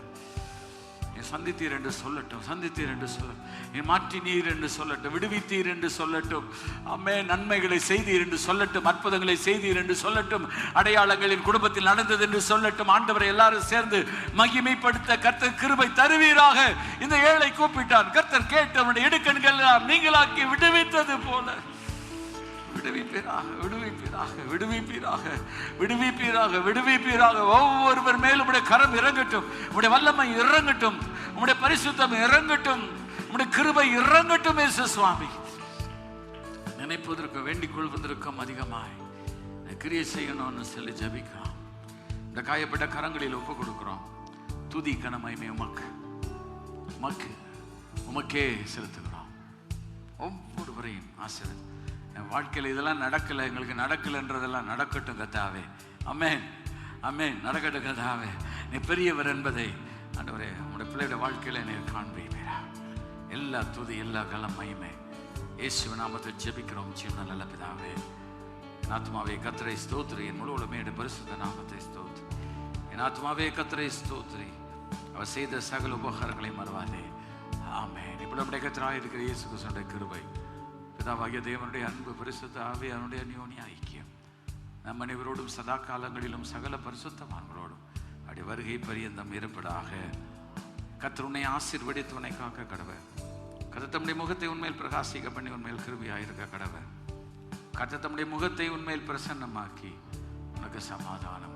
சந்தித்தீர் என்று சொல்லட்டும், சந்தித்தீர் என்று சொல்லட்டும், மாற்றினீர் என்று சொல்லட்டும், விடுவித்தீர் என்று சொல்லட்டும், அம்மே நன்மைகளை செய்தீர் என்று சொல்லட்டும், அற்புதங்களை செய்தீர் என்று சொல்லட்டும், அடையாளங்களின் குடும்பத்தில் நடந்தது என்று சொல்லட்டும். ஆண்டவரை எல்லாரும் சேர்ந்து மகிமைப்படுத்த கர்த்தர் கிருபை தருவீராக. இந்த ஏழை கூப்பிட்டான், கர்த்தர் கேட்டவனுடைய இடுக்கண்கள் எல்லாம் நீங்களாக்கி விடுவித்தது போல விடுவிப்பீராக, விடுவிப்பீராக, விடுவிப்பீராக, விடுவிப்பீராக, விடுவிப்பீராக. ஒவ்வொருவர் மேலும் உடைய கரம் இறங்கட்டும், உடைய வல்லமை இறங்கட்டும், உடைய பரிசுத்தம் இறங்கட்டும், உடைய கிருபை இறங்கட்டும். இயேசு சுவாமி, நினைப்பதற்கு வேண்டிக் கொள்வதற்கும் அதிகமாய் கிரியை செய்யணும்னு சொல்லி ஜபிக்கிறோம். இந்த காயப்பட்ட கரங்களில் ஒப்பு கொடுக்கிறோம். துதி கனமகிமை உமக்கு, உமக்கு, உமக்கே செலுத்துகிறோம். ஒவ்வொருவரையும் ஆசீர்வதி. என் வாழ்க்கையில் இதெல்லாம் நடக்கலை, எங்களுக்கு நடக்கலைன்றதெல்லாம் நடக்கட்டும் கர்த்தாவே. ஆமென், ஆமென். நடக்கட்டும் கர்த்தாவே. நீ பெரியவர் என்பதை ஆண்டவரே உங்களுடைய பிள்ளையோட வாழ்க்கையில் நீர் காண்பீரா. எல்லா துதி, எல்லா கலம் மகிமை இயேசுவின் நாமத்தில் ஜெபிக்கிறோம் ஜீவன நல்ல பிதாவே. என் ஆத்மாவே கர்த்தரை ஸ்தோத்திரி, என் முழு உலகமே பரிசுத்த நாமத்தை ஸ்தோத்திரி. என் ஆத்மாவே கர்த்தரை ஸ்தோத்திரி, அவர் செய்த சகல உபகாரங்களை மறவாதே. ஆமென். இப்படி நம்முடைய கர்த்தராக இருக்கிற இயேசு கிறிஸ்துவின் கிருபை, பிதாவாகிய தேவனுடைய அன்பு, பரிசுத்த ஆவியானுடைய அந்யோன்ய ஐக்கியம் நம் அனைவரோடும் சதா காலங்களிலும் சகல பரிசுத்தவான்களோடும் அப்படி வருகை பரியந்தம் இருப்பதாக. கர்த்தர் உன்னை ஆசீர்வதித்து உன்னை காக்க கடவர். கர்த்தர் தம்முடைய முகத்தை உன்மேல் பிரகாசிக்க பண்ணி உன்மேல் கிருபையாயிருக்க கடவர். கர்த்தர் தம்முடைய முகத்தை உன்மேல் பிரசன்னமாக்கி உனக்கு சமாதானம்